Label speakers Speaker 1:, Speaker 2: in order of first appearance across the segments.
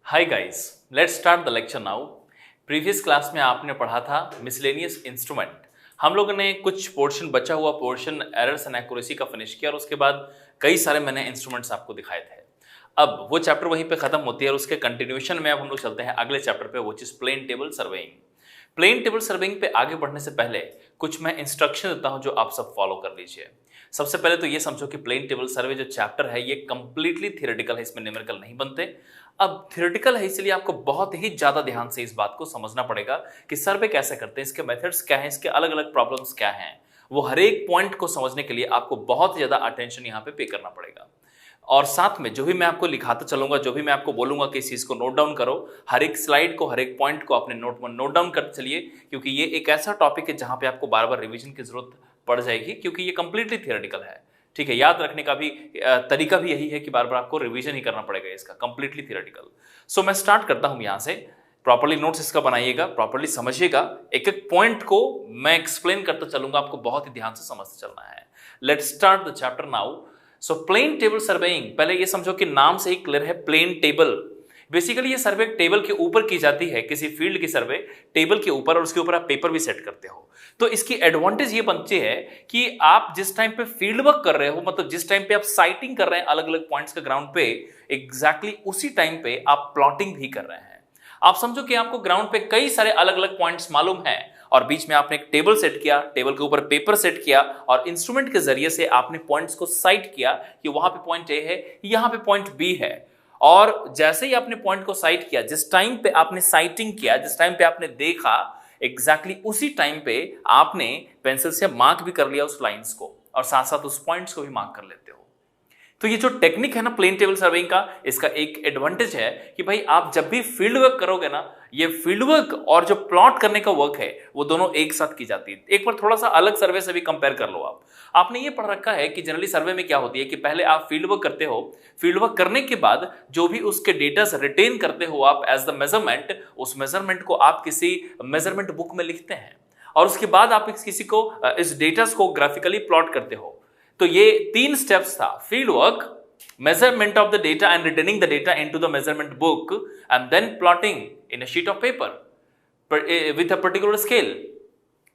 Speaker 1: Hi guys, let's start the lecture now. Previous class में आपने पढ़ा था मिसलेनियस इंस्ट्रूमेंट। हम लोगों ने कुछ पोर्शन बचा हुआ पोर्शन एरर्स एंड एक्यूरेसी का फिनिश किया और उसके बाद कई सारे मैंने इंस्ट्रूमेंट्स आपको दिखाए थे। अब वो चैप्टर वहीं पे खत्म होती है और उसके कंटिन्यूएशन में अब हम लोग चलते हैं अगले चैप्टर पे, वो चीज plane table surveying. Plane table surveying पे आगे बढ़ने से पहले कुछ मैं इंस्ट्रक्शन देता हूं जो आप सब फॉलो कर लीजिए। सबसे पहले तो ये समझो कि प्लेन टेबल सर्वे जो चैप्टर है ये कंप्लीटली थियोरेटिकल है, इसमें न्यूमेरिकल नहीं बनते। अब थियोरेटिकल है इसलिए आपको बहुत ही ज्यादा ध्यान से इस बात को समझना पड़ेगा कि सर्वे कैसे करते हैं, इसके मेथड्स क्या हैं, इसके अलग अलग प्रॉब्लम्स क्या हैं। वो हर एक पॉइंट को समझने के लिए आपको बहुत ज्यादा अटेंशन यहाँ पे करना पड़ेगा। और साथ में जो भी मैं आपको लिखाता चलूंगा, जो भी मैं आपको बोलूंगा कि इस चीज को नोट डाउन करो, हर एक स्लाइड को, हर एक पॉइंट को अपने नोट डाउन करते चलिए, क्योंकि ये एक ऐसा टॉपिक है जहां पे आपको बार बार रिवीजन की जरूरत पड़ जाएगी, क्योंकि ये कंप्लीटली थियोरेटिकल है। ठीक है, याद रखने का भी तरीका भी यही है कि बार बार आपको रिवीजन ही करना पड़ेगा इसका, कंप्लीटली थियोरेटिकल। सो मैं स्टार्ट करता हूं यहां से। प्रॉपर्ली नोट्स इसका बनाइएगा, प्रॉपर्ली समझिएगा, एक एक पॉइंट को मैं एक्सप्लेन करता चलूंगा, आपको बहुत ही ध्यान से समझते चलना है। Let's start the chapter now. So plane table surveying, पहले ये समझो कि नाम से ही क्लियर है, प्लेन टेबल। बेसिकली ये सर्वे टेबल के ऊपर की जाती है, किसी फील्ड की सर्वे टेबल के ऊपर, और उसके ऊपर आप पेपर भी सेट करते हो। तो इसकी एडवांटेज ये बनती है कि आप जिस टाइम पे फील्ड वर्क कर रहे हो, मतलब जिस टाइम पे आप साइटिंग कर रहे हैं अलग अलग पॉइंट्स के ग्राउंड पे, एग्जैक्टली उसी टाइम पे आप प्लॉटिंग भी कर रहे हैं। आप समझो कि आपको ग्राउंड पे कई सारे अलग अलग पॉइंट्स मालूम है और बीच में आपने एक टेबल सेट किया, टेबल के ऊपर पेपर सेट किया और इंस्ट्रूमेंट के जरिए से आपने पॉइंट्स को साइट किया कि वहां पे पॉइंट ए है, यहां पे पॉइंट बी है। और जैसे ही आपने पॉइंट को साइट किया, जिस टाइम पे आपने साइटिंग किया, जिस टाइम पे आपने देखा, एग्जैक्टली उसी टाइम पे आपने पेंसिल से मार्क भी कर लिया उस लाइंस को, और साथ साथ उस पॉइंट्स को भी मार्क कर लेते हो। तो ये जो टेक्निक है ना प्लेन टेबल सर्वेइंग का, इसका एक एडवांटेज है कि भाई आप जब भी फील्ड वर्क करोगे ना, ये फील्ड वर्क और जो प्लॉट करने का वर्क है वो दोनों एक साथ की जाती है। एक बार थोड़ा सा अलग सर्वे से भी कंपेयर कर लो। आपने ये पढ़ रखा है कि जनरली सर्वे में क्या होती है कि पहले आप फील्ड वर्क करते हो, फील्ड वर्क करने के बाद जो भी उसके डेटा रिटेन करते हो आप एज द मेजरमेंट, उस मेजरमेंट को आप किसी मेजरमेंट बुक में लिखते हैं और उसके बाद आप किसी को इस डेटा को ग्राफिकली प्लॉट करते हो। तो ये 3 स्टेप्स था, field work, measurement of the data and returning the data into the measurement book, and then plotting in a sheet of paper with a particular scale।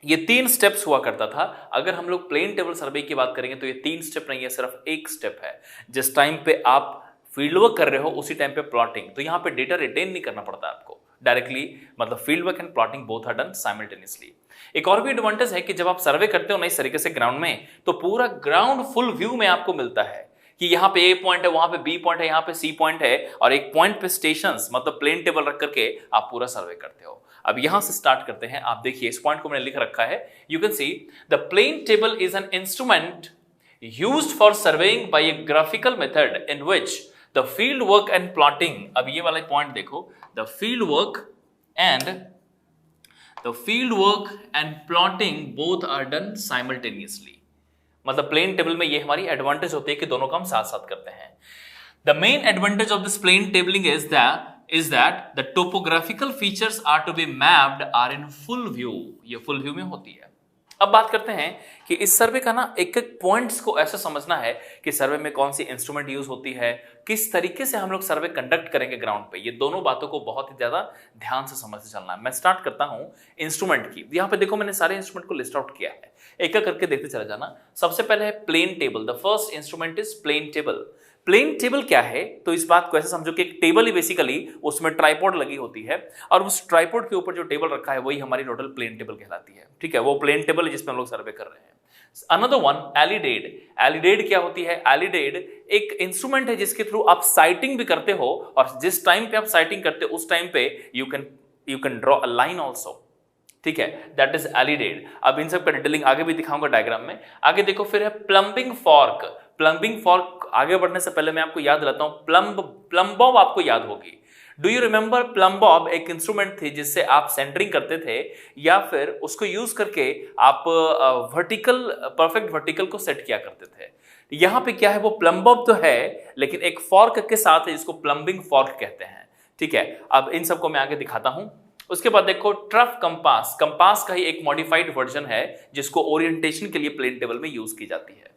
Speaker 1: ये 3 स्टेप्स हुआ करता था। अगर हम लोग प्लेन टेबल सर्वे की बात करेंगे तो ये 3 स्टेप नहीं है, सिर्फ एक स्टेप है। जिस टाइम पे आप फील्ड वर्क कर रहे हो उसी टाइम पे प्लॉटिंग, तो यहाँ पे डेटा रिटेन नहीं करना पड़ता आपको डायरेक्टली, मतलब field work and plotting both are done simultaneously. एक और भी एडवांटेज है कि जब आप सर्वे करते हो ना इस तरीके से ग्राउंड में, तो पूरा ग्राउंड फुल व्यू में आपको मिलता है कि यहाँ पे ए पॉइंट है, वहां पे बी पॉइंट है, यहाँ पे सी पॉइंट है, और एक पॉइंट पे स्टेशंस, मतलब प्लेन टेबल रख करके आप पूरा सर्वे करते हो। अब यहां से स्टार्ट करते हैं। आप देखिए इस पॉइंट को मैंने लिख रखा है, you can see the plane table is an instrument used for surveying by a graphical method in which the field work and plotting, अब ये वाला पॉइंट देखो, the field work and plotting both are done simultaneously. मतलब plane table में ये हमारी advantage होती है कि दोनों काम साथ साथ करते हैं। The main advantage of this plane tabling is that the topographical features are to be mapped are in full view। ये फुल व्यू में होती है। अब बात करते हैं कि इस सर्वे का ना एक एक पॉइंट्स को ऐसा समझना है कि सर्वे में कौन सी इंस्ट्रूमेंट यूज होती है, किस तरीके से हम लोग सर्वे कंडक्ट करेंगे ग्राउंड पे। ये दोनों बातों को बहुत ही ज्यादा ध्यान से समझते चलना है। मैं स्टार्ट करता हूं इंस्ट्रूमेंट की। यहाँ पे देखो मैंने सारे इंस्ट्रूमेंट को लिस्ट आउट किया है, एक एक करके देखते चले जाना। सबसे पहले है plane table. The first instrument is plane table. Plane table क्या है, तो इस बात को ऐसे समझो कि एक टेबल ही बेसिकली, उसमें ट्राइपॉड लगी होती है और उस ट्राइपॉड के ऊपर जो टेबल रखा है वही हमारी टोटल प्लेन टेबल कहलाती है। ठीक है, वो प्लेन टेबल है जिसमें हम लोग सर्वे कर रहे हैं। Another one elided. एलिडेड क्या होती है? एलिडेड एक इंस्ट्रूमेंट है जिसके थ्रू आप साइटिंग भी करते हो, और जिस टाइम पे आप साइटिंग करते हो उस टाइम पे you can draw a line also. ठीक है, दैट इज एलिडेड। अब इन सब का डिटेलिंग आगे भी दिखाऊंगा डायग्राम में। आगे देखो फिर है प्लम्बिंग फॉर्क। प्लम्बिंग फॉर्क आगे बढ़ने से पहले मैं आपको याद दिलाता हूं, प्लम्बॉब आपको याद होगी। Do you remember? प्लम्बॉब एक इंस्ट्रूमेंट थी जिससे आप सेंटरिंग करते थे, या फिर उसको यूज करके आप परफेक्ट वर्टिकल को सेट किया करते थे। यहां पे क्या है, वो प्लम्बॉब तो है लेकिन एक फॉर्क के साथ है जिसको प्लम्बिंग फॉर्क कहते हैं। ठीक है, अब इन सबको मैं आगे दिखाता हूं। उसके बाद देखो ट्रफ कंपास। कंपास का ही एक मॉडिफाइड वर्जन है जिसको ओरिएंटेशन के लिए प्लेन टेबल में यूज की जाती है।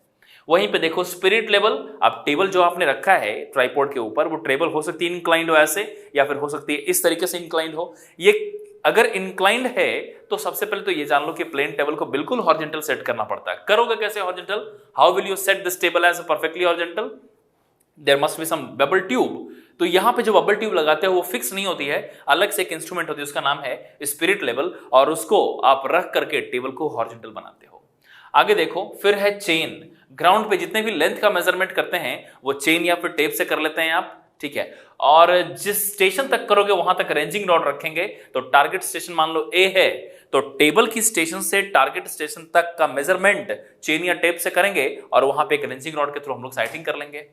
Speaker 1: वहीं पे देखो स्पिरिट लेवल, अब टेबल जो आपने रखा है ट्राइपॉड के ऊपर, वो टेबल हो सकती है इंक्लाइंड हो ऐसे, या फिर हो सकती है इस तरीके से इंक्लाइंड हो। ये अगर इंक्लाइंड है तो सबसे पहले तो ये जान लो कि प्लेन टेबल को बिल्कुल हॉरिजॉन्टल सेट करना पड़ता है। करोगे कैसे horizontal? How will you set this table as perfectly horizontal? There must be some bubble tube. तो यहां पे जो बबल ट्यूब लगाते हो वो फिक्स नहीं होती है, अलग से एक इंस्ट्रूमेंट होती है, उसका नाम है स्पिरिट लेवल, और उसको आप रख करके टेबल को हॉरिजॉन्टल बनाते हो। आगे देखो, फिर है चेन। ग्राउंड पे जितने भी लेंथ का मेजरमेंट करते हैं वो चेन या फिर टेप से कर लेते हैं आप, ठीक है। और जिस स्टेशन तक करोगे वहां तक रेंजिंग रॉड रखेंगे। तो टारगेट स्टेशन मान लो ए है, तो टेबल की स्टेशन से टारगेट स्टेशन तक का मेजरमेंट चेन या टेप से करेंगे और वहां पे एक रेंजिंग रॉड के थ्रू हम लोग साइटिंग कर लेंगे,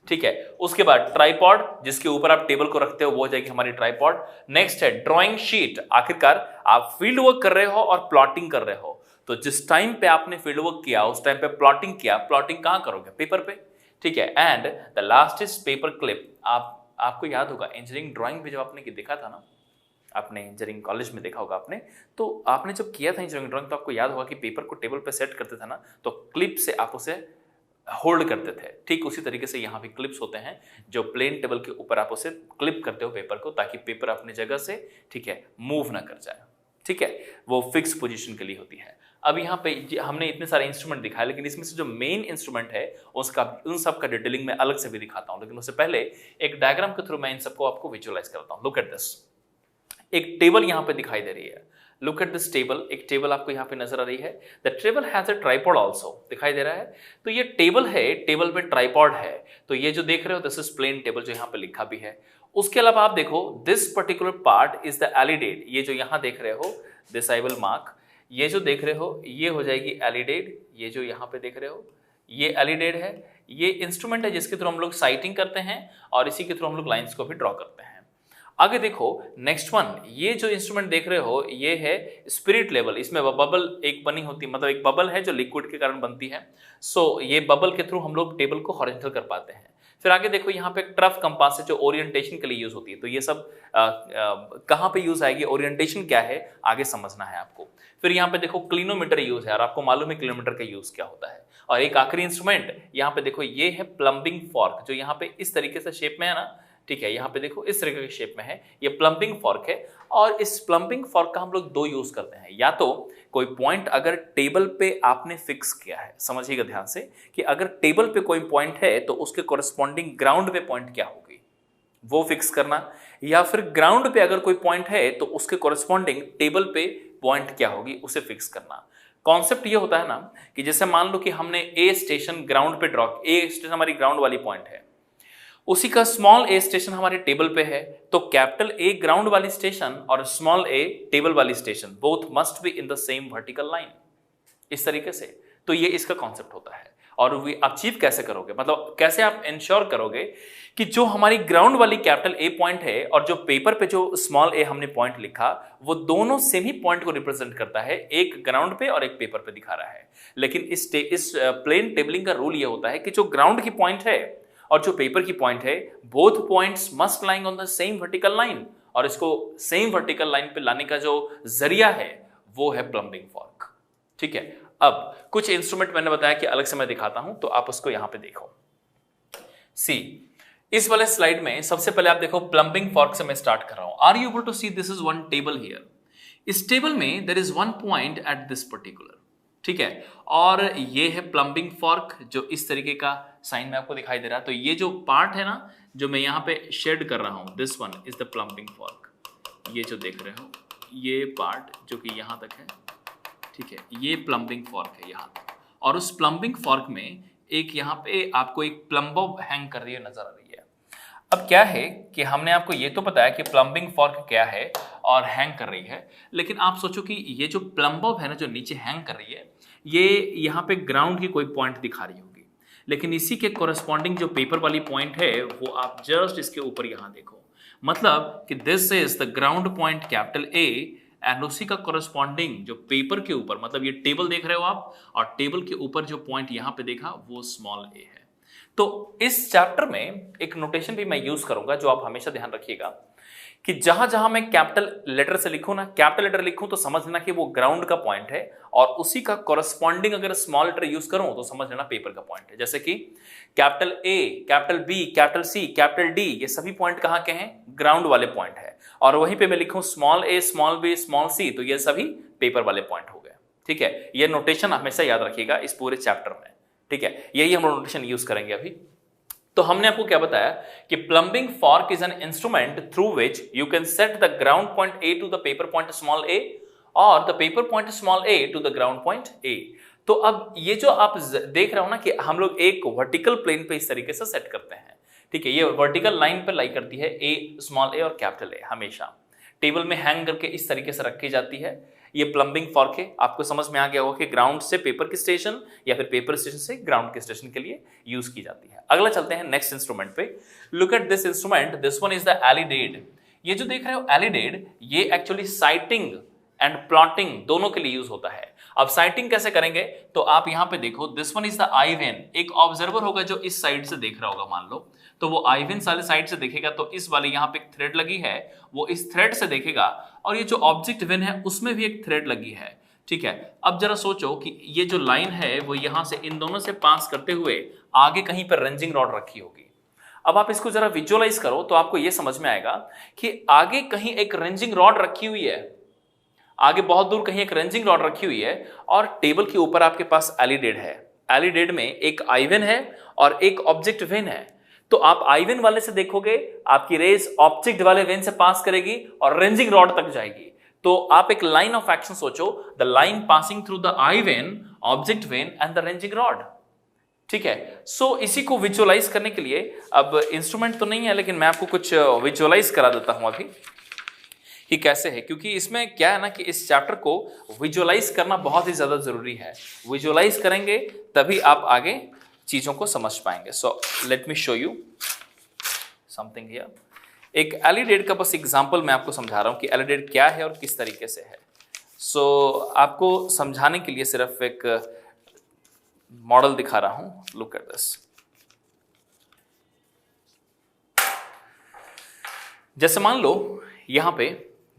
Speaker 1: ठीक है। उसके बाद ट्राइपॉड, जिसके ऊपर आप टेबल को रखते हो वो हो जाएगी हमारी ट्राइपॉड। नेक्स्ट है ड्राइंग शीट। आखिरकार आप फील्ड वर्क कर रहे हो और प्लॉटिंग कर रहे हो, तो जिस टाइम पे आपने फील्ड वर्क किया उस टाइम पे प्लॉटिंग किया। प्लॉटिंग कहां करोगे? पेपर पे, ठीक है। And the last is paper clip. आपको याद होगा इंजीनियरिंग ड्राइंग भी जब आपने देखा था ना, आपने इंजीनियरिंग कॉलेज में देखा होगा आपने, तो आपने जब किया था इंजीनियरिंग ड्राइंग तो आपको याद होगा कि पेपर को टेबल पे सेट करते थे ना, तो क्लिप से आप उसे होल्ड करते थे। ठीक उसी तरीके से यहाँ भी क्लिप्स होते हैं जो प्लेन टेबल के ऊपर आप उसे क्लिप करते हो पेपर को, ताकि पेपर अपनी जगह से, ठीक है, मूव ना कर जाए, ठीक है। वो फिक्स पोजीशन के लिए होती है। अब यहाँ पे हमने इतने सारे इंस्ट्रूमेंट दिखाए, लेकिन इसमें से जो मेन इंस्ट्रूमेंट है उसका, उन सब का डिटेलिंग में अलग से भी दिखाता हूँ, लेकिन उससे पहले एक डायग्राम के थ्रू मैं इन सबको आपको विजुअलाइज करता हूँ। Look at this. एक टेबल यहाँ पे दिखाई दे रही है। Look at this table. एक टेबल आपको यहाँ पे नजर आ रही है। The table has a tripod also, दिखाई दे रहा है। तो ये टेबल है, टेबल पे ट्राइपॉड है। तो ये जो देख रहे हो दिस इज प्लेन टेबल, जो यहाँ पे लिखा भी है। उसके अलावा आप देखो this particular part is the elided. ये जो यहाँ देख रहे हो, दिस आई विल मार्क। ये जो देख रहे हो ये हो जाएगी एलिडेड। ये जो यहाँ पे देख रहे हो ये एलिडेड है। ये इंस्ट्रूमेंट है जिसके थ्रू हम लोग साइटिंग करते हैं और इसी के थ्रू हम लोग लाइंस को भी ड्रॉ करते हैं। आगे देखो नेक्स्ट वन, ये जो इंस्ट्रूमेंट देख रहे हो ये है स्पिरिट लेवल। इसमें बबल एक बनी होती है, मतलब एक बबल है जो लिक्विड के कारण बनती है। सो ये बबल के थ्रू हम लोग टेबल को हॉरिजॉन्टल कर पाते हैं। फिर आगे देखो यहाँ पे ट्रफ कंपास है जो ओरिएंटेशन के लिए यूज होती है। तो ये सब कहाँ पे यूज आएगी, ओरिएंटेशन क्या है आगे समझना है आपको। फिर यहाँ पे देखो क्लिनोमीटर यूज है, और आपको मालूम है किलोमीटर का यूज क्या होता है। और एक आखिरी इंस्ट्रूमेंट यहाँ पे देखो, ये है प्लम्बिंग फॉर्क, जो यहाँ पे इस तरीके से शेप में है ना, ठीक है। यहाँ पे देखो इस तरीके के शेप में है, ये प्लम्बिंग फॉर्क है। और इस प्लम्बिंग फॉर्क का हम लोग दो यूज करते हैं। या तो कोई पॉइंट अगर टेबल पे आपने फिक्स किया है, समझिएगा ध्यान से कि अगर टेबल पे कोई पॉइंट है तो उसके कोरस्पॉन्डिंग ग्राउंड पे पॉइंट क्या होगी वो फिक्स करना, या फिर ग्राउंड पे अगर कोई पॉइंट है तो उसके कोरस्पॉन्डिंग टेबल पे पॉइंट क्या होगी उसे फिक्स करना। कॉन्सेप्ट ये होता है ना कि जैसे मान लो कि हमने ए स्टेशन ग्राउंड पे ड्रॉ, ए स्टेशन हमारी ग्राउंड वाली पॉइंट है, उसी का स्मॉल ए स्टेशन हमारे टेबल पे है, तो कैपिटल ए ग्राउंड वाली स्टेशन और स्मॉल ए टेबल वाली station both must be in the same vertical line, इस तरीके से। तो ये इसका कॉन्सेप्ट होता है। और वे अचीव कैसे करोगे, मतलब कैसे आप इंश्योर करोगे कि जो हमारी ग्राउंड वाली कैपिटल ए पॉइंट है और जो पेपर पे जो स्मॉल ए हमने पॉइंट लिखा वो दोनों सेम ही पॉइंट को रिप्रेजेंट करता है, एक ग्राउंड पे और एक पेपर पे दिखा रहा है। लेकिन इस प्लेन टेबलिंग का रूल ये होता है कि जो ग्राउंड की पॉइंट है और जो पेपर की पॉइंट है, both points must lying on the same vertical line, और इसको सेम वर्टिकल लाइन पे लाने का जो जरिया है वो है प्लम्बिंग फॉर्क, ठीक है। अब कुछ इंस्ट्रूमेंट मैंने बताया कि अलग से मैं दिखाता हूं, तो आप उसको यहां पे देखो। सी, इस वाले स्लाइड में सबसे पहले आप देखो प्लम्बिंग फॉर्क से मैं स्टार्ट कर रहा हूं। Are you able to see this is one table here. इस टेबल में there is one point at this particular, ठीक है। और ये है प्लम्बिंग फॉर्क जो इस तरीके का साइन में आपको दिखाई दे रहा है। तो ये जो पार्ट है ना जो मैं यहाँ पे शेड कर रहा हूं, this one is the plumbing fork. ये जो देख रहे हो ये पार्ट जो कि यहाँ तक है, ठीक है, ये प्लम्बिंग फॉर्क है यहाँ तक। और उस प्लम्बिंग फॉर्क में एक यहाँ पे आपको एक प्लम्बो हैंग कर रही है, नजर आ रही है। अब क्या है कि हमने आपको ये तो बताया कि प्लम्बिंग फॉर्क क्या है और हैंग कर रही है, लेकिन आप सोचो कि ये जो प्लम्बो है ना जो नीचे हैंग कर रही है, ये यहाँ पे ग्राउंड की कोई पॉइंट दिखा रही होगी, लेकिन इसी के कोरस्पॉन्डिंग जो पेपर वाली पॉइंट है वो आप जस्ट इसके ऊपर यहाँ देखो, मतलब कि this is the ground point capital A and उसी का कोरस्पॉन्डिंग जो पेपर के ऊपर, मतलब ये टेबल देख रहे हो आप और टेबल के ऊपर जो पॉइंट यहाँ पे देखा वो स्मॉल ए है। तो इस चैप्टर में एक नोटेशन भी मैं यूज करूंगा जो आप हमेशा ध्यान रखिएगा कि जहां जहां मैं कैपिटल लेटर से लिखूं ना, कैपिटल लेटर लिखूं तो समझ लेना कि वो ग्राउंड का पॉइंट है, और उसी का कॉरस्पॉन्डिंग अगर स्मॉल लेटर यूज करूं तो समझ लेना पेपर का पॉइंट है। जैसे कि capital A, capital B, capital C, capital D, ये सभी पॉइंट कहां के हैं? ग्राउंड वाले पॉइंट है। और वहीं पे मैं लिखूं small a, small B, small C, तो ये सभी पेपर वाले पॉइंट हो गए। ठीक है, ये नोटेशन हमेशा याद रखिएगा इस पूरे चैप्टर में। ठीक है, यही हम नोटेशन यूज करेंगे अभी। तो हमने आपको क्या बताया कि plumbing fork is an instrument through which you can set the ground point A to the paper point small a और the paper point small a to the ground point A. तो अब ये जो आप देख रहे हो ना कि हम लोग एक वर्टिकल प्लेन पे इस तरीके से सेट करते हैं। ठीक है, ये वर्टिकल लाइन पे लाई करती है ए, स्मॉल ए और कैपिटल ए, हमेशा टेबल में हैंग करके इस तरीके से रखी जाती है। ये प्लम्बिंग फॉर्क है। आपको समझ में आ गया होगा कि ग्राउंड से पेपर के स्टेशन या फिर पेपर स्टेशन से ग्राउंड के स्टेशन के लिए यूज की जाती है। अगला चलते हैं नेक्स्ट इंस्ट्रूमेंट पे। Look at this instrument, this one is the elided. ये जो देख रहे हो एलिडेड, ये एक्चुअली साइटिंग एंड प्लॉटिंग दोनों के लिए यूज होता है। अब साइटिंग कैसे करेंगे तो आप यहां पे देखो, this one is the eye when. एक ऑब्जर्वर होगा जो इस साइड से देख रहा होगा, मान लो, तो वो आई वेन वाले साइड से देखेगा, तो इस वाले यहां पे एक थ्रेड लगी है, वो इस थ्रेड से देखेगा, और ये जो ऑब्जेक्ट वेन है उसमें भी एक थ्रेड लगी है। ठीक है, अब जरा सोचो कि ये जो लाइन है वो यहां से इन दोनों से पास करते हुए आगे कहीं पर रेंजिंग रॉड रखी होगी। अब आप इसको जरा विजुअलाइज करो तो आपको यह समझ में आएगा कि आगे कहीं एक रेंजिंग रॉड रखी हुई है, आगे बहुत दूर कहीं एक रेंजिंग रॉड रखी हुई है, और टेबल के ऊपर आपके पास एलिडेड है। एलिडेड में एक आई वेन है और एक ऑब्जेक्ट वेन है। तो आप आई वेन वाले से देखोगे, आपकी रेस ऑब्जेक्ट वाले वेन से पास करेगी और रेंजिंग रॉड तक जाएगी। तो आप एक लाइन ऑफ एक्शन सोचो, the line passing through the eye vane, object vane and the ranging rod. ठीक है, सो इसी को विजुअलाइज करने के लिए, अब इंस्ट्रूमेंट तो नहीं है लेकिन मैं आपको कुछ विजुअलाइज करा देता हूं अभी कि कैसे है, क्योंकि इसमें क्या है ना कि इस चैप्टर को विजुअलाइज करना बहुत ही ज्यादा जरूरी है। विजुअलाइज करेंगे तभी आप आगे चीजों को समझ पाएंगे। So let me show you something here. एक एलिडेड का बस एग्जांपल मैं आपको समझा रहा हूं कि एलिडेड क्या है और किस तरीके से है। सो आपको समझाने के लिए सिर्फ एक मॉडल दिखा रहा हूं। Look at this. जैसे मान लो यहां पे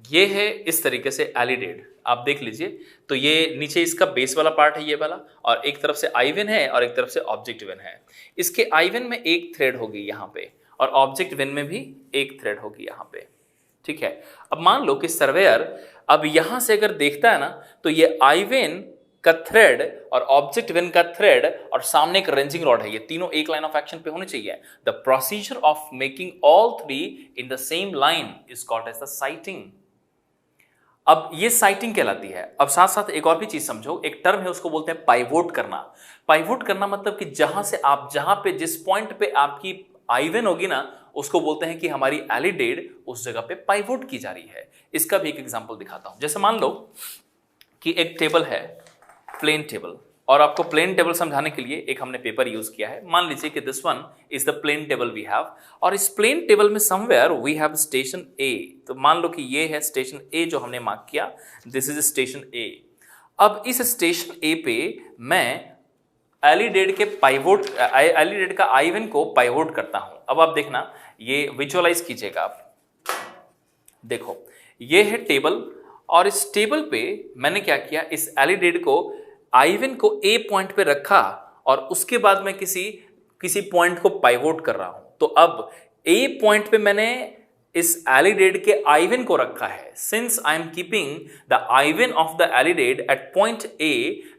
Speaker 1: ये है इस तरीके से एलिडेड, आप देख लीजिए, तो ये नीचे इसका बेस वाला पार्ट है ये वाला, और एक तरफ से आई वेन है और एक तरफ से ऑब्जेक्ट वेन है। इसके आई वेन में एक थ्रेड होगी यहाँ पे और ऑब्जेक्ट वेन में भी एक थ्रेड होगी यहाँ पे। ठीक है, अब मान लो कि सर्वेयर अब यहां से अगर देखता है ना तो ये आई वेन का थ्रेड और ऑब्जेक्ट वेन का थ्रेड और सामने एक रेंजिंग रॉड है, ये तीनों एक लाइन ऑफ एक्शन पे होने चाहिए। The procedure of making all three in the same line is called as the sighting. अब ये साइटिंग कहलाती है। अब साथ साथ एक और भी चीज समझो, एक टर्म है उसको बोलते हैं पाइवोट करना। पाइवोट करना मतलब कि जहां से आप जहां पे जिस पॉइंट पे आपकी आई वेन होगी ना, उसको बोलते हैं कि हमारी एलिडेड उस जगह पे पाइवोट की जा रही है। इसका भी एक एग्जांपल दिखाता हूं। जैसे मान लो कि एक टेबल है, प्लेन टेबल, और आपको प्लेन टेबल समझाने के लिए एक हमने पेपर यूज किया है। मान लीजिए कि this one is the plane table we have, और इस प्लेन टेबल में somewhere we have station A. तो मान लो कि ये है स्टेशन ए जो हमने मार्क किया, दिस इज स्टेशन ए। अब इस स्टेशन ए पे मैं एलिडेड के पाइवोट, एलिडेड का आई वेन को पाइवोट करता हूं। अब आप देखना, ये विजुअलाइज कीजिएगा आप। देखो ये है टेबल, और इस टेबल पे मैंने क्या किया, इस एलिडेड को आई वेन को ए पॉइंट पे रखा और उसके बाद मैं किसी पॉइंट को पाइवोट कर रहा हूं। तो अब ए पॉइंट पे मैंने इस एलिडेड के आई वेन को रखा है। Since I am keeping the eye vane of the alidade at point A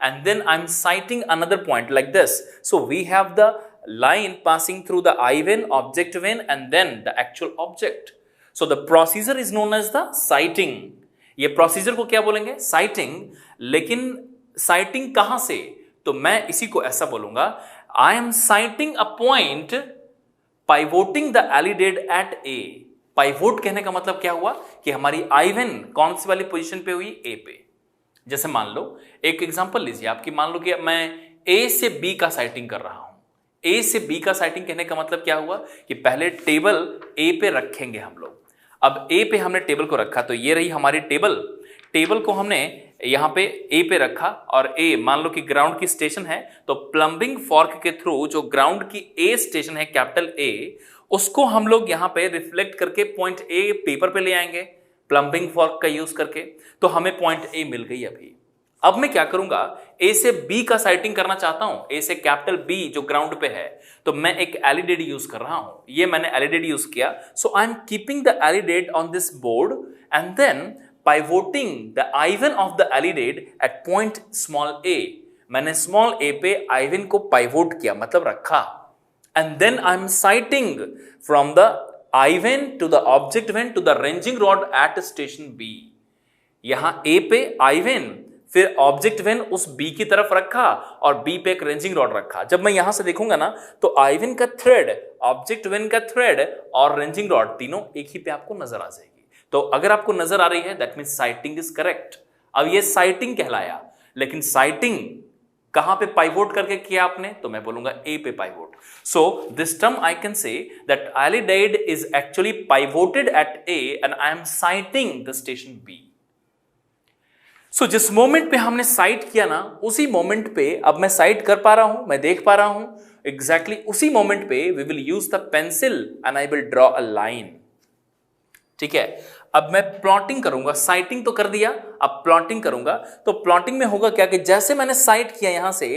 Speaker 1: and then I am sighting another point like this, so we have the line passing through the eye vane, object vane and then the actual object. So the procedure is known as the sighting. ये procedure को क्या बोलेंगे? Sighting. लेकिन sighting कहां से? तो मैं इसी को ऐसा बोलूंगा, I am sighting a point pivoting the alidade at A. Pivot कहने का मतलब क्या हुआ कि हमारी आई वेन कौन सी वाली पोजीशन पे हुई? ए पे। जैसे मान लो एक एग्जांपल लीजिए आपकी, मान लो कि मैं ए से बी का साइटिंग कर रहा हूं। ए से बी का साइटिंग कहने का मतलब क्या हुआ कि पहले टेबल ए पे रखेंगे हम लोग। अब ए पे हमने टेबल को रखा, तो ये रही हमारी टेबल। टेबल को हमने यहाँ पे ए पे रखा और ए मान लो कि ग्राउंड की स्टेशन है, तो प्लम्बिंग फॉर्क के थ्रू जो ग्राउंड की ए स्टेशन है कैपिटल ए, उसको हम लोग यहाँ पे रिफ्लेक्ट करके पॉइंट ए पेपर पे ले आएंगे प्लम्बिंग फॉर्क का यूज करके, तो हमें पॉइंट ए मिल गई अभी। अब मैं क्या करूंगा, ए से बी का साइटिंग करना चाहता हूं, ए से कैपिटल बी जो ग्राउंड पे है, तो मैं एक एलिडेड यूज कर रहा हूं। ये मैंने एलिडेड यूज किया, so I am keeping the alidade on this board and then pivoting the I1 of the alidade at point small a। मैंने small a पे I1 को पाइवोट किया, मतलब रखा, and then I'm citing from the I1 to the object when to the ranging rod at station B। यहां A पे I1 फिर object when उस B की तरफ रखा और B पे एक रेंजिंग रॉड रखा। जब मैं यहां से देखूंगा ना तो I1 का थ्रेड, ऑब्जेक्ट वेन का थ्रेड और रेंजिंग रॉड तीनों एक ही पे आपको नजर आ जाएगी। तो अगर आपको नजर आ रही है that means sighting is correct. अब ये साइटिंग कहलाया, लेकिन साइटिंग कहां पे पाइवोट करके किया आपने, तो मैं बोलूंगा ए पे pivot. So this term I can say that alidade is actually pivoted at A and I am sighting the station B. So जिस मोमेंट पे हमने साइट किया ना, उसी मोमेंट पे अब मैं साइट कर पा रहा हूं, मैं देख पा रहा हूं एग्जैक्टली उसी मोमेंट पे we will use the pencil and I will draw a line. ठीक है, अब मैं प्लॉटिंग करूंगा, साइटिंग तो कर दिया, अब प्लॉटिंग करूंगा। तो प्लॉटिंग में होगा क्या कि जैसे मैंने साइट किया यहां से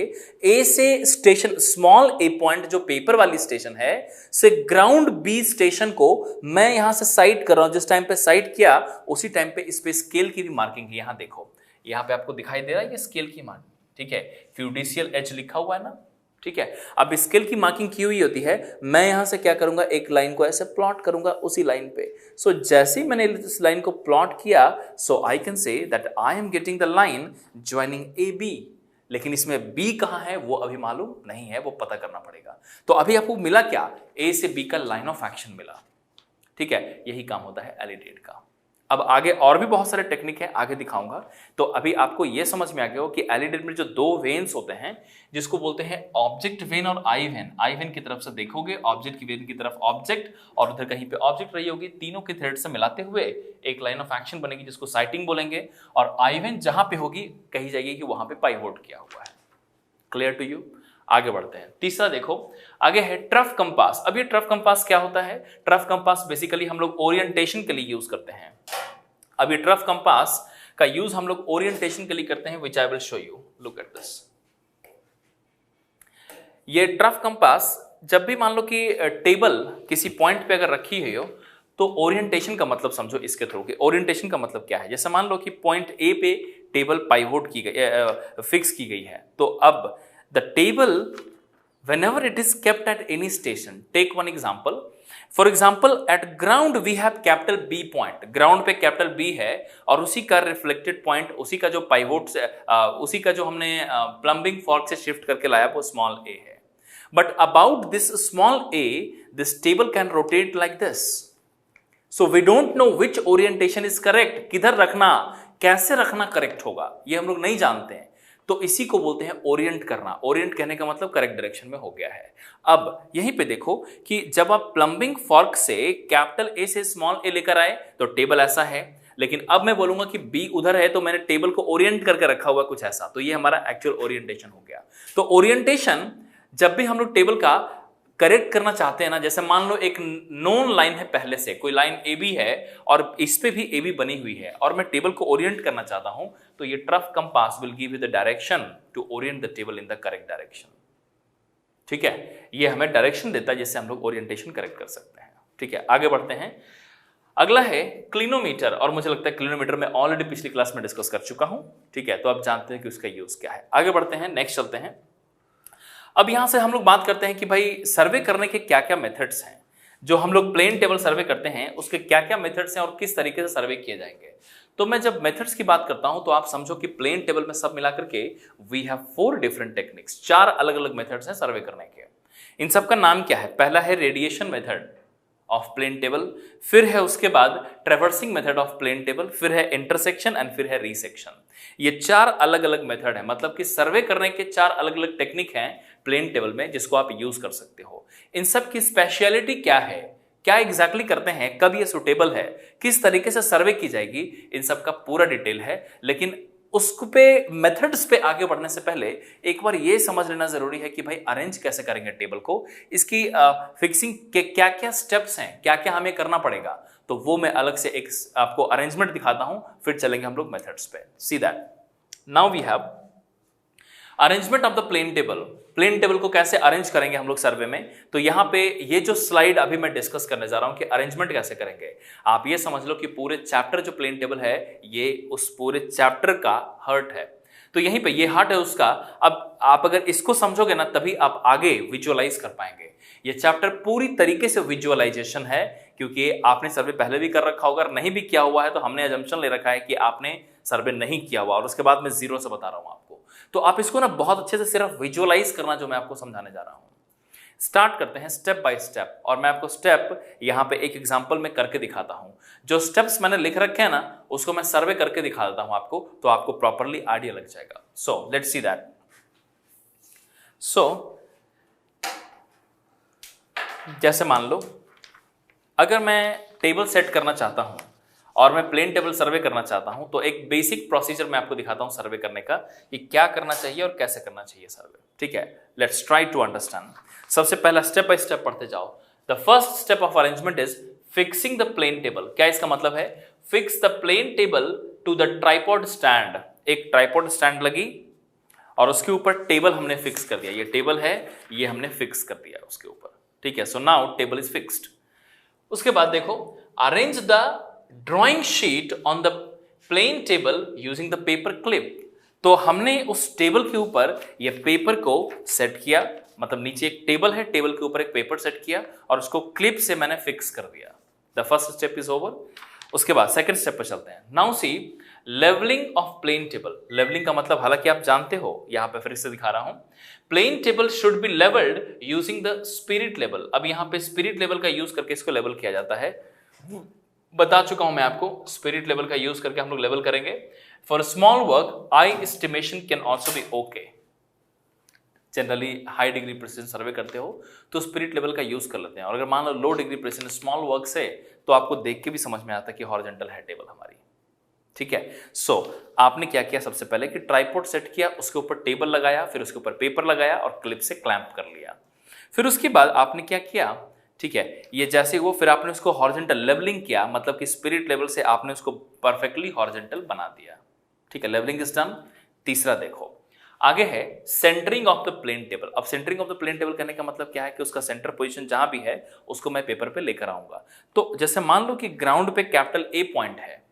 Speaker 1: ए से स्टेशन स्मॉल ए पॉइंट जो पेपर वाली स्टेशन है से ग्राउंड बी स्टेशन को मैं यहां से साइट कर रहा हूं। जिस टाइम पे साइट किया उसी टाइम पे इस पे स्केल की भी मार्किंग है। यहां देखो, यहां पे आपको दिखाई दे रहा है ये स्केल की मार्किंग, ठीक है, क्यूडिशियल एच लिखा हुआ है ना, ठीक है। अब स्केल की मार्किंग की हुई होती है, मैं यहां से क्या करूंगा, एक लाइन को ऐसे प्लॉट करूंगा उसी लाइन पे। सो जैसे ही मैंने इस लाइन को प्लॉट किया, so I can say that I am getting the line joining A B. लेकिन इसमें बी कहां है वो अभी मालूम नहीं है, वो पता करना पड़ेगा। तो अभी आपको मिला क्या, ए से बी का लाइन ऑफ एक्शन मिला, ठीक है। यही काम होता है एलिडेड का। अब आगे और भी बहुत सारे टेक्निक है, आगे दिखाऊंगा। तो अभी आपको यह समझ में आ गया हो कि एलिडेड में जो दो वेन्स होते हैं जिसको बोलते हैं ऑब्जेक्ट वेन और आई वेन। आई वेन की तरफ से देखोगे, ऑब्जेक्ट की वेन की तरफ ऑब्जेक्ट और उधर कहीं पे ऑब्जेक्ट रही होगी, तीनों के थ्रेड से मिलाते हुए एक लाइन ऑफ एक्शन बनेगी जिसको साइटिंग बोलेंगे। और आई वेन जहां पे होगी कही जाएगी कि वहां पे पाइवोट किया हुआ है। Clear to you? आगे बढ़ते हैं। तीसरा देखो, आगे है ट्रफ कंपास। अब ये ट्रफ कंपास क्या होता है? ट्रफ कंपास बेसिकली हम लोग ओरिएंटेशन के लिए यूज करते हैं। अब ये ट्रफ कंपास का यूज हम लोग ओरिएंटेशन के लिए करते हैं, which I will show you. Look at this. ये ट्रफ कंपास जब भी मान लो कि टेबल किसी पॉइंट पे अगर रखी हुई हो तो ओरिएंटेशन का मतलब समझो इसके थ्रू कि ओरिएंटेशन का मतलब क्या है। जैसे मान लो कि पॉइंट ए पे टेबल पाइवोट की गई, फिक्स की गई है, तो अब the table whenever it is kept at any station, take one example, for example at ground we have capital B point, ground पे capital B है और उसी का reflected point, उसी का जो पाइवोट से उसी का जो हमने प्लम्बिंग फॉर्क से शिफ्ट करके लाया वो स्मॉल a है। but about this small a this table can rotate like this, so we don't know which orientation is correct, किधर रखना, कैसे रखना करेक्ट होगा ये हम लोग नहीं जानते हैं। तो इसी को बोलते हैं ओरिएंट करना। ओरिएंट कहने का मतलब करेक्ट डायरेक्शन में हो गया है। अब यहीं पे देखो कि जब आप प्लम्बिंग फॉर्क से कैपिटल ए से स्मॉल ए लेकर आए तो टेबल ऐसा है, लेकिन अब मैं बोलूंगा कि बी उधर है तो मैंने टेबल को ओरिएंट करके रखा हुआ कुछ ऐसा, तो ये हमारा एक्चुअल ओरिएंटेशन हो गया। तो ओरिएंटेशन जब भी हम लोग टेबल का करेक्ट करना चाहते हैं ना, जैसे मान लो एक नोन लाइन है, पहले से कोई लाइन ए बी है और इस पे भी ए बी बनी हुई है और मैं टेबल को ओरिएंट करना चाहता हूं, तो ये trough compass will give you the direction to orient the table in the correct direction. ठीक है, ये हमें डायरेक्शन देता है जिससे हम लोग ओरिएंटेशन करेक्ट कर सकते हैं। ठीक है, आगे बढ़ते हैं। अगला है क्लिनोमीटर, और मुझे लगता है क्लिनोमीटर में ऑलरेडी पिछली क्लास में डिस्कस कर चुका हूं। ठीक है, तो आप जानते हैं कि उसका यूज क्या है। आगे बढ़ते हैं, नेक्स्ट चलते हैं। अब यहां से हम लोग बात करते हैं कि भाई सर्वे करने के क्या क्या मेथड्स हैं। जो हम लोग प्लेन टेबल सर्वे करते हैं उसके क्या क्या मेथड्स हैं और किस तरीके से सर्वे किए जाएंगे। तो मैं जब मेथड्स की बात करता हूं तो आप समझो कि प्लेन टेबल में सब मिलाकर के वी हैव 4 डिफरेंट टेक्निक्स, 4 अलग अलग मेथड्स हैं सर्वे करने के। इन सब का नाम क्या है? पहला है radiation method of plane table, फिर है उसके बाद traversing method of plane table, फिर है इंटरसेक्शन एंड फिर है रीसेक्शन। ये 4 अलग अलग मेथड है, मतलब कि सर्वे करने के 4 अलग अलग टेक्निक हैं प्लेन टेबल में जिसको आप यूज कर सकते हो। इन सब की स्पेशलिटी क्या है क्या एग्जैक्टली करते हैं, कब ये सुटेबल है, किस तरीके से सर्वे की जाएगी, इन सब का पूरा डिटेल है। लेकिन उसको पे मेथड्स पे आगे बढ़ने से पहले एक बार ये समझ लेना जरूरी है कि भाई अरेंज कैसे करेंगे टेबल को, इसकी फिक्सिंग के क्या क्या स्टेप्स हैं, क्या क्या हमें करना पड़ेगा। तो वो मैं अलग से एक आपको अरेंजमेंट दिखाता हूं, फिर चलेंगे हम लोग मेथड्स पे। See that now we have arrangement of the plane table. Plane table को कैसे अरेंज करेंगे हम लोग सर्वे में, तो यहां पे ये जो स्लाइड अभी मैं डिस्कस करने जा रहा हूं कि अरेंजमेंट कैसे करेंगे, आप ये समझ लो कि पूरे चैप्टर जो प्लेन टेबल है ये उस पूरे चैप्टर का हार्ट है। तो यहीं पे ये हार्ट है उसका। अब आप अगर इसको समझोगे ना तभी आप आगे विजुअलाइज कर पाएंगे। ये चैप्टर पूरी तरीके से विजुअलाइजेशन है, क्योंकि आपने सर्वे पहले भी कर रखा होगा, अगर नहीं भी किया हुआ है तो हमने अजम्पशन ले रखा है कि आपने सर्वे नहीं किया हुआ, और उसके बाद मैं जीरो से बता रहा हूं आपको। तो आप इसको ना बहुत अच्छे से सिर्फ विजुअलाइज करना, जो मैं आपको समझाने जा रहा हूं। स्टार्ट करते हैं स्टेप बाय स्टेप, और मैं आपको स्टेप यहां पे एक एग्जांपल में करके दिखाता हूं। जो स्टेप्स मैंने लिख रखे हैं ना उसको मैं सर्वे करके दिखा देता हूं आपको, तो आपको प्रॉपरली आइडिया लग जाएगा। So let's see that. सो जैसे मान लो अगर मैं टेबल सेट करना चाहता हूं और मैं प्लेन टेबल सर्वे करना चाहता हूं, तो एक बेसिक प्रोसीजर मैं आपको दिखाता हूं सर्वे करने का कि क्या करना चाहिए और कैसे करना चाहिए सर्वे। ठीक है, लेट्स ट्राई टू अंडरस्टैंड। सबसे पहला स्टेप बाय स्टेप पढ़ते जाओ। The first step of arrangement is fixing the plane table. क्या इसका मतलब है? Fix the plane table to the tripod stand. एक ट्राइपॉड स्टैंड लगी और उसके ऊपर टेबल हमने फिक्स कर दिया। ये टेबल है, ये हमने फिक्स कर दिया उसके ऊपर। ठीक है, so now table is fixed. उसके बाद देखो, arrange the drawing sheet on the plane table using the paper clip. तो हमने उस टेबल के ऊपर ये पेपर को सेट किया, मतलब नीचे एक टेबल है, टेबल के ऊपर एक पेपर सेट किया और उसको क्लिप से मैंने फिक्स कर दिया। The first step is over. उसके बाद सेकंड स्टेप पर चलते हैं। Now see levelling of plane table. Levelling का मतलब हालांकि आप जानते हो, यहां पे फिर से दिखा रहा हूं। Plane table should be levelled using the spirit level. अब यहां पे स्पिरिट लेवल का यूज करके इसको लेवल किया जाता है, बता चुका हूं मैं आपको। स्पिरिट लेवल का यूज करके हम लोग लेवल करेंगे। For small work eye estimation can also be okay. Generally high degree precision survey करते हो तो स्पिरिट लेवल का यूज कर लेते हैं, और अगर मान लो लो डिग्री प्रिसिजन स्मॉल वर्क से, तो आपको देख के भी समझ में आता है कि हॉरिजॉन्टल है टेबल हमारी। ठीक है, सो आपने क्या किया, सबसे पहले कि ट्राइपॉड सेट किया, उसके ऊपर टेबल लगाया, फिर उसके ऊपर पेपर लगाया और क्लिप से क्लैंप कर लिया। फिर उसके बाद आपने क्या किया, ठीक है, ये जैसे वो, फिर आपने उसको हॉरिजॉन्टल लेवलिंग किया, मतलब कि स्पिरिट लेवल से आपने उसको परफेक्टली हॉरिजॉन्टल बना दिया। ठीक है, लेवलिंग इज डन। तीसरा देखो, आगे है centring of the plane table. अब centring of the plane table करने का मतलब क्या है कि उसका सेंटर पोजीशन जहां भी है उसको मैं पेपर पे लेकर आऊंगा। तो जैसे मान लो कि ग्राउंड पे कैपिटल ए पॉइंट है,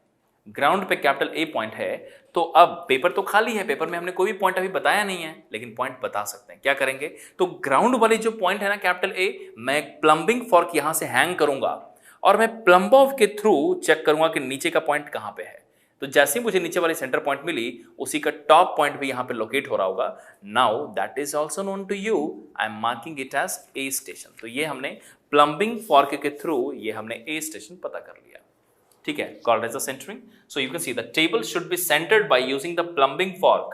Speaker 1: ग्राउंड पे कैपिटल ए पॉइंट है, तो अब पेपर तो खाली है, पेपर में हमने कोई भी पॉइंट अभी बताया नहीं है, लेकिन पॉइंट बता सकते हैं। क्या करेंगे, तो ग्राउंड वाली जो पॉइंट है ना कैपिटल ए, मैं प्लम्बिंग फॉर्क यहां से हैंग करूंगा और मैं प्लम्ब ऑफ के थ्रू चेक करूंगा कि नीचे का पॉइंट कहां पे है। तो जैसे ही मुझे नीचे वाली सेंटर पॉइंट मिली, उसी का टॉप पॉइंट भी यहां पे लोकेट हो रहा होगा। Now that is also known to you, I am marking it as a station. तो ये हमने प्लम्बिंग फॉर्क के थ्रू ये हमने ए स्टेशन पता कर लिया। ठीक है, called as a centering. So you can see the table should be centered by using the plumbing fork,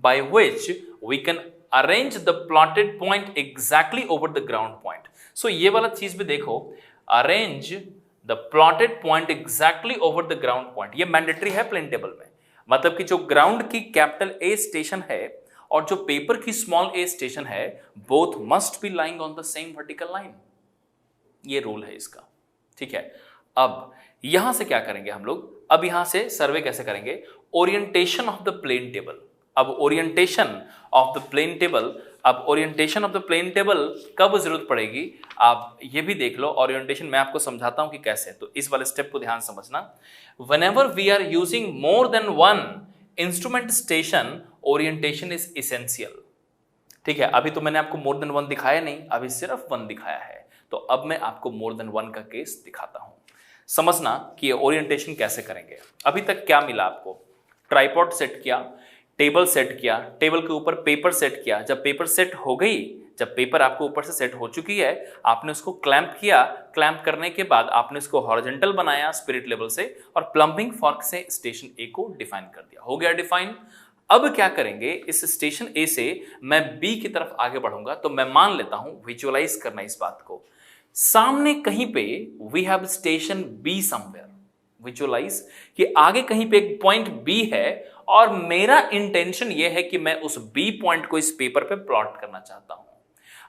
Speaker 1: by which we can arrange the plotted point exactly over the ground point. So ये वाला चीज भी देखो, arrange the plotted point exactly over the ground point. ये mandatory है plane table में, मतलब कि जो ग्राउंड की कैपिटल ए स्टेशन है और जो पेपर की स्मॉल ए स्टेशन है, both must be lying on the same vertical line. ये रूल है इसका। ठीक है, अब यहां से क्या करेंगे हम लोग, अब यहां से सर्वे कैसे करेंगे, orientation of the plane table. अब orientation of the plane table, अब orientation of the plane table कब जरूरत पड़ेगी, आप ये भी देख लो। ओरिएंटेशन मैं आपको समझाता हूं कि कैसे, तो इस वाले स्टेप को ध्यान समझना। Whenever we are using more than one instrument station, orientation is essential. ठीक है, अभी तो मैंने आपको मोर देन वन दिखाया नहीं, अभी सिर्फ वन दिखाया है, तो अब मैं आपको मोर देन वन का केस दिखाता हूं। समझना कि ये ओरिएंटेशन कैसे करेंगे। अभी तक क्या मिला आपको, ट्राइपॉड सेट किया, टेबल सेट किया, टेबल के ऊपर पेपर सेट किया। जब पेपर सेट हो गई, जब पेपर आपको ऊपर से सेट हो चुकी है, आपने उसको क्लैंप किया। क्लैंप करने के बाद आपने उसको हॉरिजॉन्टल बनाया स्पिरिट लेवल से और प्लम्बिंग फॉर्क से स्टेशन ए को डिफाइन कर दिया। हो गया डिफाइन। अब क्या करेंगे, इस स्टेशन ए से मैं बी की तरफ आगे बढ़ूंगा, तो मैं मान लेता हूं, विजुअलाइज करना इस बात को, सामने कहीं पे we have station B somewhere, visualise कि आगे कहीं पे एक पॉइंट बी है और मेरा इंटेंशन ये है कि मैं उस बी पॉइंट को इस पेपर पे प्लॉट करना चाहता हूं.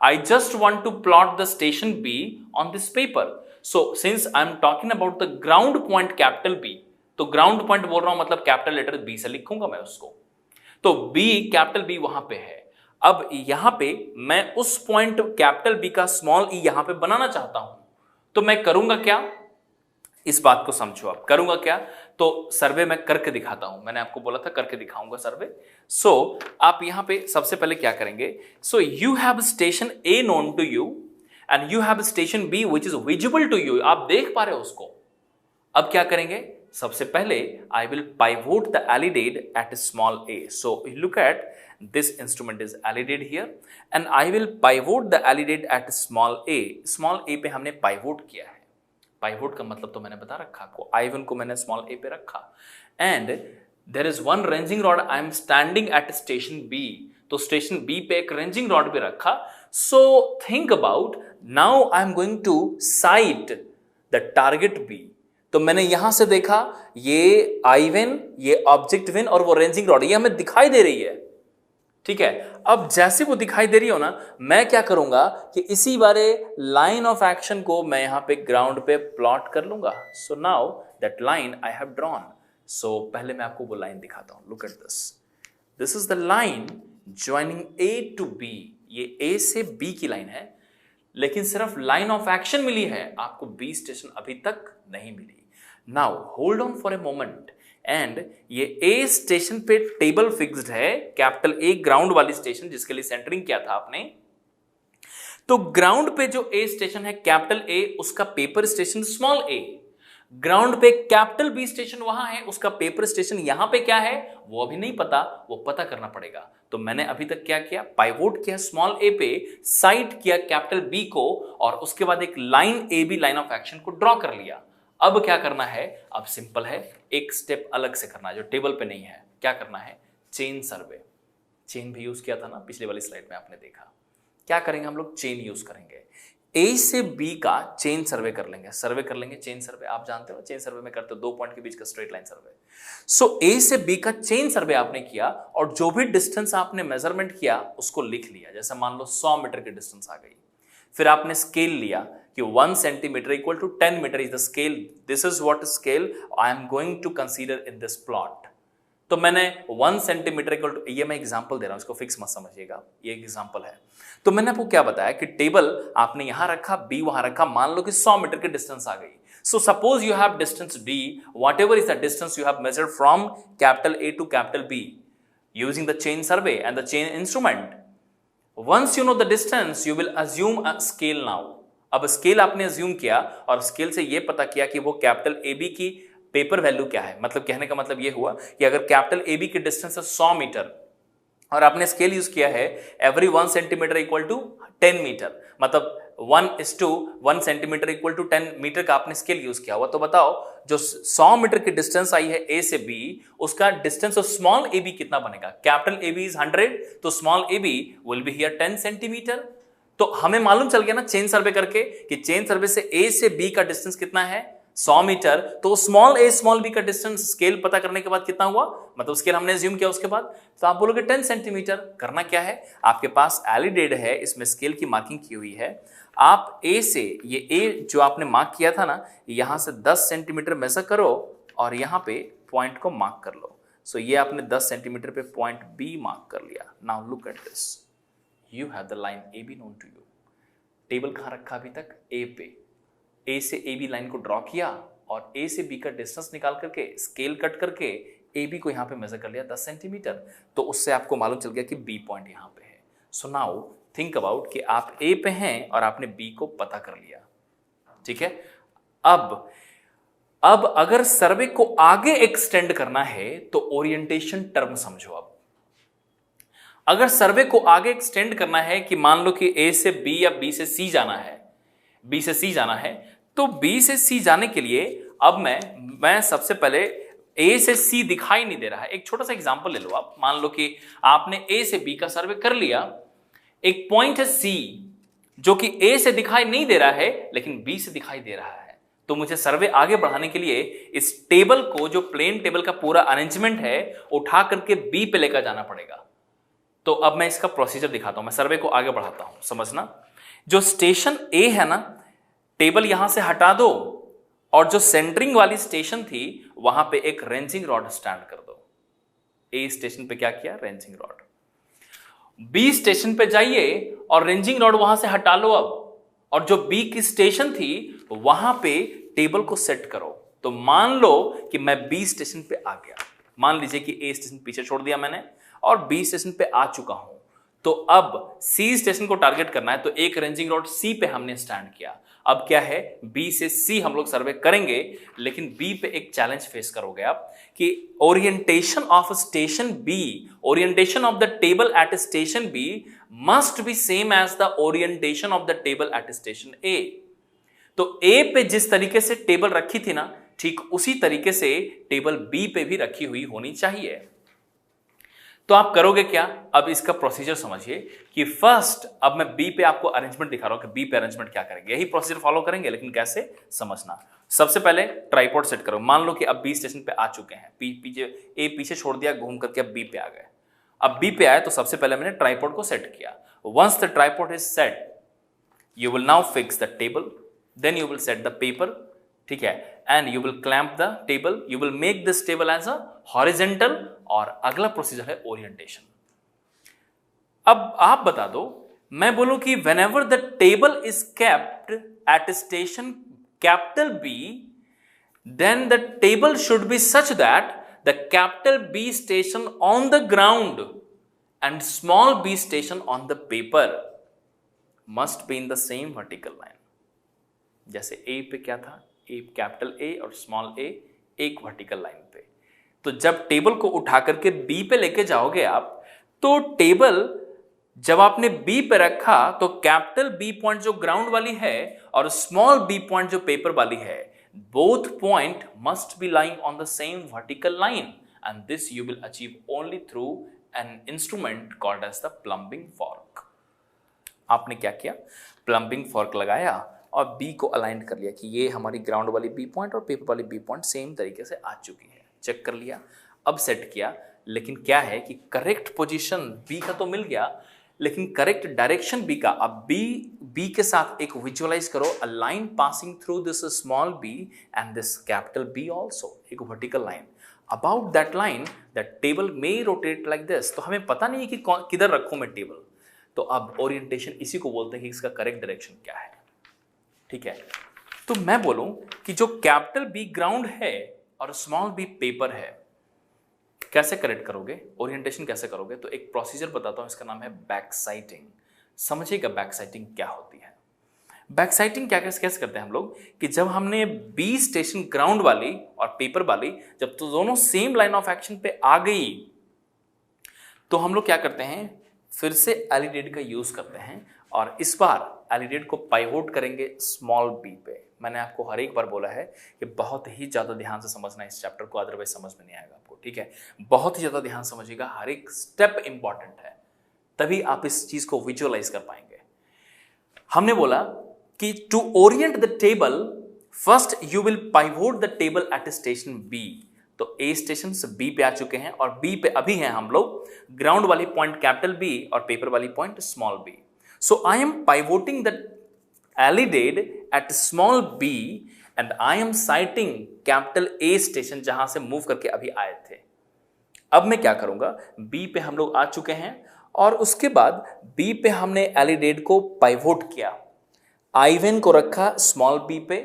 Speaker 1: I just want to plot the station B on this paper. So since I'm talking about the ground point capital B, तो ground point बोल रहा हूं मतलब कैपिटल लेटर B से लिखूंगा मैं उसको. तो B कैपिटल B वहां पे है. अब यहां पे मैं उस पॉइंट कैपिटल B का स्मॉल e यहां पे बनाना चाहता हूं. तो मैं करूंगा क्या, इस बात को समझो. आप करूंगा क्या, तो सर्वे मैं करके दिखाता हूं. मैंने आपको बोला था करके दिखाऊंगा सर्वे. सो आप यहां पे सबसे पहले क्या करेंगे, so you have station A known to you and you have station B which is visible to you. आप देख पा रहे हो उसको. अब क्या करेंगे, सबसे पहले I will pivot the alidade at small a. So look at this instrument is alidade here and I will pivot the alidade at small a. Small ए पे हमने पाइवोट किया है. पाइवोट का मतलब तो मैंने बता रखा आपको. I1 को मैंने स्मॉल ए पे रखा and there is one ranging rod. I am standing at station B. तो स्टेशन बी पे एक रेंजिंग रॉड पे रखा. So think about now I am going to sight the target B. तो मैंने यहां से देखा ये I1, ये ऑब्जेक्ट विन और वो रेंजिंग रॉड ये हमें दिखाई दे रही है. ठीक है, अब जैसे वो दिखाई दे रही हो ना, मैं क्या करूंगा कि इसी बारे लाइन ऑफ एक्शन को मैं यहां पे ग्राउंड पे प्लॉट कर लूंगा. So now that line I have drawn. So पहले मैं आपको वो लाइन दिखाता हूं. Look at this. This is the line joining A to B. ये ए से बी की लाइन है, लेकिन सिर्फ लाइन ऑफ एक्शन मिली है, आपको बी स्टेशन अभी तक नहीं मिली. Now hold on for a moment and ये ए स्टेशन पे टेबल फिक्स्ड है, कैपिटल ए ग्राउंड वाली स्टेशन जिसके लिए सेंटरिंग किया था आपने. तो ग्राउंड पे जो ए स्टेशन है कैपिटल ए, उसका पेपर स्टेशन स्मॉल ए. ग्राउंड पे कैपिटल बी स्टेशन वहां है, उसका पेपर स्टेशन यहां पे क्या है वो अभी नहीं पता, वो पता करना पड़ेगा. तो मैंने अभी तक क्या किया, पाइवोट किया स्मॉल ए पे, साइट किया कैपिटल बी को और उसके बाद एक line A B line of action को ड्रॉ कर लिया. अब क्या करना है, अब सिंपल है, एक स्टेप अलग से करना है जो टेबल पे नहीं है. क्या करना है, चेन सर्वे. चेन भी यूज किया था ना पिछली वाली स्लाइड में आपने देखा. क्या करेंगे हम लोग, चेन यूज करेंगे. ए से बी का चेन सर्वे कर लेंगे. सर्वे कर लेंगे चेन सर्वे. आप जानते हो चेन सर्वे में करते हो दो पॉइंट के बीच का straight line survey. So A से बी का चेन सर्वे आपने किया और जो भी डिस्टेंस आपने मेजरमेंट किया उसको लिख लिया. जैसे मान लो 100 मीटर की डिस्टेंस आ गई. फिर आपने स्केल लिया कि 1 centimetre equal to 10 metre is the scale. This is what scale I am going to consider in this plot. तो मैंने 1 सेंटीमीटर इक्वल टू, ये मैं एग्जांपल दे रहा हूं, इसको फिक्स मत समझिएगा, ये एग्जांपल है. तो मैंने आपको क्या बताया कि टेबल आपने यहां रखा, बी वहां रखा, मान लो कि 100 मीटर की डिस्टेंस आ गई. So suppose you have distance D, whatever is the distance you have measured from capital A to capital B using the chain survey and the chain instrument. Once you know the distance, you will assume a scale now. अब scale आपने assume किया और scale से ये पता किया कि वो कैपिटल ए बी की पेपर वैल्यू क्या है. मतलब कहने का मतलब ये हुआ कि अगर कैपिटल ए बी की डिस्टेंस है 100 मीटर और आपने स्केल यूज किया है every 1 centimetre equal to 10 metre, मतलब 1:1 सेंटीमीटर इक्वल टू 10 मीटर का आपने स्केल यूज किया हुआ. तो बताओ जो 100 मीटर की डिस्टेंस आई है ए से बी, उसका distance of small A B कितना बनेगा. कैपिटल ए बी इज 100, तो small A B will be here 10 centimetre. तो हमें मालूम चल गया ना चेन सर्वे करके कि चेन सर्वे से ए से बी का डिस्टेंस कितना है 100 मीटर. तो स्मॉल ए स्मॉल बी का डिस्टेंस स्केल पता करने के बाद कितना हुआ, मतलब स्केल हमने अज्यूम किया उसके बाद, तो आप बोलोगे 10 सेंटीमीटर. करना क्या है, आपके पास एलिडेड है, इसमें स्केल की मार्किंग की हुई है. आप ए से, ये ए जो आपने मार्क किया था ना, यहां से 10 सेंटीमीटर मेजर करो और यहां पे पॉइंट को मार्क कर लो. सो ये आपने 10 सेंटीमीटर पे पॉइंट बी मार्क कर लिया. Now look at this, you have the line A B known to you. Table कहां रखा अभी तक, ए पे. ए से ए बी लाइन को ड्रॉ किया और ए से बी का डिस्टेंस निकाल करके स्केल कट करके ए बी को यहां पे मेजर कर लिया 10 सेंटीमीटर. तो उससे आपको मालूम चल गया कि बी पॉइंट यहां पे है. सो नाउ थिंक अबाउट कि आप ए पे हैं और आपने बी को पता कर लिया. ठीक है, अब अगर सर्वे को आगे एक्सटेंड करना है तो ओरिएंटेशन टर्म समझो. अब अगर सर्वे को आगे एक्सटेंड करना है कि मान लो कि ए से बी या बी से सी जाना है, बी से सी जाना है, तो बी से सी जाने के लिए अब मैं सबसे पहले, ए से सी दिखाई नहीं दे रहा है. एक छोटा सा एग्जांपल ले लो आप. मान लो कि आपने ए से बी का सर्वे कर लिया, एक पॉइंट है सी, जो कि ए से दिखाई नहीं दे रहा है लेकिन बी से दिखाई दे रहा है। तो मुझे सर्वे आगे बढ़ाने के लिए इस टेबल को, जो प्लेन टेबल का पूरा अरेंजमेंट है, उठा करके बी पे लेकर जाना पड़ेगा। तो अब मैं इसका प्रोसीजर दिखाता हूं, मैं सर्वे को आगे बढ़ाता हूं। समझना, जो स्टेशन ए है ना, टेबल यहां से हटा दो और जो सेंटरिंग वाली स्टेशन थी वहां पे एक रेंजिंग रॉड स्टैंड कर दो। ए स्टेशन पे क्या किया? Ranging rod. बी स्टेशन पे जाइए और रेंजिंग रॉड वहां से हटा लो अब, और जो बी की स्टेशन थी वहां पे टेबल को सेट करो। तो मान लो कि मैं बी स्टेशन पे आ गया। मान लीजिए कि ए स्टेशन पीछे छोड़ दिया मैंने और बी स्टेशन पे आ चुका हूं। तो अब सी स्टेशन को टारगेट करना है, तो एक रेंजिंग रॉड सी पे हमने स्टैंड किया। अब क्या है, बी से सी हम लोग सर्वे करेंगे, लेकिन बी पे एक चैलेंज फेस करोगे आप कि orientation of station B, orientation of the table at station B must be same as the orientation of the table at station A. तो ए पे जिस तरीके से टेबल रखी थी ना, ठीक उसी तरीके से टेबल बी पे भी रखी हुई होनी चाहिए। तो आप करोगे क्या? अब इसका प्रोसीजर समझिए कि फर्स्ट, अब मैं बी पे आपको अरेंजमेंट दिखा रहा हूं कि बी पे अरेंजमेंट क्या करेंगे। यही प्रोसीजर फॉलो करेंगे, लेकिन कैसे समझना। सबसे पहले ट्राइपॉड सेट करो। मान लो कि अब बी स्टेशन पे आ चुके हैं, ए पीछे छोड़ दिया, घूम करके अब बी पे आ गए। अब बी पे आए तो सबसे पहले मैंने ट्राइपॉड को सेट किया। Once the tripod is set, you will now fix the table, then you will set the paper, ठीक है, and you will clamp the table, you will make this table as a horizontal, और अगला procedure है orientation. अब आप बता दो, मैं बोलूं कि whenever the table is kept at station capital B, then the table should be such that the capital B station on the ground and small b station on the paper must be in the same vertical line। जैसे A पे क्या था, A capital A और small a एक vertical line पे। तो जब table को उठा करके बी पे लेके जाओगे आप, तो टेबल जब आपने बी पे रखा तो कैपिटल बी पॉइंट जो ग्राउंड वाली है और स्मॉल बी पॉइंट जो पेपर वाली है, both point must be lying on the same vertical line, and this you will achieve only through an instrument called as the plumbing fork. आपने क्या किया? प्लम्बिंग फॉर्क लगाया और बी को align कर लिया कि ये हमारी ग्राउंड वाली बी पॉइंट और पेपर वाली बी पॉइंट सेम तरीके से आ चुकी है। चेक कर लिया, अब सेट किया, लेकिन क्या है कि करेक्ट पोजीशन बी का तो मिल गया, लेकिन करेक्ट डायरेक्शन बी का। अब बी के साथ एक विजुअलाइज करो, a line passing through this small b and this capital B also, एक vertical line. About that line that table may rotate like this. तो हमें पता नहीं है कि किधर रखूं मैं टेबल। तो अब ओरिएंटेशन इसी को बोलते हैं कि इसका करेक्ट डायरेक्शन क्या है, ठीक है। तो मैं बोलूं कि जो कैपिटल बी ग्राउंड है और स्मॉल बी पेपर है, कैसे करेक्ट करोगे, ओरिएंटेशन कैसे करोगे? तो एक प्रोसीजर बताता हूं, इसका नाम है बैक साइटिंग। समझिएगा बैक साइटिंग क्या होती है। बैक साइटिंग क्या कैसे करते हैं हम लोग कि जब हमने बी स्टेशन ग्राउंड वाली और पेपर वाली, जब तो दोनों सेम लाइन ऑफ एक्शन पे आ गई, तो हम लोग क्या करते हैं, फिर से एलिडेड का यूज करते हैं, और इस बार एलिडेड को पाइवोट करेंगे स्मॉल बी पे। मैंने आपको हर एक बार बोला है कि बहुत ही ज़्यादा ध्यान से समझना इस चैप्टर को, अदरवाइज समझ में नहीं आएगा आपको, ठीक है। बहुत ही ज़्यादा ध्यान समझिएगा, हर एक स्टेप इंपॉर्टेंट है, तभी आप इस चीज़ को विजुअलाइज कर पाएंगे। हमने बोला कि to orient the table first you will pivot the table at station B. तो ए स्टेशन से बी पे आ चुके हैं और बी पे अभी हैं हम लोग, ग्राउंड वाली पॉइंट कैपिटल बी और पेपर वाली point small b. So I am pivoting the alidade at small b and I am sighting capital A station जहां से मूव करके अभी आए थे। अब मैं क्या करूंगा, बी पे हम लोग आ चुके हैं और उसके बाद बी पे हमने एलिडेड को पाइवोट किया, आई1 को रखा स्मॉल बी पे,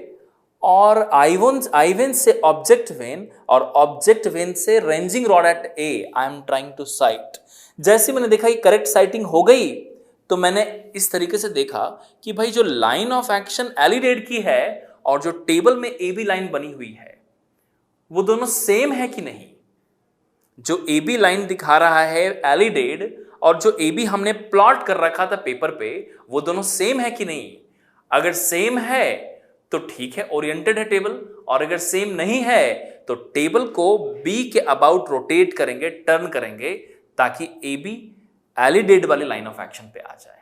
Speaker 1: और आई1 से ऑब्जेक्ट वेन और ऑब्जेक्ट वेन से ranging rod at A I am trying to sight. जैसे मैंने देखा कि करेक्ट साइटिंग हो गई, तो मैंने इस तरीके से देखा कि भाई जो लाइन ऑफ एक्शन एलिडेड की है और जो टेबल में ए बी लाइन बनी हुई है वो दोनों सेम है कि नहीं। जो ए बी लाइन दिखा रहा है एलिडेड और जो ए बी हमने प्लॉट कर रखा था पेपर पे, वो दोनों सेम है कि नहीं। अगर सेम है तो ठीक है, ओरिएंटेड है टेबल, और अगर सेम नहीं है तो टेबल को बी के अबाउट रोटेट करेंगे, टर्न करेंगे, ताकि ए बी एलिडेड वाली लाइन ऑफ एक्शन पे आ जाए।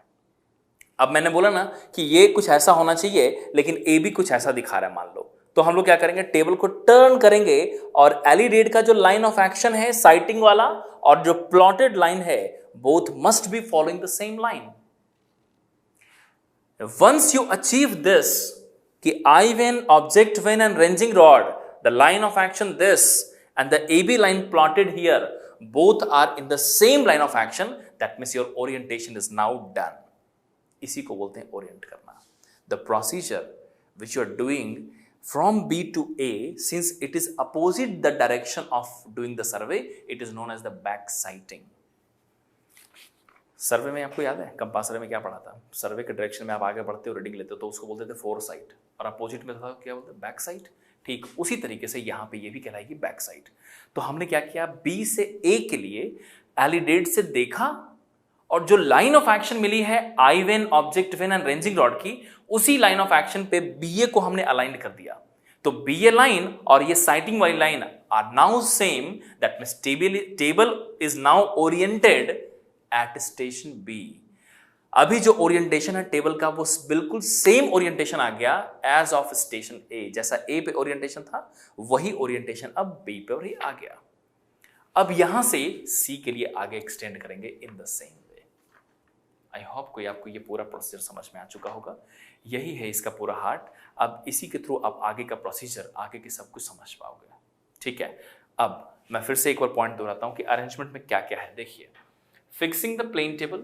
Speaker 1: अब मैंने बोला ना कि ये कुछ ऐसा होना चाहिए, लेकिन ए भी कुछ ऐसा दिखा रहा है मान लो, तो हम लोग क्या करेंगे, टेबल को टर्न करेंगे और एलिडेट का जो लाइन ऑफ एक्शन है साइटिंग वाला और जो प्लॉटेड लाइन है, both must be following the same line. Once you achieve this, कि I when, object when and ranging rod, the line of action this and the AB line plotted here, both are in the same line of action, that means your orientation is now done. इसी को बोलते हैं orient करना. The procedure which you are doing from B to A, since it is opposite the direction of doing the survey, it is known as the back sighting. सर्वे में आपको याद है compass सर्वे में क्या पढ़ा था, सर्वे के डायरेक्शन में आप आगे बढ़ते हो, रीडिंग लेते हो, तो उसको बोलते थे फोर साइट, और अपोजिट में था क्या बोलते हैं, बैक साइट. ठीक उसी तरीके से यहाँ पे ये भी कहलाएगी बैक साइट. तो हमने क्या किया, बी से ए के लिए एलिडेट से देखा और जो लाइन ऑफ एक्शन मिली है eye vane, object vane and ranging rod की, उसी लाइन ऑफ एक्शन पे बी ए को हमने अलाइन कर दिया. तो बी ए लाइन और ये साइटिंग वाली line are now same, that means table is now oriented at station B. अभी जो ओरिएंटेशन है टेबल का वो बिल्कुल सेम ओरिएंटेशन आ गया एज ऑफ स्टेशन ए. जैसा ए पे ओरिएंटेशन था वही ओरिएंटेशन अब बी पे भी आ गया. अब यहां से सी के लिए आगे एक्सटेंड करेंगे इन the same way. I hope कोई आपको ये पूरा प्रोसीजर समझ में आ चुका होगा. यही है इसका पूरा हार्ट. अब इसी के थ्रू आप आगे का प्रोसीजर, आगे की सब कुछ समझ पाओगे. ठीक है, अब मैं फिर से एक बार पॉइंट दोहराता हूं कि अरेंजमेंट में क्या क्या है. देखिए, फिक्सिंग द प्लेन टेबल,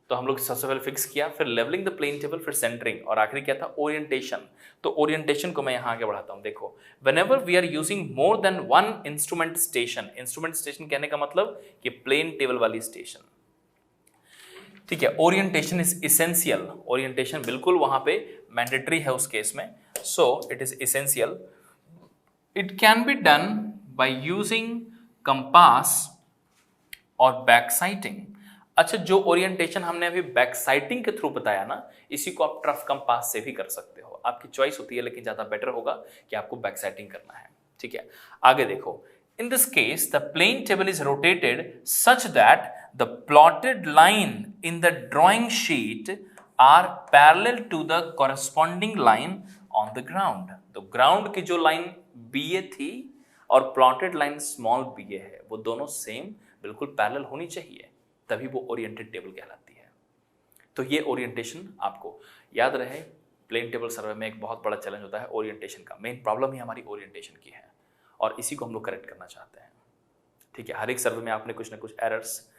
Speaker 1: तो हम लोग सबसे पहले फिक्स किया, फिर लेवलिंग द प्लेन टेबल, फिर सेंटरिंग, और आखिरी क्या था, ओरिएंटेशन. तो ओरिएंटेशन को मैं यहां आगे बढ़ाता हूं. देखो, whenever we are using more than one instrument station, instrument station कहने का मतलब कि प्लेन टेबल वाली स्टेशन. ठीक है, ओरिएंटेशन इज इसेंशियल. ओरिएंटेशन बिल्कुल वहां पे मैंडेटरी है उस केस में. So it is essential. It can be done by using compass और बैक साइटिंग. अच्छा, जो ओरिएंटेशन हमने अभी बैक साइटिंग के थ्रू बताया ना, इसी को आप ट्रफ कंपास से भी कर सकते हो. आपकी चॉइस होती है, लेकिन ज्यादा बेटर होगा कि आपको बैक साइटिंग करना है. ठीक है, आगे देखो. In this case the plane table is rotated such that the plotted line in the drawing sheet are parallel to the corresponding line on the ground. तो ग्राउंड की जो लाइन बी ए थी और plotted line small B A है, वो दोनों same बिल्कुल parallel होनी चाहिए, तभी वो ओरिएंटेड टेबल कहलाती है. तो ये ओरिएंटेशन आपको याद रहे. प्लेन टेबल सर्वे में एक बहुत बड़ा चैलेंज होता है ओरिएंटेशन का. मेन प्रॉब्लम ही हमारी ओरिएंटेशन की है और इसी को हम लोग करेक्ट करना चाहते हैं. ठीक है, हर एक सर्वे में आपने कुछ ना कुछ एरर्स,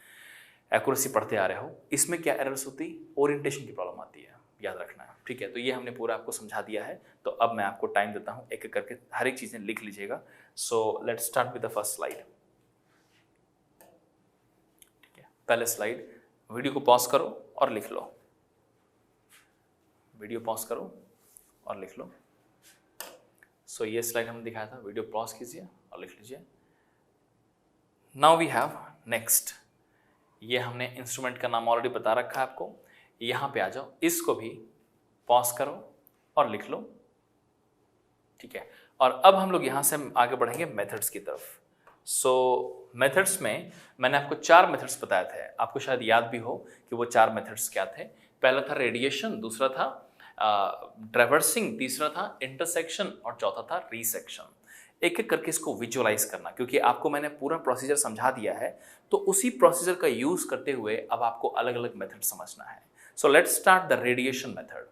Speaker 1: एक्यूरेसी पढ़ते आ रहे हो. इसमें क्या एरर्स होती, ओरिएंटेशन की प्रॉब्लम आती है, याद रखना है. ठीक है, तो ये हमने पूरा आपको समझा दिया है. तो अब मैं आपको टाइम देता हूँ, एक एक करके हर एक चीजें लिख लीजिएगा. सो let's start with the first slide. पहले स्लाइड, वीडियो को पॉज करो और लिख लो. वीडियो पॉज करो और लिख लो. सो ये स्लाइड हमने दिखाया था, वीडियो पॉज कीजिए और लिख लीजिए. Now we have next. ये हमने इंस्ट्रूमेंट का नाम ऑलरेडी बता रखा है आपको. यहां पे आ जाओ, इसको भी पॉज करो और लिख लो. ठीक है, और अब हम लोग यहां से आगे बढ़ेंगे मेथड्स की तरफ. सो मेथड्स में मैंने आपको 4 मेथड्स बताए थे. आपको शायद याद भी हो कि वो 4 मेथड्स क्या थे. पहला था रेडिएशन, दूसरा था ट्रैवर्सिंग, तीसरा था इंटरसेक्शन और चौथा था रिसेक्शन. एक एक करके इसको विजुअलाइज करना, क्योंकि आपको मैंने पूरा प्रोसीजर समझा दिया है, तो उसी प्रोसीजर का यूज करते हुए अब आपको अलग अलग मेथड समझना है. So let's start the radiation method.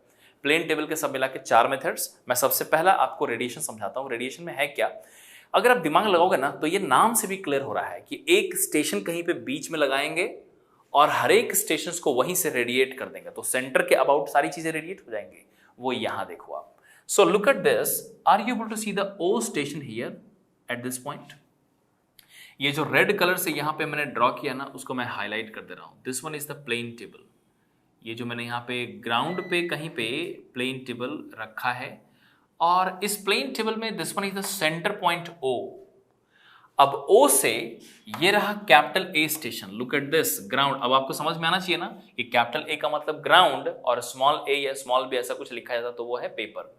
Speaker 1: Plane table के सब मिला के 4 मेथड्स. मैं सबसे पहला आपको रेडिएशन समझाता हूँ. रेडिएशन में है क्या, अगर आप दिमाग लगाओगे ना, तो ये नाम से भी क्लियर हो रहा है कि एक स्टेशन कहीं पे बीच में लगाएंगे और हर एक स्टेशन को वहीं से रेडिएट कर देंगे, तो सेंटर के अबाउट सारी चीजें रेडिएट हो जाएंगी. वो यहां देखो आप. So look at this. Are you able to see the O station here at this point? ये जो रेड कलर से यहां पे मैंने ड्रॉ किया ना, उसको मैं हाईलाइट कर दे रहा हूं. This one is the plane table. ये जो मैंने यहाँ पे ग्राउंड पे कहीं पे प्लेन टेबल रखा है, और इस प्लेन टेबल में this one is the centre point O. अब O से ये रहा capital A station. Look at this ground. अब आपको समझ में आना चाहिए ना कि कैपिटल A का मतलब ग्राउंड और स्मॉल a या स्मॉल b ऐसा कुछ लिखा जाता तो वो है पेपर.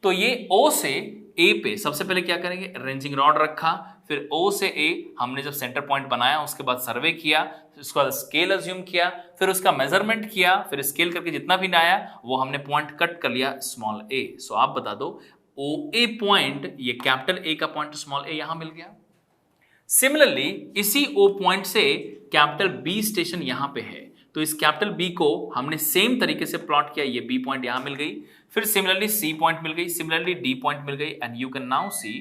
Speaker 1: तो ये O से A पे सबसे पहले क्या करेंगे, रेंजिंग रॉड रखा, फिर O से A हमने जब सेंटर पॉइंट बनाया उसके बाद सर्वे किया, उसके बाद स्केल अज्यूम किया, फिर उसका मेजरमेंट किया, फिर स्केल करके जितना भी आया वो हमने पॉइंट कट कर लिया स्मॉल a। सो आप बता दो OA पॉइंट, ये कैपिटल A का पॉइंट स्मॉल a यहां मिल गया। सिमिलरली इसी O पॉइंट से कैपिटल B स्टेशन यहां पे है, तो इस कैपिटल B को हमने सेम तरीके से प्लॉट किया, ये B पॉइंट यहां मिल गई, फिर सिमिलरली C पॉइंट मिल गई, सिमिलरली D पॉइंट मिल गई, and you can now see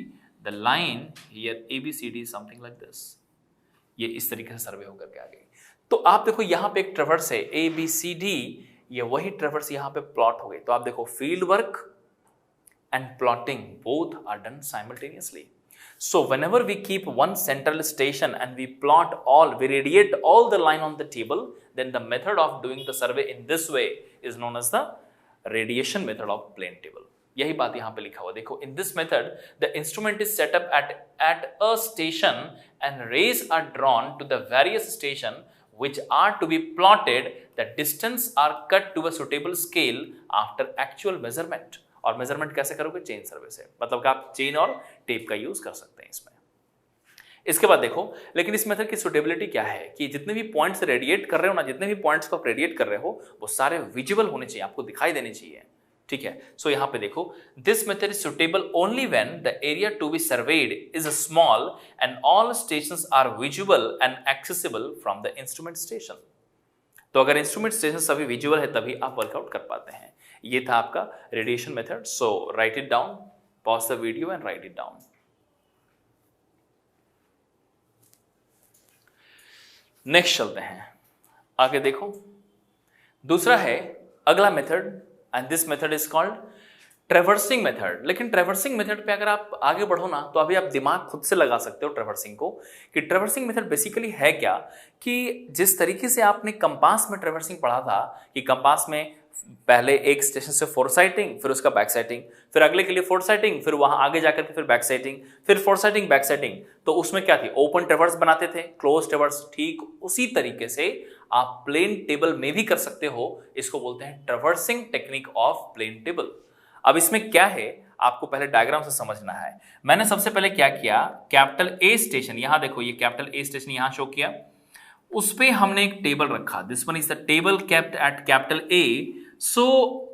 Speaker 1: the line here ABCD something like this. ये इस तरीके से सर्वे होकर के आ गई। तो आप देखो यहां पे एक ट्रैवर्स है ABCD, ये वही ट्रैवर्स यहां पे प्लॉट हो गई। तो आप देखो field work and plotting both are done simultaneously. So whenever we keep one central station and we plot all, we radiate all the line on the table, then the method of doing the survey in this way is known as the radiation method of plane table. यही बात यहाँ पे लिखा हुआ देखो, in this method the instrument is set up at a station and rays are drawn to the various station which are to be plotted. The distance are cut to a suitable scale after actual measurement. और measurement कैसे करोगे, chain survey से, मतलब कि आप chain और tape का use कर सकते हैं इसमें। इसके बाद देखो, लेकिन इस मेथड की सुटेबिलिटी क्या है कि जितने भी पॉइंट्स रेडिएट कर रहे हो ना, जितने भी पॉइंट्स को आप रेडिएट कर रहे हो वो सारे विजिबल होने चाहिए, आपको दिखाई देने चाहिए, ठीक है। सो यहां पे देखो, this method is suitable only when the area to be surveyed is small and all stations are visible and accessible from the instrument station. तो अगर इंस्ट्रूमेंट स्टेशन सभी विजुअल है तभी आप वर्कआउट कर पाते हैं। ये था आपका radiation method. So right it down, pause the video and right it down. Next चलते हैं आगे। देखो दूसरा है अगला method, and this method is called traversing method. लेकिन ट्रैवर्सिंग मेथड पे अगर आप आगे बढ़ो ना, तो अभी आप दिमाग खुद से लगा सकते हो ट्रैवर्सिंग को, कि ट्रैवर्सिंग मेथड बेसिकली है क्या, कि जिस तरीके से आपने कंपास में ट्रैवर्सिंग पढ़ा था कि कंपास में पहले एक स्टेशन से फोरसाइटिंग, फिर उसका बैक साइटिंग, फिर अगले के लिए फोरसाइटिंग, फिर वहां आगे जाकर के फिर बैक साइटिंग, फिर फोरसाइटिंग बैक साइटिंग, तो उसमें क्या थी, ओपन ट्रैवर्स बनाते थे, क्लोज ट्रैवर्स। ठीक उसी तरीके से आप प्लेन टेबल में भी कर सकते हो, इसको बोलते हैं traversing technique of plane table. अब इसमें क्या है, आपको पहले डायग्राम से समझना है। मैंने सबसे पहले क्या किया, कैपिटल ए स्टेशन, यहां देखो ये कैपिटल ए स्टेशन यहां शो किया, उस पे हमने एक टेबल रखा। This one is the table kept at capital A. So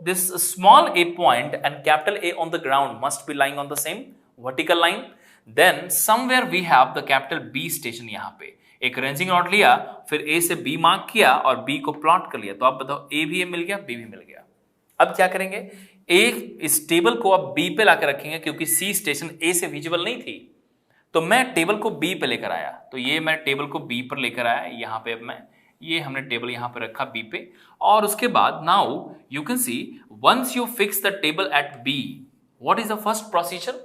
Speaker 1: this small a point and capital A on the ground must be lying on the same vertical line. Then somewhere we have the capital B station। यहाँ पे एक ranging rod लिया, फिर A से B mark किया और B को plot कर लिया। तो आप बताओ A भी मिल गया, B भी मिल गया। अब क्या करेंगे, इस टेबल को अब B पे लाकर रखेंगे, क्योंकि C स्टेशन A से विजिबल नहीं थी, तो मैं टेबल को B पे लेकर आया। तो ये मैं टेबल को B पर लेकर आया, यहाँ पे अब मैं ये हमने टेबल यहां पे रखा B पे, और उसके बाद now you can see once you fix the table at B, what is the first procedure,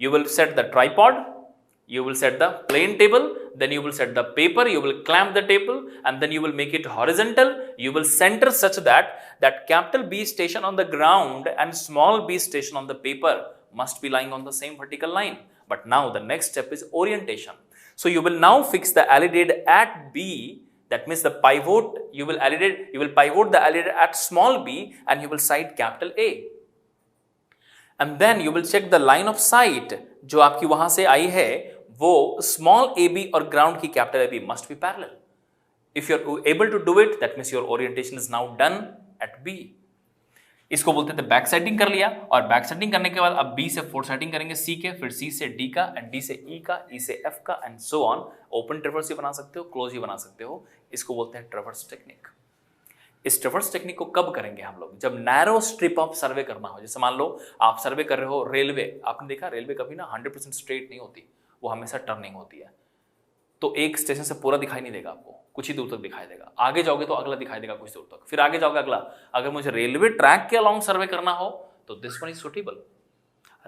Speaker 1: you will set the tripod, you will set the plane table, then you will set the paper, you will clamp the table, and then you will make it horizontal. You will center such that capital B station on the ground and small b station on the paper must be lying on the same vertical line. But now the next step is orientation. So you will now fix the alidade at B. That means the pivot, you will pivot the alidade at small b and you will sight capital A. And then you will check the line of sight जो आपकी वहां से आई है, वो small ab और ground की capital AB must be parallel. If you are able to do it, that means your orientation is now done at B. इसको बोलते थे बैक साइटिंग कर लिया, और बैक साइटिंग करने के बाद अब B से फोर साइटिंग करेंगे C के, फिर C से D का, एंड D से E का, E से F का, and so on. Open traverse ही बना सकते हो, क्लोज ही बना सकते हो, इसको बोलते हैं ट्रैवर्स टेक्निक। इस ट्रैवर्स टेक्निक को कब करेंगे हम लोग, जब नैरो स्ट्रिप ऑफ सर्वे करना हो। जैसे मान लो आप सर्वे कर रहे हो रेलवे, आपने देखा रेलवे कभी ना 100% स्ट्रेट नहीं होती, वो हमेशा टर्निंग होती है। तो एक स्टेशन से पूरा दिखाई नहीं देगा आपको, कुछ ही दूर तक दिखाई देगा, आगे जाओगे तो अगला दिखाई देगा कुछ दूर तक, फिर आगे जाओगे अगला। अगर मुझे रेलवे ट्रैक के अलोंग सर्वे करना हो तो दिस वन इज सुटेबल।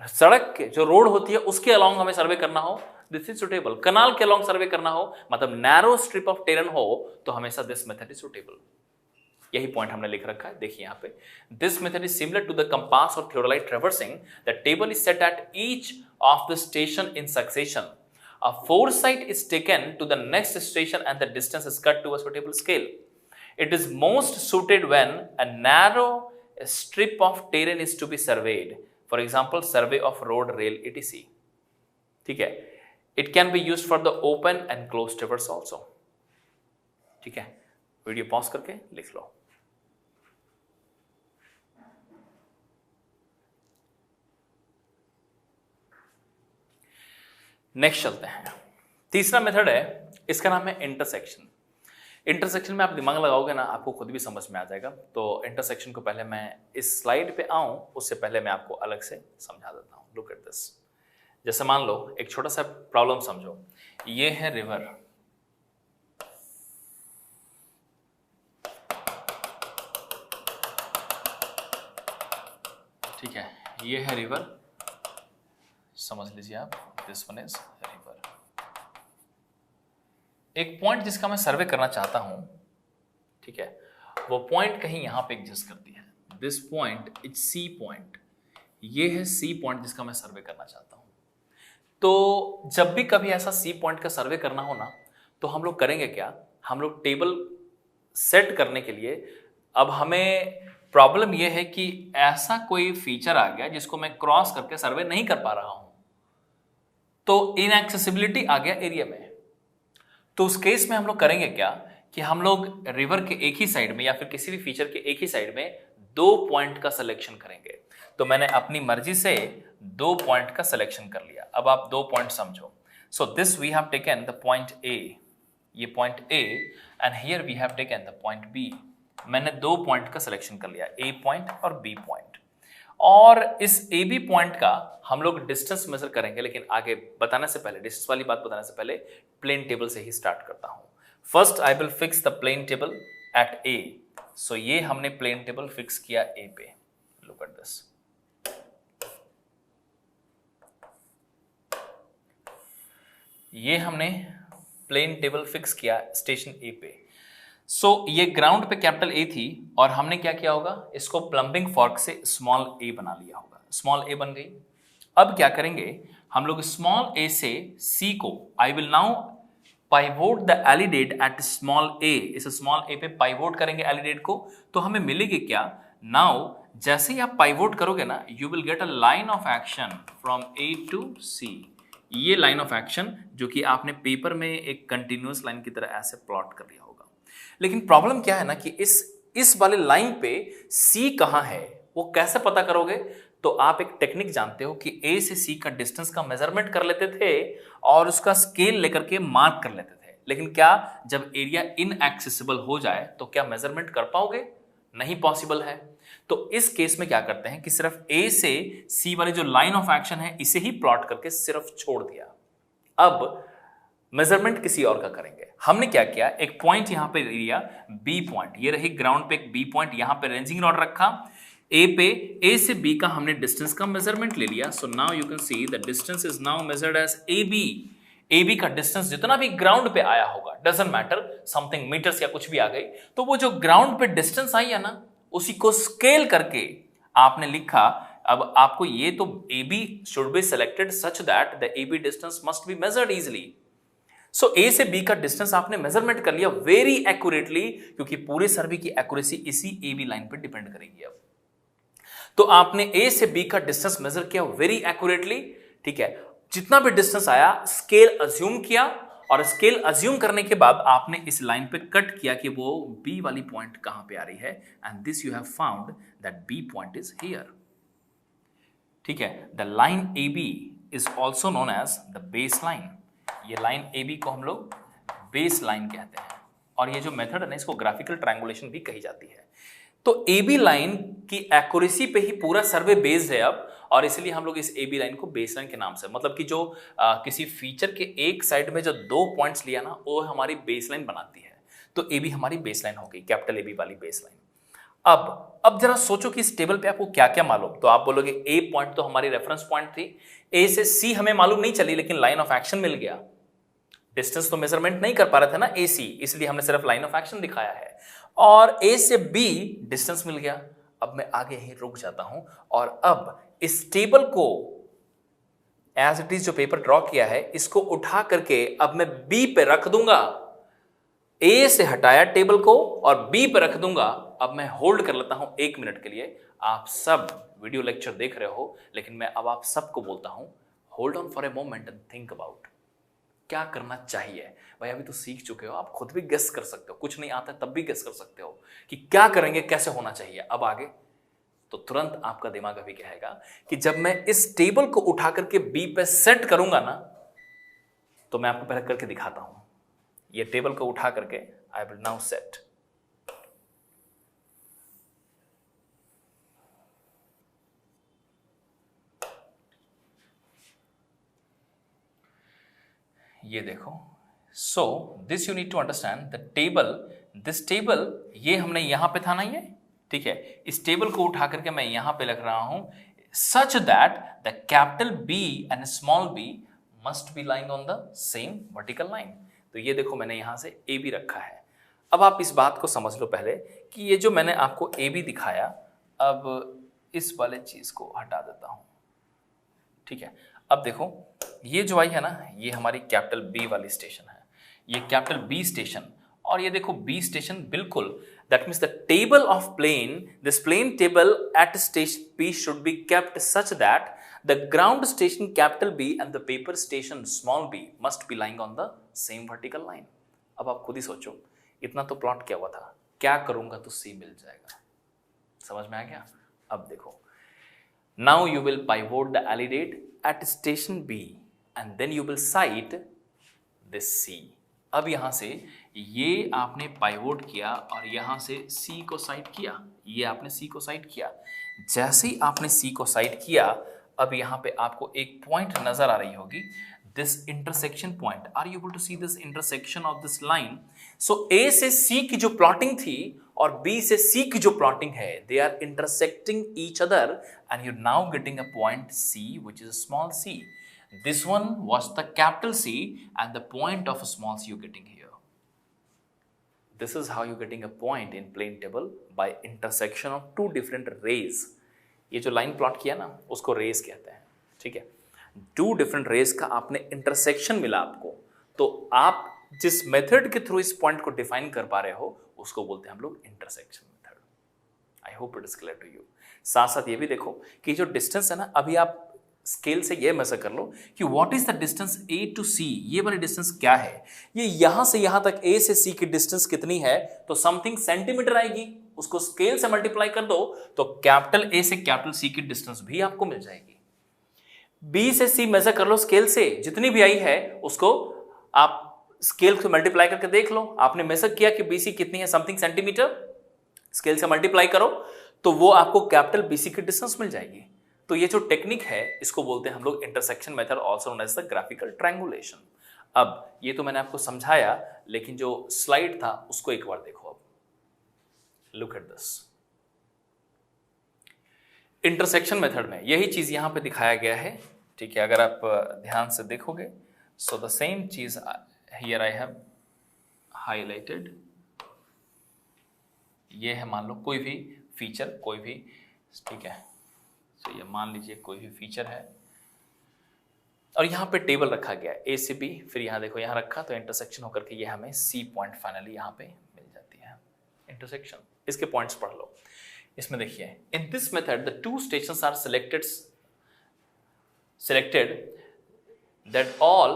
Speaker 1: सड़क के जो रोड होती है उसके अलोंग हमें सर्वे करना हो, दिस इज सुटेबल। कनाल के अलोंग सर्वे करना हो, मतलब नैरो स्ट्रिप ऑफ टेरन हो, तो हमेशा दिस मेथड इज सुटेबल। यही पॉइंट हमने लिख रखा है, देखिए यहाँ पे। This method is similar to the compass और theodolite traversing. The table is set at each of the station in succession. A foresight is taken to the next station and the distance is cut to a suitable scale. It is most suited when a narrow strip of terrain is to be surveyed. For example survey of road, rail, etc. ठीक है, it can be use for the open and close reverse also. ठीक है, video pause करके लिख लो. Next चलते हैं. तीसरा method है, इसका नाम है इंटरसेक्शन. इंटरसेक्शन में आप दिमाग लगाओगे ना, आपको खुद भी समझ में आ जाएगा. तो इंटरसेक्शन को पहले मैं इस स्लाइड पे आऊं उससे पहले मैं आपको अलग से समझा देता हूं. Look at this. जैसे मान लो एक छोटा सा प्रॉब्लम समझो. ये है रिवर, ठीक है, ये है रिवर, समझ लीजिए आप. This one is river. एक पॉइंट जिसका मैं सर्वे करना चाहता हूं, ठीक है, वो पॉइंट कहीं यहां पे एग्जिस्ट करती है. This point is C point. ये है सी पॉइंट जिसका मैं सर्वे करना चाहता हूं. तो जब भी कभी ऐसा सी पॉइंट का सर्वे करना हो ना, तो हम लोग करेंगे क्या, हम लोग टेबल सेट करने के लिए, अब हमें प्रॉब्लम यह है कि ऐसा कोई फीचर आ गया जिसको मैं क्रॉस करके सर्वे नहीं कर पा रहा हूं, तो इनएक्सेसिबिलिटी आ गया एरिया में. तो उस केस में हम लोग करेंगे क्या कि हम लोग रिवर के एक ही साइड में या फिर किसी भी फीचर के एक ही साइड में 2 पॉइंट का सिलेक्शन करेंगे. तो मैंने अपनी मर्जी से 2 पॉइंट का सिलेक्शन कर लिया. अब आप 2 पॉइंट समझो. So this we have taken the point A, ये point A, and here we have taken the point B. मैंने 2 पॉइंट का सिलेक्शन कर लिया, ए पॉइंट और बी पॉइंट. और इस ए बी पॉइंट का हम लोग डिस्टेंस मेजर करेंगे. लेकिन आगे बताने से पहले, डिस्टेंस वाली बात बताने से पहले, प्लेन टेबल से ही स्टार्ट करता हूं. First I will fix the plane table at A. So ये हमने प्लेन टेबल फिक्स किया ए पे. Look at this. ये हमने प्लेन टेबल फिक्स किया स्टेशन ए पे. सो ये ग्राउंड पे कैपिटल ए थी और हमने क्या किया होगा, इसको प्लम्बिंग फॉर्क से स्मॉल ए बना लिया होगा. स्मॉल ए बन गई. अब क्या करेंगे हम लोग, स्मॉल ए से सी को, I will now pivot the alidade at small A. इस स्मॉल ए पे पाइवोट करेंगे एलिडेट को. तो हमें मिलेगी क्या, नाउ जैसे ही आप पाइवोट करोगे ना, you will get a line of action from A to C. ये लाइन ऑफ एक्शन जो कि आपने पेपर में एक कंटिन्यूअस लाइन की तरह ऐसे प्लॉट कर लिया होगा. लेकिन प्रॉब्लम क्या है ना कि इस वाले लाइन पे सी कहां है वो कैसे पता करोगे. तो आप एक टेक्निक जानते हो कि ए से सी का डिस्टेंस का मेजरमेंट कर लेते थे और उसका स्केल लेकर के मार्क कर लेते थे. लेकिन क्या जब एरिया इनएक्सेसिबल हो जाए तो क्या मेजरमेंट कर पाओगे, नहीं पॉसिबल है. तो इस केस में क्या करते हैं कि सिर्फ ए से सी वाली जो लाइन ऑफ एक्शन है इसे ही प्लॉट करके सिर्फ छोड़ दिया. अब मेजरमेंट किसी और का करेंगे. हमने क्या किया, एक पॉइंट यहां पे लिया बी पॉइंट. ये रही ग्राउंड पे एक बी पॉइंट, यहां पे रेंजिंग रॉड रखा ए पे. ए से बी का हमने डिस्टेंस का मेजरमेंट ले लिया. So now you can see the distance is now measured as A B. A B का डिस्टेंस जितना भी ग्राउंड पे आया होगा, डजंट मैटर, समथिंग मीटर्स या कुछ भी आ गई, तो वो जो ग्राउंड पे डिस्टेंस आई है ना, उसी को स्केल करके आपने लिखा. अब आपको ये तो A B should be selected such that the A B distance must be measured easily. So A से बी का डिस्टेंस आपने मेजरमेंट कर लिया वेरी एक्यूरेटली, क्योंकि पूरे सर्वे की एक्यूरेसी इसी ए बी लाइन पर डिपेंड करेगी. अब तो आपने ए से बी का डिस्टेंस मेजर किया वेरी एक्यूरेटली. ठीक है, जितना भी डिस्टेंस आया स्केल अज्यूम किया, और स्केल अज्यूम करने के बाद आपने इस लाइन पे कट किया कि वो बी वाली पॉइंट कहां पे आ रही है. And this you have found that B point is here. ठीक है, the line A B is also known as the base line. ये लाइन ए बी को हम लोग बेस लाइन कहते हैं. और ये जो मेथड है ना, इसको ग्राफिकल ट्रायंगुलेशन भी कही जाती है. तो ए बी लाइन की एक्यूरेसी पे ही पूरा सर्वे बेस्ड है अब, और इसलिए हम लोग इस ए बी लाइन को बेस लाइन के नाम से, मतलब कि जो किसी फीचर के एक साइड में जो 2 पॉइंट्स लिया ना, वो हमारी बेस लाइन बनाती है. तो ए बी हमारी बेस लाइन हो गई, कैपिटल ए बी वाली बेस लाइन. अब जरा सोचो कि इस टेबल पे आपको क्या क्या मालूम. तो आप बोलोगे ए पॉइंट तो हमारी रेफरेंस पॉइंट थी, ए से सी हमें मालूम नहीं चली, लेकिन लाइन ऑफ एक्शन मिल गया. डिस्टेंस तो मेजरमेंट नहीं कर पा रहे थे ना ए सी, इसलिए हमने सिर्फ लाइन ऑफ एक्शन दिखाया है. और ए से बी डिस्टेंस मिल गया. अब मैं आगे ही रुक जाता हूं और अब इस टेबल को एज इट इज जो पेपर ड्रॉ किया है इसको उठा करके अब मैं बी पे रख दूंगा. ए से हटाया टेबल को और बी पे रख दूंगा. अब मैं होल्ड कर लेता हूं 1 मिनट के लिए। आप सब वीडियो लेक्चर देख रहे हो, लेकिन मैं अब आप सबको बोलता हूं, hold on for a moment and think about क्या करना चाहिए। भाई अभी तो सीख चुके हो, आप खुद भी गेस कर सकते हो, कुछ नहीं आता है तब भी गेस कर सकते हो कि क्या करेंगे, कैसे होना चाहिए। अब आगे तो तुरंत आपका दिमाग अभी कहेगा कि जब मैं इस टेबल को उठा करके बी पे सेट करूंगा ना, तो मैं आपको पहले करके दिखाता हूं। ये टेबल को उठा करके आई विल नाउ सेट। ये देखो, so this you need to understand the table, this table, ये हमने यहां पे था ना, ये ठीक है। इस टेबल को उठा करके मैं यहां पे लिख रहा हूं such that the capital B and small B must be lying on the same vertical line. तो ये देखो मैंने यहां से ए बी रखा है। अब आप इस बात को समझ लो पहले कि ये जो मैंने आपको ए बी दिखाया, अब इस वाले चीज को हटा देता हूं, ठीक है। अब देखो ये जो आई है ना, ये हमारी कैपिटल बी वाली स्टेशन है, ये कैपिटल बी स्टेशन, और ये देखो बी स्टेशन बिल्कुल, that means the table of plane, this plane table at station B should be kept such that the ground station capital B and the paper station small B must be lying on the same vertical line. अब आप खुद ही सोचो, इतना तो plot क्या हुआ था, क्या करूंगा तो सी मिल जाएगा। समझ में आ गया? अब देखो, now you will pivot the alley at station B and then you will cite this C। अब यहां से ये आपने पाइवोट किया और यहां से C को साइड किया, ये आपने C को साइड किया। जैसे ही आपने C को साइड किया, अब यहां पे आपको एक पॉइंट नजर आ रही होगी, this intersection point, are you able to see this intersection of this line? So A से C की जो प्लॉटिंग थी और B से C की जो प्लॉटिंग है, they are intersecting each other and you're now getting a point C which is a small c. This one was the capital C and the point of a small c you're getting here. This is how you're getting a point in plane table by intersection of two different rays. ये जो line plot किया ना, उसको raise कहते हैं, ठीक है। To different raise का आपने इंटरसेक्शन मिला आपको, तो आप जिस मेथड के थ्रू इस पॉइंट को डिफाइन कर पा रहे हो उसको बोलते हैं हम लोग intersection method. I hope it is clear to you. साथ साथ ये भी देखो कि जो डिस्टेंस है ना, अभी आप स्केल से ये मेजर कर लो कि what is the distance A to C. ये वाली डिस्टेंस क्या है, ये यहां से यहां तक ए से सी की डिस्टेंस कितनी है, तो समथिंग सेंटीमीटर आएगी। उसको स्केल से मल्टीप्लाई कर दो तो कैपिटल ए से कैपिटल सी की डिस्टेंस भी आपको मिल जाएगी। बी से सी मेजर कर लो स्केल से, जितनी भी आई है उसको आप स्केल से मल्टीप्लाई करके देख लो। आपने मेजर किया कि बीसी कितनी है, समथिंग सेंटीमीटर, स्केल से मल्टीप्लाई करो तो वो आपको कैपिटल बीसी की डिस्टेंस मिल जाएगी। तो ये जो टेक्निक है इसको बोलते हैं हम लोग intersection method, also known as the graphical triangulation. अब ये तो मैंने आपको समझाया, लेकिन जो स्लाइड था उसको एक बार देखो। अब look at this intersection method में यही चीज यहां पे दिखाया गया है, ठीक है। अगर आप ध्यान से देखोगे, सो द सेम चीज हियर आई हैव हाईलाइटेड। ये है मान लो कोई भी फीचर, कोई भी, ठीक है। तो ये मान लीजिए कोई भी फीचर है और यहाँ पे टेबल रखा गया ए से बी, फिर यहाँ देखो यहाँ रखा तो इंटरसेक्शन होकर के ये हमें सी पॉइंट फाइनली यहाँ पे मिल जाती है इंटरसेक्शन। इसके पॉइंट्स पढ़ लो। इसमें देखिए, in this method the two stations are selected that all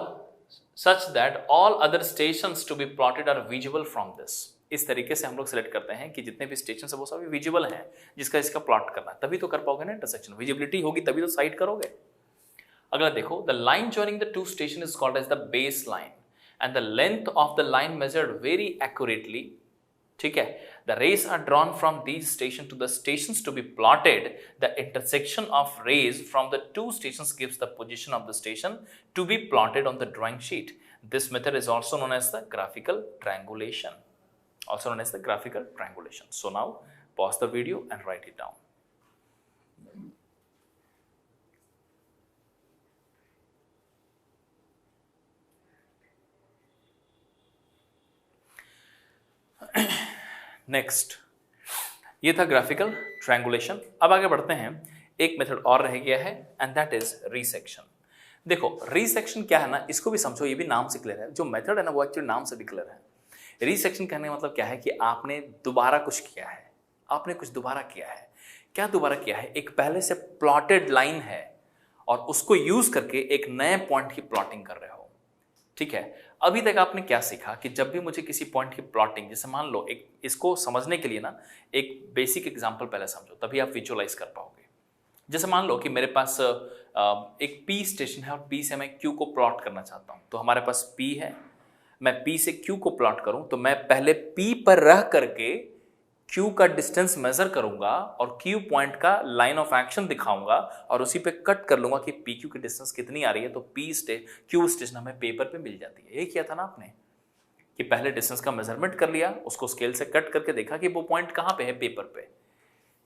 Speaker 1: such that all other stations to be plotted are visible from this। इस तरीके से हम लोग सेलेक्ट करते हैं कि जितने भी स्टेशन है वो सभी विजिबल हैं, जिसका इसका प्लॉट करना है, तभी तो कर पाओगे ना इंटरसेक्शन। विजिबिलिटी होगी तभी तो साइड करोगे। अगला देखो, the line joining the two station is called as the base line and the length of the line measured very accurately, ठीक है। The rays are drawn from these stations to the stations to be plotted. The intersection of rays from the two stations gives the position of the station to be plotted on the drawing sheet. This method is also known as the graphical triangulation. Also known as the graphical triangulation. So now pause the video and write it down. Next, ये था graphical triangulation. अब आगे बढ़ते हैं, एक method और रह गया है एंड दैट इज रीसेक्शन। देखो रीसेक्शन क्या है ना, इसको भी समझो, ये भी नाम से क्लियर है। जो मेथड है ना वो एक्चुअली नाम से भी क्लियर है। रीसेक्शन कहने का मतलब क्या है कि आपने दोबारा कुछ किया है, आपने कुछ दोबारा किया है। क्या दोबारा किया है? एक पहले से प्लॉटेड लाइन है और उसको यूज करके एक नए पॉइंट की प्लॉटिंग कर रहे हो। ठीक है, अभी तक आपने क्या सीखा कि जब भी मुझे किसी पॉइंट की प्लॉटिंग, जैसे मान लो एक, इसको समझने के लिए ना एक बेसिक एग्जांपल पहले समझो, तभी आप विजुअलाइज कर पाओगे। जैसे मान लो कि मेरे पास एक पी स्टेशन है और पी से मैं क्यू को प्लॉट करना चाहता हूं। तो हमारे पास पी है, मैं पी से क्यू को प्लॉट करूं तो मैं पहले पी पर रह करके क्यू का डिस्टेंस मेजर करूंगा और क्यू पॉइंट का लाइन ऑफ एक्शन दिखाऊंगा और उसी पे कट कर लूंगा कि पी क्यू की डिस्टेंस कितनी आ रही है। तो क्यू स्टेशन हमें पेपर पे मिल जाती है। ये किया था ना आपने कि पहले डिस्टेंस का मेजरमेंट कर लिया, उसको स्केल से कट करके देखा कि वो पॉइंट कहां पे है पेपर पे।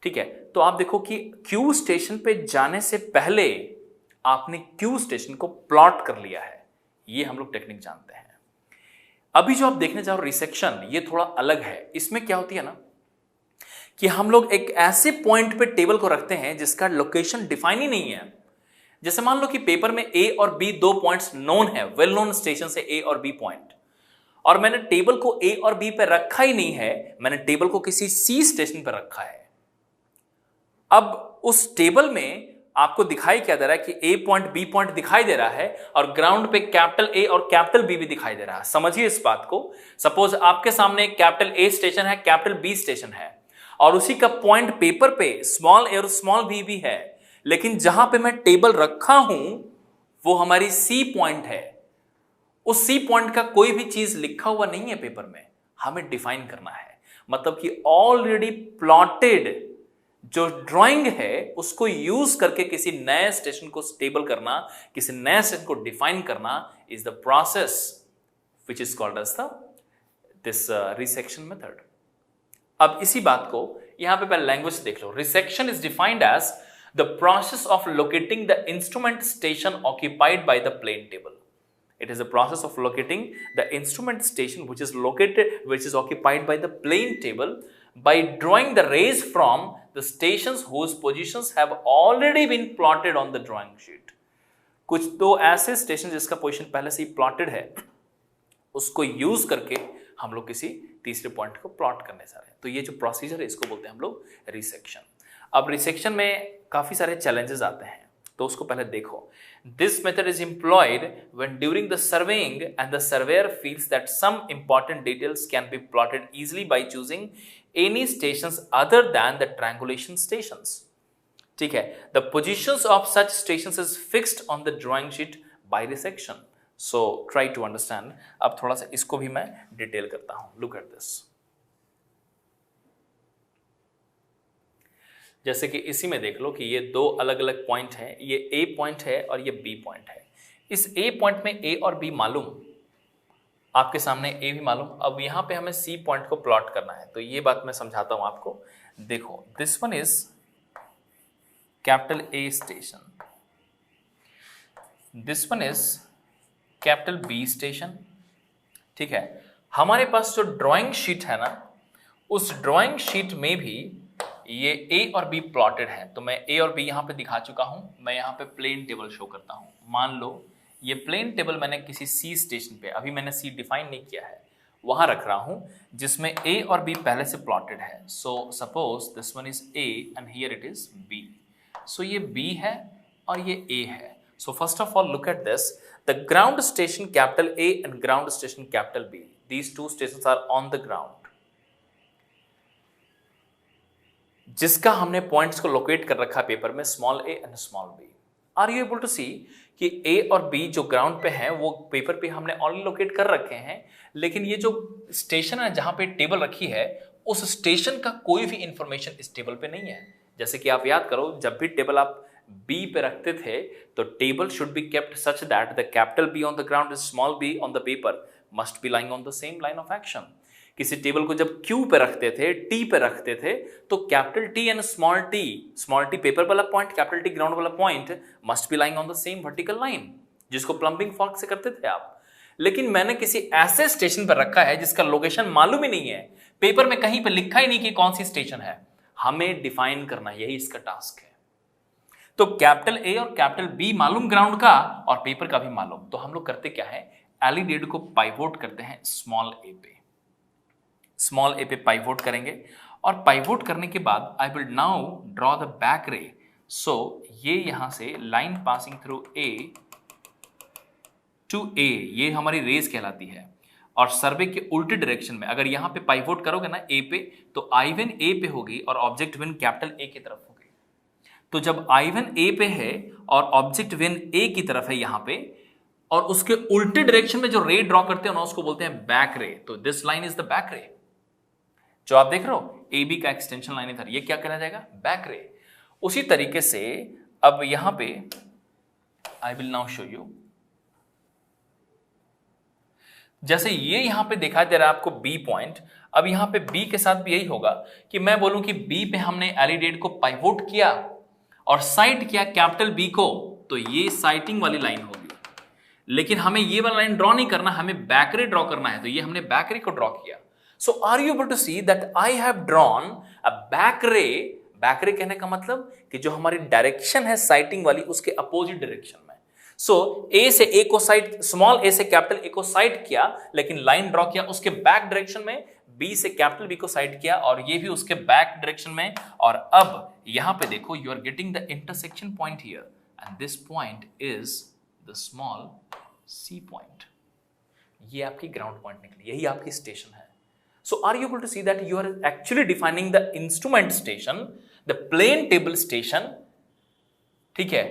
Speaker 1: ठीक है, तो आप देखो कि क्यू स्टेशन पे जाने से पहले आपने क्यू स्टेशन को प्लॉट कर लिया है। ये हम लोग टेक्निक जानते हैं। अभी जो आप देखने जाओ रिसेक्शन, ये थोड़ा अलग है। इसमें क्या होती है ना कि हम लोग एक ऐसे पॉइंट पे टेबल को रखते हैं जिसका लोकेशन डिफाइन ही नहीं है। जैसे मान लो कि पेपर में ए और बी दो पॉइंट्स नोन है, वेल नोन स्टेशन से ए और बी पॉइंट, और मैंने टेबल को ए और बी पे रखा ही नहीं है, मैंने टेबल को किसी सी स्टेशन पर रखा है। अब उस टेबल में आपको दिखाई क्या दे रहा है कि ए पॉइंट बी पॉइंट दिखाई दे रहा है और ग्राउंड पे कैपिटल ए और कैपिटल बी भी दिखाई दे रहा है। समझिए इस बात को। सपोज आपके सामने कैपिटल ए स्टेशन है, कैपिटल बी स्टेशन है और उसी का पॉइंट पेपर पे स्मॉल ए और स्मॉल बी भी है, लेकिन जहां पे मैं टेबल रखा हूं वो हमारी सी पॉइंट है। उस सी पॉइंट का कोई भी चीज लिखा हुआ नहीं है पेपर में, हमें डिफाइन करना है। मतलब कि ऑलरेडी प्लॉटेड जो ड्राइंग है उसको यूज करके किसी नए स्टेशन को स्टेबल करना, किसी नए स्टेशन को डिफाइन करना is the process which is called as this resection method. अब इसी बात को यहां पे पहले लैंग्वेज देख लो। Resection is defined as the process of locating the instrument station occupied by the plane table. It is a process of locating the instrument station which is occupied by the plane table by drawing the rays from the stations whose positions have already been plotted on the drawing sheet. कुछ तो ऐसे station जिसका position पहले से ही plotted है, उसको use करके हम लोग किसी तीसरे पॉइंट को प्लॉट करने जा रहे हैं। तो ये जो प्रोसीजर है इसको बोलते हैं हम लोग रिसेक्शन। अब रिसेक्शन में काफी सारे चैलेंजेस आते हैं, तो उसको पहले देखो। This method is employed when during the surveying and the surveyor feels that some important details can be plotted easily by choosing any stations other than the triangulation stations. ठीक है, the positions of such stations is fixed on the drawing sheet by resection. So try to understand. अब थोड़ा सा इसको भी मैं detail करता हूं। Look at this. जैसे कि इसी में देख लो कि ये दो अलग अलग पॉइंट हैं, ये ए पॉइंट है और ये बी पॉइंट है। इस ए पॉइंट में ए और बी मालूम, आपके सामने ए भी मालूम। अब यहां पे हमें सी पॉइंट को प्लॉट करना है, तो ये बात मैं समझाता हूं आपको। देखो, this one is capital A station, this one is capital B station. ठीक है, हमारे पास जो ड्राइंग शीट है ना, उस ड्राइंग शीट में भी ये ए और बी प्लॉटेड है। तो मैं ए और बी यहां पे दिखा चुका हूं। मैं यहां पे प्लेन टेबल शो करता हूं। मान लो ये प्लेन टेबल मैंने किसी सी स्टेशन पे, अभी मैंने सी डिफाइन नहीं किया है, वहां रख रहा हूं जिसमें ए और बी पहले से प्लॉटेड है। So suppose this one is A and here it is B. So ये बी है और ये ए है। So first of all look at this, the ground station capital A and ground station capital B, these two stations are on the ground. जिसका हमने points को locate कर रखा पेपर में, small A and small B. Are you able to see कि A और B जो ground पे हैं वो पेपर पे हमने ऑलरेडी लोकेट कर रखे हैं, लेकिन ये जो स्टेशन है जहां पे टेबल रखी है, उस स्टेशन का कोई भी इंफॉर्मेशन इस टेबल पे नहीं है। जैसे कि आप याद करो, जब भी टेबल आप बी पे रखते थे तो table should be kept such that the capital be on the ground, small be on the paper must be lying on the same line of action. किसी टेबल को जब क्यू पे रखते थे, टी पे रखते थे, तो capital T and small T paper वाला पॉइंट, कैपिटल टी ग्राउंड वाला point must be lying on the same vertical line, जिसको प्लम्बिंग फॉर्क से करते थे आप। लेकिन मैंने किसी ऐसे स्टेशन पर रखा है जिसका लोकेशन मालूम ही नहीं है, पेपर में कहीं पे लिखा ही नहीं कि कौन सी स्टेशन है। हमें डिफाइन करना, यही इसका टास्क है। तो कैपिटल ए और कैपिटल बी मालूम ग्राउंड का और पेपर का भी मालूम, तो हम लोग करते क्या है, एलिडेड को पाइवोट करते हैं स्मॉल ए पे। स्मॉल ए पे पाइवोट करेंगे और पाइवोट करने के बाद I will now draw the back ray. So ये यहां से line passing through A to A, ये हमारी रेज कहलाती है। और सर्वे के उल्टे डायरेक्शन में अगर यहां पे पाइवोट करोगे ना ए पे, तो आई वन ए पे होगी और ऑब्जेक्ट विन कैपिटल ए की तरफ होगी। तो जब आई वन ए पे है और ऑब्जेक्ट विन ए की तरफ है यहां पे, और उसके उल्टे डायरेक्शन में जो रे ड्रॉ करते हैं ना उसको बोलते हैं बैक रे। तो this line is the back रे। जो आप देख रहे हो ए बी का एक्सटेंशन लाइन इधर, ये क्या कहना जाएगा? बैक रे। उसी तरीके से अब यहां पे I will now show you, जैसे ये यहां पे दिखाई दे रहा है आपको बी पॉइंट। अब यहां पे बी के साथ भी यही होगा कि मैं बोलूं कि बी पे हमने एलिडेट को पाइवोट किया और साइट किया कैपिटल बी को, तो ये साइटिंग वाली लाइन होगी। लेकिन हमें ये वाला लाइन ड्रॉ नहीं करना, हमें बैकरे ड्रॉ करना है। तो ये हमने बैकरे को ड्रॉ किया। So are you able to see that I have drawn a back ray. Back ray कहने का मतलब कि जो हमारी डायरेक्शन है साइटिंग वाली, उसके अपोजिट डायरेक्शन में। सो ए से ए को साइड, स्मॉल ए से कैपिटल ए को साइड किया, लेकिन लाइन ड्रॉ किया उसके बैक डायरेक्शन में। बी से कैपिटल बी को साइड किया और ये भी उसके बैक डायरेक्शन में। और अब यहां पे देखो, you are getting the intersection point here and this point is the small C point. ये आपकी ग्राउंड पॉइंट निकली, यही आपकी स्टेशन है। So are you able to see that you are actually defining the instrument station, the plane table station, ठीक है,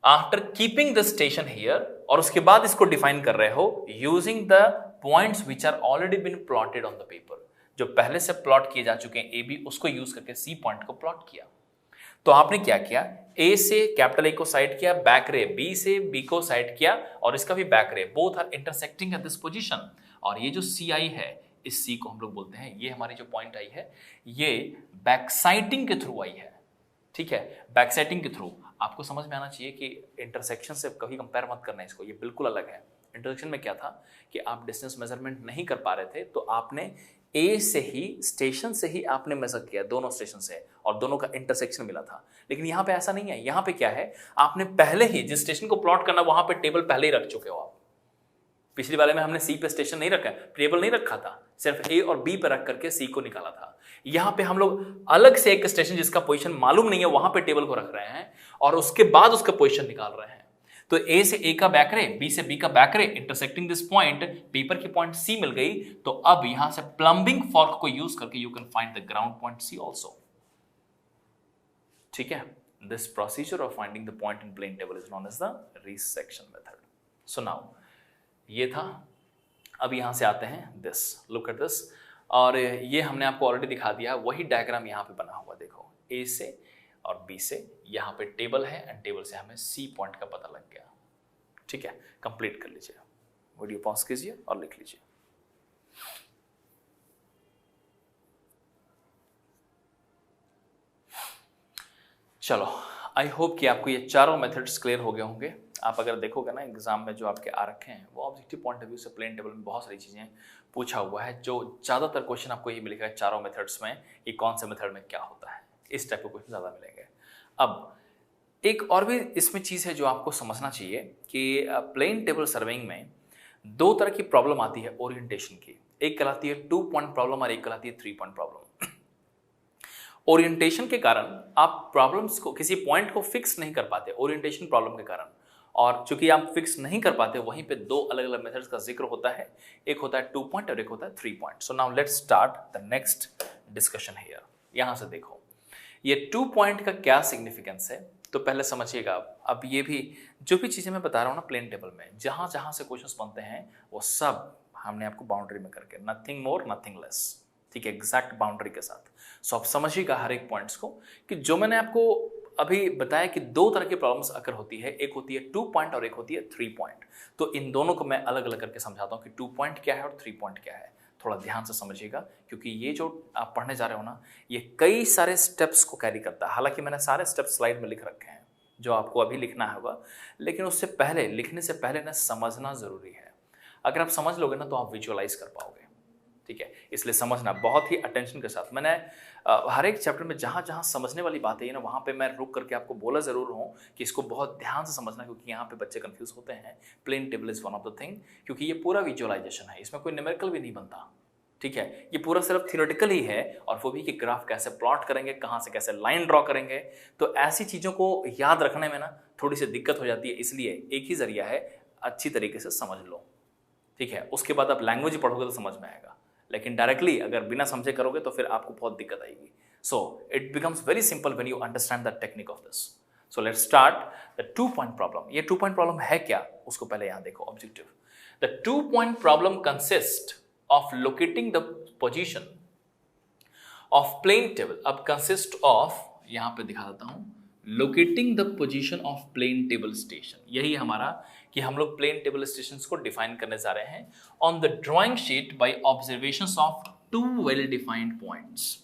Speaker 1: after keeping the station here. और उसके बाद इसको डिफाइन कर रहे हो using the points which are already been plotted on the paper. जो पहले से प्लॉट किए जा चुके हैं ए बी, उसको यूज करके सी पॉइंट को प्लॉट किया। तो आपने क्या किया, ए से कैपिटल ए को साइड किया, बैक रे, बी से बी को साइड किया और इसका भी back ray, both are intersecting at this position. और ये जो सी आई है, इस सी को हम लोग बोलते हैं, ये हमारी जो पॉइंट आई है, ये बैक साइटिंग के थ्रू आई है। ठीक है, बैक साइटिंग के थ्रू। आपको समझ में आना चाहिए कि इंटरसेक्शन से कभी कंपेयर मत करना इसको, ये बिल्कुल अलग है। इंटरसेक्शन में क्या था कि आप डिस्टेंस मेजरमेंट नहीं कर पा रहे थे, तो आपने ए से ही, स्टेशन से ही आपने मेजर किया, दोनों स्टेशन से, और दोनों का इंटरसेक्शन मिला था। लेकिन यहाँ पे ऐसा नहीं है। यहाँ पे क्या है, आपने पहले ही जिस स्टेशन को प्लॉट करना वहां पे टेबल पहले ही रख चुके हो आप। पिछली वाले में हमने सी पे स्टेशन नहीं रखा, टेबल नहीं रखा था, सिर्फ ए और बी पे रख करके सी को निकाला था। यहाँ पे हम लोग अलग से एक स्टेशन जिसका पोजीशन मालूम नहीं है वहां पे टेबल को रख रहे हैं और उसके बाद उसका पोजीशन निकाल रहे हैं। तो ए से ए का बैक रे, बी से बी का back ray, intersecting this point, paper की पॉइंट सी मिल गई। तो अब यहां से प्लम्बिंग फॉर्क को यूज करके you can find the ground point C also. ठीक है, this procedure of finding the point in plane table is known as the resection method. So now ये था। अब यहां से आते हैं दिस, लुक एट दिस। और ये हमने आपको ऑलरेडी दिखा दिया, वही डायग्राम यहां पे बना हुआ देखो, ए से और बी से यहां पे टेबल है एंड टेबल से हमें सी पॉइंट का पता लग गया। ठीक है, कंप्लीट कर लीजिए, वीडियो पॉज कीजिए और लिख लीजिए। चलो, आई होप कि आपको ये चारों मेथड्स क्लियर हो गए होंगे। आप अगर देखोगे ना एग्जाम में जो आपके आ रखे हैं, वो ऑब्जेक्टिव पॉइंट ऑफ व्यू से प्लेन टेबल में बहुत सारी चीजें पूछा हुआ है। जो ज्यादातर क्वेश्चन आपको ये मिलेगा चारों मेथड्स में, ये कौन से मेथड में क्या होता है, इस टाइप के क्वेश्चन ज्यादा मिलेंगे। अब एक और भी इसमें चीज है जो आपको समझना चाहिए कि प्लेन टेबल सर्वेइंग में दो तरह की प्रॉब्लम आती है ओरिएंटेशन की। एक कहलाती है 2 पॉइंट प्रॉब्लम और एक कहलाती है 3 पॉइंट प्रॉब्लम। ओरिएंटेशन के कारण आप प्रॉब्लम्स को, किसी पॉइंट को फिक्स नहीं कर पाते ओरिएंटेशन प्रॉब्लम के कारण, और चूंकि आप फिक्स नहीं कर पाते, वहीं पे दो अलग अलग मेथड्स का जिक्र होता है। एक होता है 2 पॉइंट और एक होता है 3 point. So now let's start the next discussion here. यहां से देखो ये 2 पॉइंट का क्या सिग्निफिकेंस है, तो पहले समझिएगा। अब ये भी जो भी चीजें मैं बता रहा हूं ना प्लेन टेबल में, जहां जहां से क्वेश्चंस बनते हैं वो सब हमने आपको बाउंड्री में करके, नथिंग मोर नथिंग लेस, ठीक है, एग्जैक्ट बाउंड्री के साथ। सो आप समझिएगा हर एक पॉइंट्स को कि जो मैंने आपको अभी बताया कि दो तरह की प्रॉब्लम्स अगर होती है, एक होती है 2 पॉइंट और एक होती है 3 पॉइंट। तो इन दोनों को मैं अलग अलग करके समझाता हूं कि 2 पॉइंट क्या है और 3 पॉइंट क्या है। थोड़ा ध्यान से समझिएगा, क्योंकि ये जो आप पढ़ने जा रहे हो ना, ये कई सारे स्टेप्स को कैरी करता है। हालांकि मैंने सारे स्टेप्स स्लाइड में लिख रखे हैं जो आपको अभी लिखना होगा, लेकिन उससे पहले, लिखने से पहले ना समझना जरूरी है। अगर आप समझ लोगे ना तो आप विजुअलाइज कर पाओगे। ठीक है, इसलिए समझना बहुत ही अटेंशन के साथ। मैंने हर एक चैप्टर में जहां जहां समझने वाली बातें है ना, वहां पे मैं रुक करके आपको बोला जरूर हूं कि इसको बहुत ध्यान से समझना, क्योंकि यहाँ पे बच्चे कंफ्यूज होते हैं। Plane table is one of the thing, क्योंकि ये पूरा विजुअलाइजेशन है, इसमें कोई न्यूमेरिकल भी नहीं बनता। ठीक है, ये पूरा सिर्फ थियोरेटिकल ही है, और वो भी कि ग्राफ कैसे प्लॉट करेंगे, कहाँ से कैसे लाइन ड्रॉ करेंगे। तो ऐसी चीज़ों को याद रखने में ना थोड़ी सी दिक्कत हो जाती है, इसलिए एक ही जरिया है, अच्छी तरीके से समझ लो, ठीक है। उसके बाद आप लैंग्वेज पढ़ोगे तो समझ में आएगा, लेकिन डायरेक्टली अगर बिना समझे करोगे तो फिर आपको बहुत दिक्कत आएगी। So it becomes very simple when you understand the technique of this. So let's start the 2 point problem. ये 2 पॉइंट प्रॉब्लम है क्या, उसको पहले यहां देखो। Objective, the 2 point problem consist of locating the position of plane table. अब consist of, यहां पे दिखा देता हूं, locating the position of plane table station. यही हमारा कि हम लोग प्लेन टेबल स्टेशन को डिफाइन करने जा रहे हैं on the drawing sheet by observations of 2 well defined points.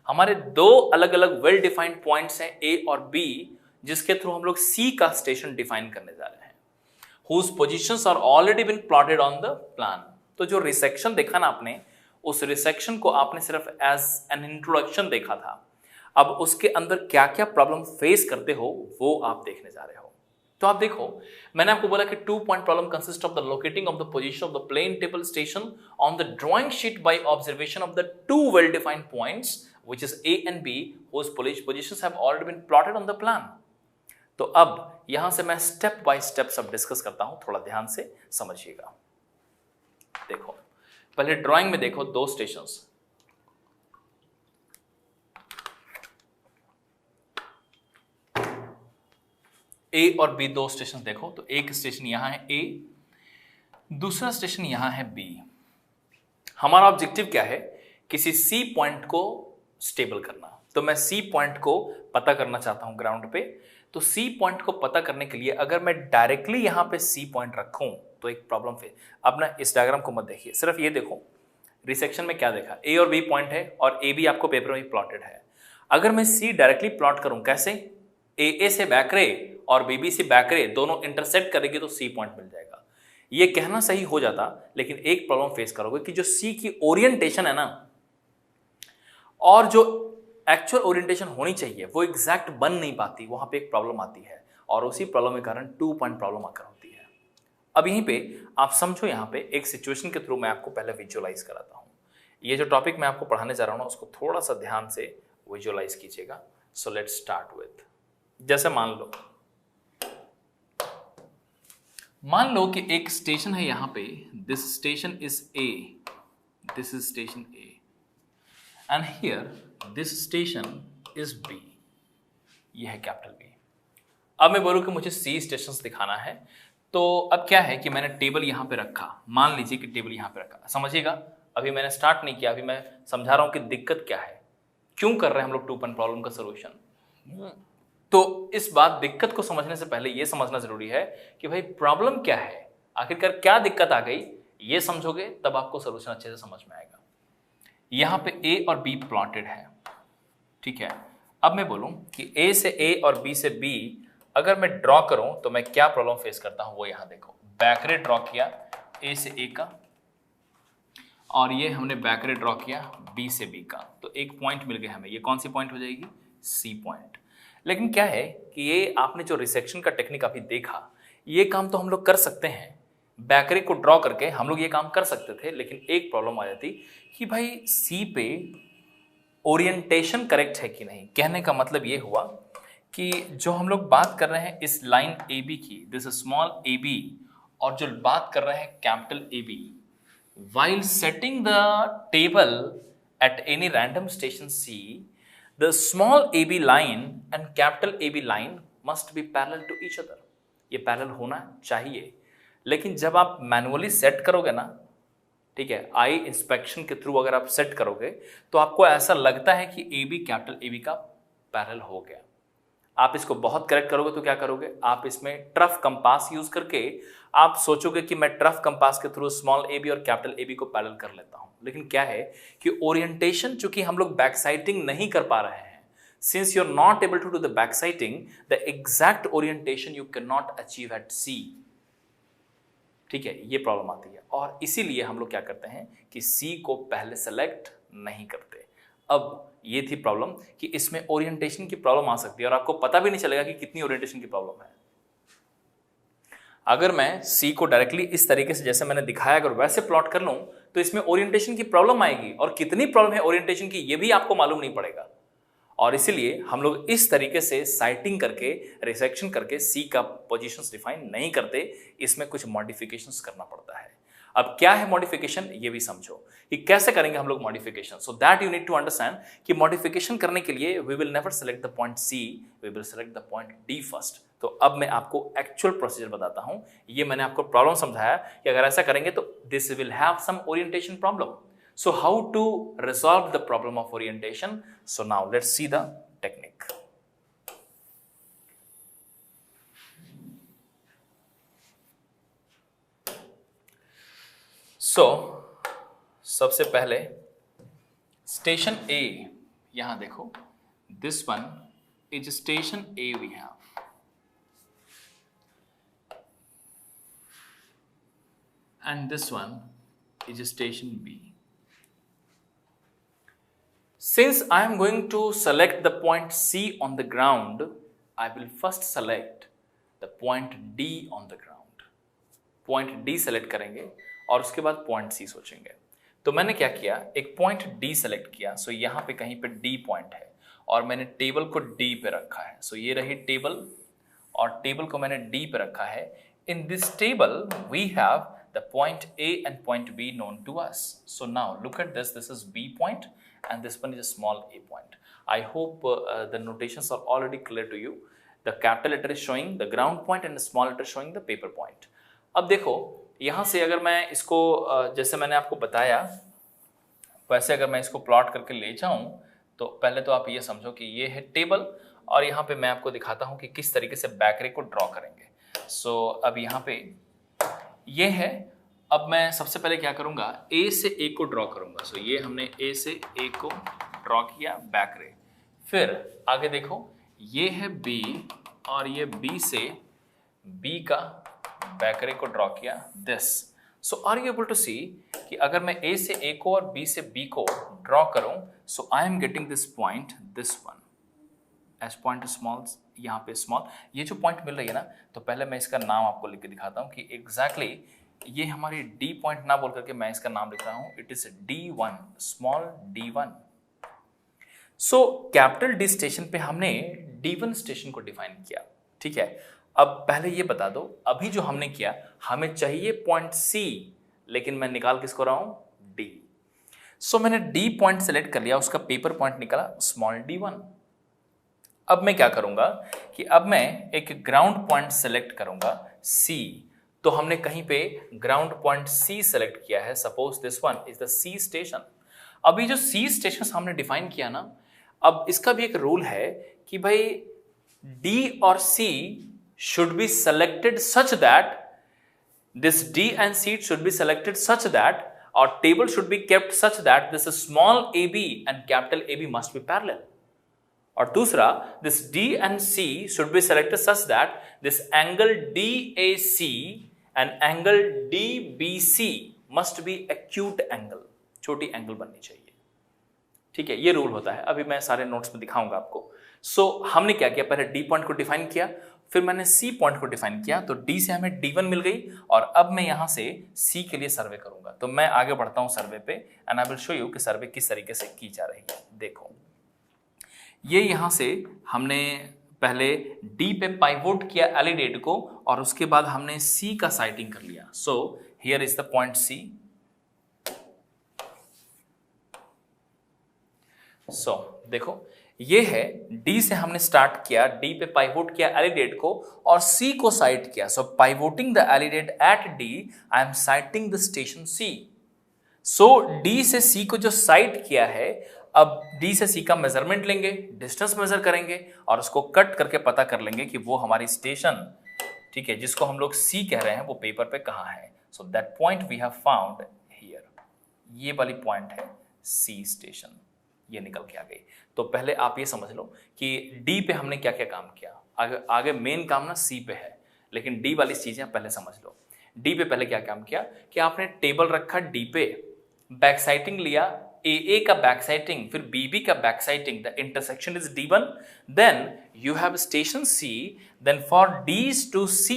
Speaker 1: हमारे 2 अलग अलग वेल डिफाइंड पॉइंट्स हैं, ए और बी, जिसके थ्रू हम लोग सी का स्टेशन डिफाइन करने जा रहे हैं, whose positions are already been plotted on the plan। तो जो रिसेक्शन देखा ना आपने, उस रिसेक्शन को आपने सिर्फ एज एन इंट्रोडक्शन देखा था। अब उसके अंदर क्या क्या प्रॉब्लम फेस करते हो वो आप देखने जा रहे हो। तो आप देखो, मैंने आपको बोला कि 2 point problem consist of the locating of the position of the plane table station on the drawing sheet by observation of the 2 well defined points which is A and B whose positions have already been plotted on the plan। तो अब यहां से मैं step by step सब discuss करता हूं, थोड़ा ध्यान से समझिएगा। देखो, पहले ड्राइंग में देखो 2 स्टेशंस, ए और बी, 2 स्टेशन देखो। तो एक स्टेशन यहां है ए, दूसरा स्टेशन यहां है बी। हमारा ऑब्जेक्टिव क्या है, किसी सी पॉइंट को स्टेबल करना। तो मैं सी पॉइंट को पता करना चाहता हूं ग्राउंड पे। तो सी पॉइंट को पता करने के लिए अगर मैं डायरेक्टली यहां पे सी पॉइंट रखूं तो एक प्रॉब्लम फिर। अब ना इस डायग्राम को मत देखिए, सिर्फ ये देखो रिसेक्शन में क्या देखा, ए और बी पॉइंट है और ए बी आपको पेपर में प्लॉटेड है। अगर मैं सी डायरेक्टली प्लॉट करूं, कैसे, ए से बैक रे और बी बी से बैक रे दोनों इंटरसेक्ट करेंगे तो सी पॉइंट मिल जाएगा। ये कहना सही हो जाता, लेकिन एक प्रॉब्लम फेस करोगे कि जो सी की ओरिएंटेशन है ना, और जो एक्चुअल ओरिएंटेशन होनी चाहिए वो एग्जैक्ट बन नहीं पाती, वहां पे एक प्रॉब्लम आती है, और उसी प्रॉब्लम के कारण 2 पॉइंट प्रॉब्लम आकर होती है। अब यहीं पे आप समझो, यहां पे एक सिचुएशन के थ्रू मैं आपको पहले विजुअलाइज कराता हूं। ये जो टॉपिक मैं आपको पढ़ाने जा रहा हूं ना, उसको थोड़ा सा ध्यान से विजुअलाइज कीजिएगा। सो लेट्स स्टार्ट विथ, जैसे मान लो कि एक स्टेशन है यहां पे, this station is A, this is station A, and here this station is B, ये है कैपिटल बी। अब मैं बोलूं कि मुझे सी स्टेशंस दिखाना है, तो अब क्या है कि मैंने टेबल यहां पे रखा, मान लीजिए कि टेबल यहां पे रखा। समझिएगा, अभी मैंने स्टार्ट नहीं किया, अभी मैं समझा रहा हूं कि दिक्कत क्या है, क्यों कर रहे हैं हम लोग 2 पॉइंट प्रॉब्लम का सोल्यूशन। तो इस बात दिक्कत को समझने से पहले यह समझना जरूरी है कि भाई प्रॉब्लम क्या है, आखिरकार क्या दिक्कत आ गई, ये समझोगे तब आपको सोल्यूशन अच्छे से समझ में आएगा। यहां पे ए और बी प्लॉटेड है, ठीक है। अब मैं बोलूं कि ए से ए और बी से बी अगर मैं ड्रॉ करूं तो मैं क्या प्रॉब्लम फेस करता हूं, वो यहां देखो। बैकरे ड्रॉ किया ए से ए का, और ये हमने बैकरे ड्रॉ किया बी से बी का, तो एक पॉइंट मिल गया हमें। ये कौन सी पॉइंट हो जाएगी, सी पॉइंट। लेकिन क्या है कि ये आपने जो रिसेक्शन का टेक्निक अभी देखा, ये काम तो हम लोग कर सकते हैं, बैकरे को ड्रॉ करके हम लोग ये काम कर सकते थे, लेकिन एक प्रॉब्लम आ जाती कि भाई सी पे ओरिएंटेशन करेक्ट है कि नहीं। कहने का मतलब ये हुआ कि जो हम लोग बात कर रहे हैं इस लाइन ए बी की, दिस स्मॉल ए बी, और जो बात कर रहे हैं capital A B, while setting the table at any random station C, the small AB line and capital AB line must be parallel to each other। ये parallel होना चाहिए, लेकिन जब आप मैनुअली सेट करोगे ना, ठीक है, आई इंस्पेक्शन के थ्रू अगर आप सेट करोगे तो आपको ऐसा लगता है कि A B capital A B का पैरेलल हो गया। आप इसको बहुत करेक्ट करोगे तो क्या करोगे, आप इसमें ट्रफ कंपास यूज करके आप सोचोगे कि मैं ट्रफ कंपास के थ्रू स्मॉल ए बी और कैपिटल ए बी को पैरेलल कर लेता हूं। लेकिन क्या है कि ओरिएंटेशन चूंकि हम लोग बैकसाइटिंग नहीं कर पा रहे हैं, since you are not able to do the backsighting, the exact orientation you can not achieve at C, ठीक है, ये प्रॉब्लम आती है। और इसीलिए हम लोग क्या करते हैं कि सी को पहले सेलेक्ट नहीं करते। अब ये थी प्रॉब्लम कि इसमें ओरिएंटेशन की प्रॉब्लम आ सकती है और आपको पता भी नहीं चलेगा कि कितनी ओरिएंटेशन की प्रॉब्लम है। अगर मैं सी को डायरेक्टली इस तरीके से जैसे मैंने दिखाया अगर वैसे प्लॉट कर लूं तो इसमें ओरिएंटेशन की प्रॉब्लम आएगी, और कितनी प्रॉब्लम है ओरिएंटेशन की ये भी आपको मालूम नहीं पड़ेगा। और इसीलिए हम लोग इस तरीके से साइटिंग करके रिसेक्शन करके सी का पोजीशंस डिफाइन नहीं करते, इसमें कुछ मॉडिफिकेशंस करना पड़ता है। अब क्या है मॉडिफिकेशन ये भी समझो कि कैसे करेंगे हम लोग modification. So that you need to understand कि मॉडिफिकेशन करने के लिए we will never select the point C, we will select the point D first. तो अब मैं आपको एक्चुअल प्रोसीजर बताता हूं। ये मैंने आपको प्रॉब्लम समझाया कि अगर ऐसा करेंगे तो this will have some orientation problem. So how to resolve the problem of orientation? So now let's see the technique. So सबसे पहले स्टेशन A, यहां देखो, this one is station A we have, and this one is station B. Since I am going to select the point C on the ground, I will first select the point D on the ground. Point D select करेंगे और उसके बाद point C सोचेंगे। तो मैंने क्या किया, एक point D select किया। सो यहाँ पे कहीं पे D point है और मैंने टेबल को D पे रखा है। सो ये रही टेबल और टेबल को मैंने D पे रखा है। In this table we have the point A and point B known to us. So now look at this. This is B point. And this one is a small a point. I hope the notations are already clear to you. The capital letter is showing the ground point and the small letter showing the paper point. अब देखो यहाँ से अगर मैं इसको जैसे मैंने आपको बताया वैसे अगर मैं इसको प्लॉट करके ले जाऊँ तो पहले तो आप ये समझो कि ये है टेबल और यहाँ पे मैं आपको दिखाता हूँ कि किस तरीके से बैक रे को ड्रॉ करेंगे। सो अब यहाँ पे ये है। अब मैं सबसे पहले क्या करूंगा, A से A को ड्रॉ करूंगा। सो ये हमने A से A को ड्रॉ किया बैक रे। फिर आगे देखो ये है B और ये B से B का बैक रे को ड्रॉ किया this. So are you able to see कि अगर मैं A से A को और B से B को ड्रॉ करूं so I am getting this point, this one as point small, यहाँ पे स्मॉल। ये जो पॉइंट मिल रही है ना, तो पहले मैं इसका नाम आपको लिख के दिखाता हूँ कि एग्जैक्टली ये हमारी D पॉइंट ना बोल करके मैं इसका नाम लिख रहा हूं, it is D1, small D1। So capital D station पे हमने D1 स्टेशन को डिफाइन किया, ठीक है। अब पहले ये बता दो, अभी जो हमने किया हमें चाहिए पॉइंट C, लेकिन मैं निकाल किसको रहा हूं, D। सो मैंने D पॉइंट सेलेक्ट कर लिया, उसका पेपर पॉइंट निकला स्मॉल D1। अब मैं क्या करूंगा कि अब मैं एक ग्राउंड पॉइंट सेलेक्ट करूंगा C। तो हमने कहीं पे ग्राउंड पॉइंट C सेलेक्ट किया है। Suppose this one is the C station. अभी जो C स्टेशन हमने डिफाइन किया ना, अब इसका भी एक रूल है कि भाई D और C should be selected such that this D and C should be selected such that our table should be kept such that this small AB and capital AB must be parallel. और दूसरा this D and C should be selected such that this angle DAC and angle DBC must be acute angle, छोटी angle बननी चाहिए, ठीक है। ये rule होता है, अभी मैं सारे नोट्स में दिखाऊंगा आपको। सो हमने क्या किया, पहले D पॉइंट को डिफाइन किया, फिर मैंने C पॉइंट को डिफाइन किया। तो D से हमें D1 मिल गई और अब मैं यहां से C के लिए सर्वे करूंगा। तो मैं आगे बढ़ता हूं सर्वे पे and I will show you कि सर्वे किस तरीके से की जा रही है। देखो ये यहां से हमने पहले D पे पाइवोट किया एलिडेट को और उसके बाद हमने C का साइटिंग कर लिया। So here is the point C। सो देखो ये है D से हमने स्टार्ट किया, D पे पाइवोट किया एलिडेट को और C को साइट किया। So pivoting the alidade at D I am sighting the station C। सो D से C को जो साइट किया है, अब D से C का मेजरमेंट लेंगे, डिस्टेंस मेजर करेंगे और उसको कट करके पता कर लेंगे कि वो हमारी स्टेशन, ठीक है, जिसको हम लोग C कह रहे हैं वो पेपर पे कहाँ है। So that point we have found here, ये वाली पॉइंट है C स्टेशन, ये निकल के आ गई। तो पहले आप ये समझ लो कि D पे हमने क्या क्या काम किया। आगे मेन काम ना C पे है, लेकिन D वाली चीजें पहले समझ लो। D पे पहले क्या काम किया कि आपने टेबल रखा D पे, बैक साइटिंग लिया ए का बैकसाइटिंग फिर बी का backsighting, the intersection is D1, then you have station C, then for D to C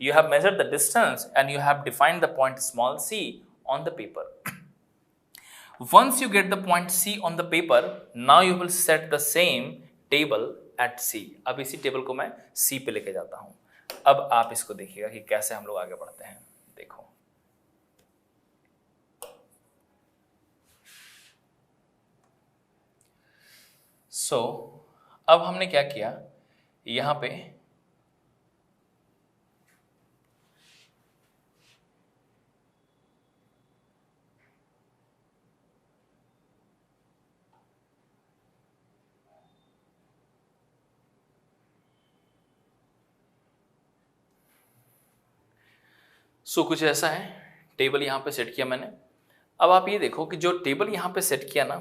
Speaker 1: you have measured the distance and you have defined the point small c on the paper. Once you get the point C on the paper, now you will set the same table at C. अब इसी table को मैं C पे लेके जाता हूं। अब आप इसको देखिएगा कि कैसे हम लोग आगे बढ़ते हैं। देखो अब हमने क्या किया, यहां पे कुछ ऐसा है, टेबल यहां पे सेट किया मैंने। अब आप ये देखो कि जो टेबल यहां पे सेट किया ना,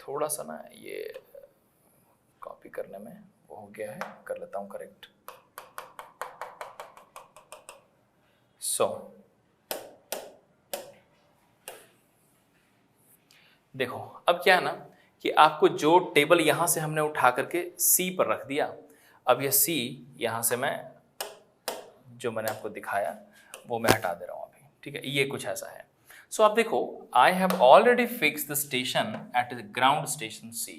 Speaker 1: थोड़ा सा ना ये कॉपी करने में वो हो गया है, कर लेता हूं करेक्ट। देखो अब क्या है ना कि आपको जो टेबल यहां से हमने उठा करके C पर रख दिया, अब ये C यहां से मैं जो मैंने आपको दिखाया वो मैं हटा दे रहा हूं अभी, ठीक है। ये कुछ ऐसा है। आप देखो, I have already fix the station at ground station C।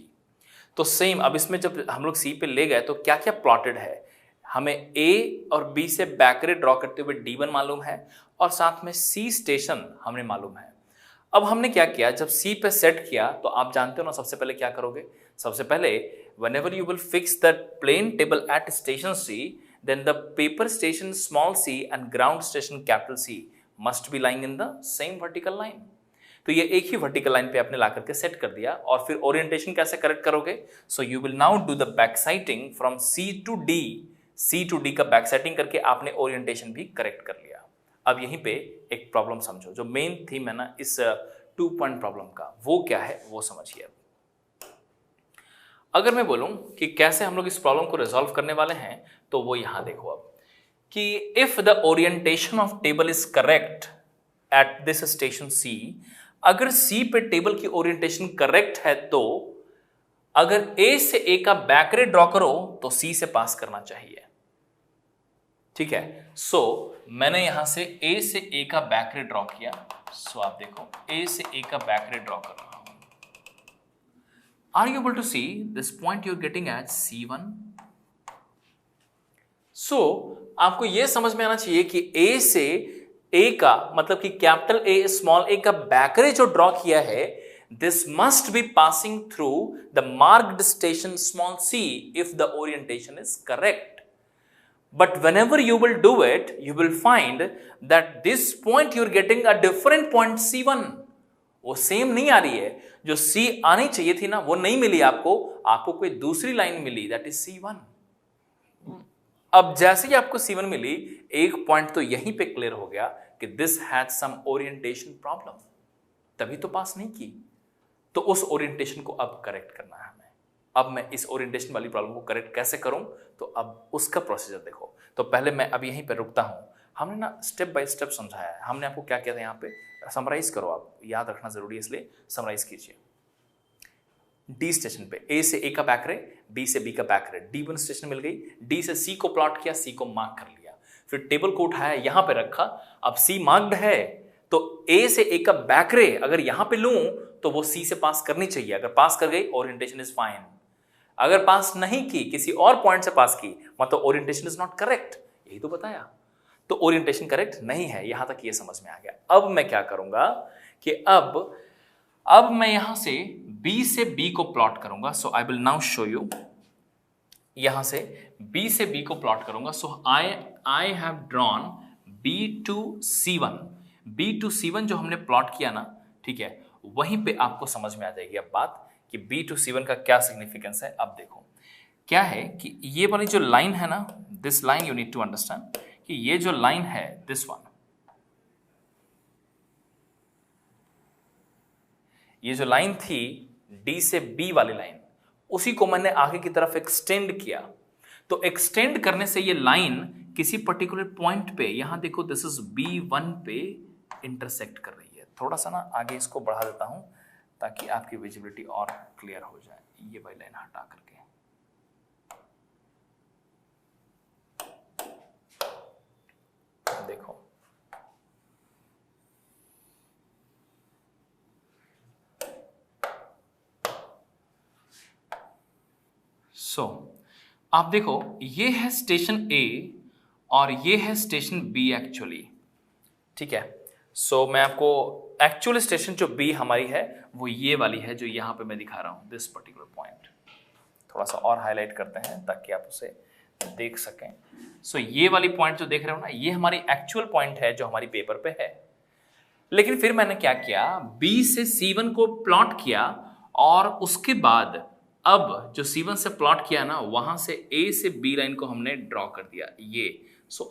Speaker 1: तो सेम अब इसमें जब हम लोग C पे ले गए तो क्या क्या प्लॉटेड है, हमें A और B से बैकरे ड्रॉ करते हुए D1 मालूम है और साथ में C स्टेशन हमें मालूम है। अब हमने क्या किया, जब C पे सेट किया तो आप जानते हो ना सबसे पहले क्या करोगे, सबसे पहले whenever you will fix that plane table at station C, then the paper station small c and ground station capital C must be lying in the same vertical line। तो ये एक ही वर्टिकल लाइन पे आपने ला करके set कर दिया। और फिर ओरिएंटेशन कैसे करेक्ट करोगे, so you will now do the backsighting from C to D। C to D का बैकसाइटिंग करके आपने ओरिएंटेशन भी करेक्ट कर लिया। अब यहीं पे एक प्रॉब्लम समझो, जो मेन थीम है ना इस 2 पॉइंट प्रॉब्लम का, वो क्या है वो समझिए। अगर मैं बोलूं कि कैसे हम लोग इस प्रॉब्लम को रिजॉल्व करने वाले हैं, तो वो यहां देखो अब कि if the orientation of table is correct at this station C, अगर C पे टेबल की ओरिएंटेशन करेक्ट है तो अगर A से A का बैकरे ड्रॉ करो तो C से पास करना चाहिए, ठीक है। मैंने यहां से A से A का बैकरे ड्रॉ किया। आप देखो A से A का बैकरे ड्रॉ कर रहा हूं। Are you able to see this point you're getting at C1? आपको यह समझ में आना चाहिए कि A से A का मतलब कि कैपिटल A स्मॉल a का बैकरे जो ड्रॉ किया है, this must be passing through the marked station small c if the orientation is correct. But whenever you will do it, you will find that this point you're getting a different point C1. वो same नहीं आ रही है, जो C आनी चाहिए थी ना वो नहीं मिली आपको कोई दूसरी line milli, that is C1। अब जैसे ही आपको C1 मिली, एक पॉइंट तो यहीं पे क्लियर हो गया कि this had some orientation problem, तभी तो पास नहीं की। तो उस ओरिएंटेशन को अब करेक्ट करना है हमें। अब मैं इस ओरिएंटेशन वाली प्रॉब्लम को करेक्ट कैसे करूं, तो अब उसका प्रोसीजर देखो। तो पहले मैं अब यहीं पे रुकता हूं। हमने ना स्टेप बाय स्टेप समझाया है, हमने आपको क्या किया था यहाँ पे, समराइज करो, आप याद रखना जरूरी है इसलिए समराइज कीजिए। डी स्टेशन पे A से A का बैकरे, B से B का बैकरे, D1 स्टेशन मिल गई, D से C को प्लॉट किया, C को मार्क कर लिया, फिर टेबल को उठाया यहां पे रखा। अब C मार्क्ड है तो A से A का बैकरे अगर यहां पे लूं तो वो C से पास करनी चाहिए। अगर पास कर गई ओरिएंटेशन इज फाइन, अगर पास नहीं की, किसी और पॉइंट से पास की, मतलब ओरिएंटेशन इज नॉट करेक्ट। यही तो बताया, तो ओरिएंटेशन करेक्ट नहीं है। यहां तक ये समझ में आ गया। अब मैं क्या करूंगा कि अब मैं यहां से B से B को प्लॉट करूंगा। So I will now show you, यहां से B से B को प्लॉट करूंगा। So I have drawn B to C1। B to C1 जो हमने प्लॉट किया ना, ठीक है, वहीं पे आपको समझ में आ जाएगी अब बात कि B to C1 का क्या सिग्निफिकेंस है। अब देखो क्या है कि ये वाली जो लाइन है ना, this line you need to understand कि ये जो लाइन है दिस वन, ये जो लाइन थी D से B वाली लाइन, उसी को मैंने आगे की तरफ एक्सटेंड किया। तो एक्सटेंड करने से ये लाइन किसी पर्टिकुलर पॉइंट पे, यहां देखो दिस इज B1 पे इंटरसेक्ट कर रही है। थोड़ा सा ना आगे इसको बढ़ा देता हूं ताकि आपकी विजिबिलिटी और क्लियर हो जाए। ये वाली लाइन हटा करके देखो, आप देखो ये है स्टेशन ए और ये है स्टेशन बी एक्चुअली, ठीक है। मैं आपको एक्चुअल स्टेशन जो बी हमारी है वो ये वाली है जो यहां पे मैं दिखा रहा हूं, दिस पर्टिकुलर पॉइंट। थोड़ा सा और हाईलाइट करते हैं ताकि आप उसे देख सकें। ये वाली पॉइंट जो देख रहे हो ना, ये हमारी एक्चुअल पॉइंट है जो हमारी पेपर पे है। लेकिन फिर मैंने क्या किया, बी से C1 को प्लॉट किया और उसके बाद अब जो C1 से प्लॉट किया ना, वहां से A से B लाइन को हमने ड्रॉ कर दिया ये।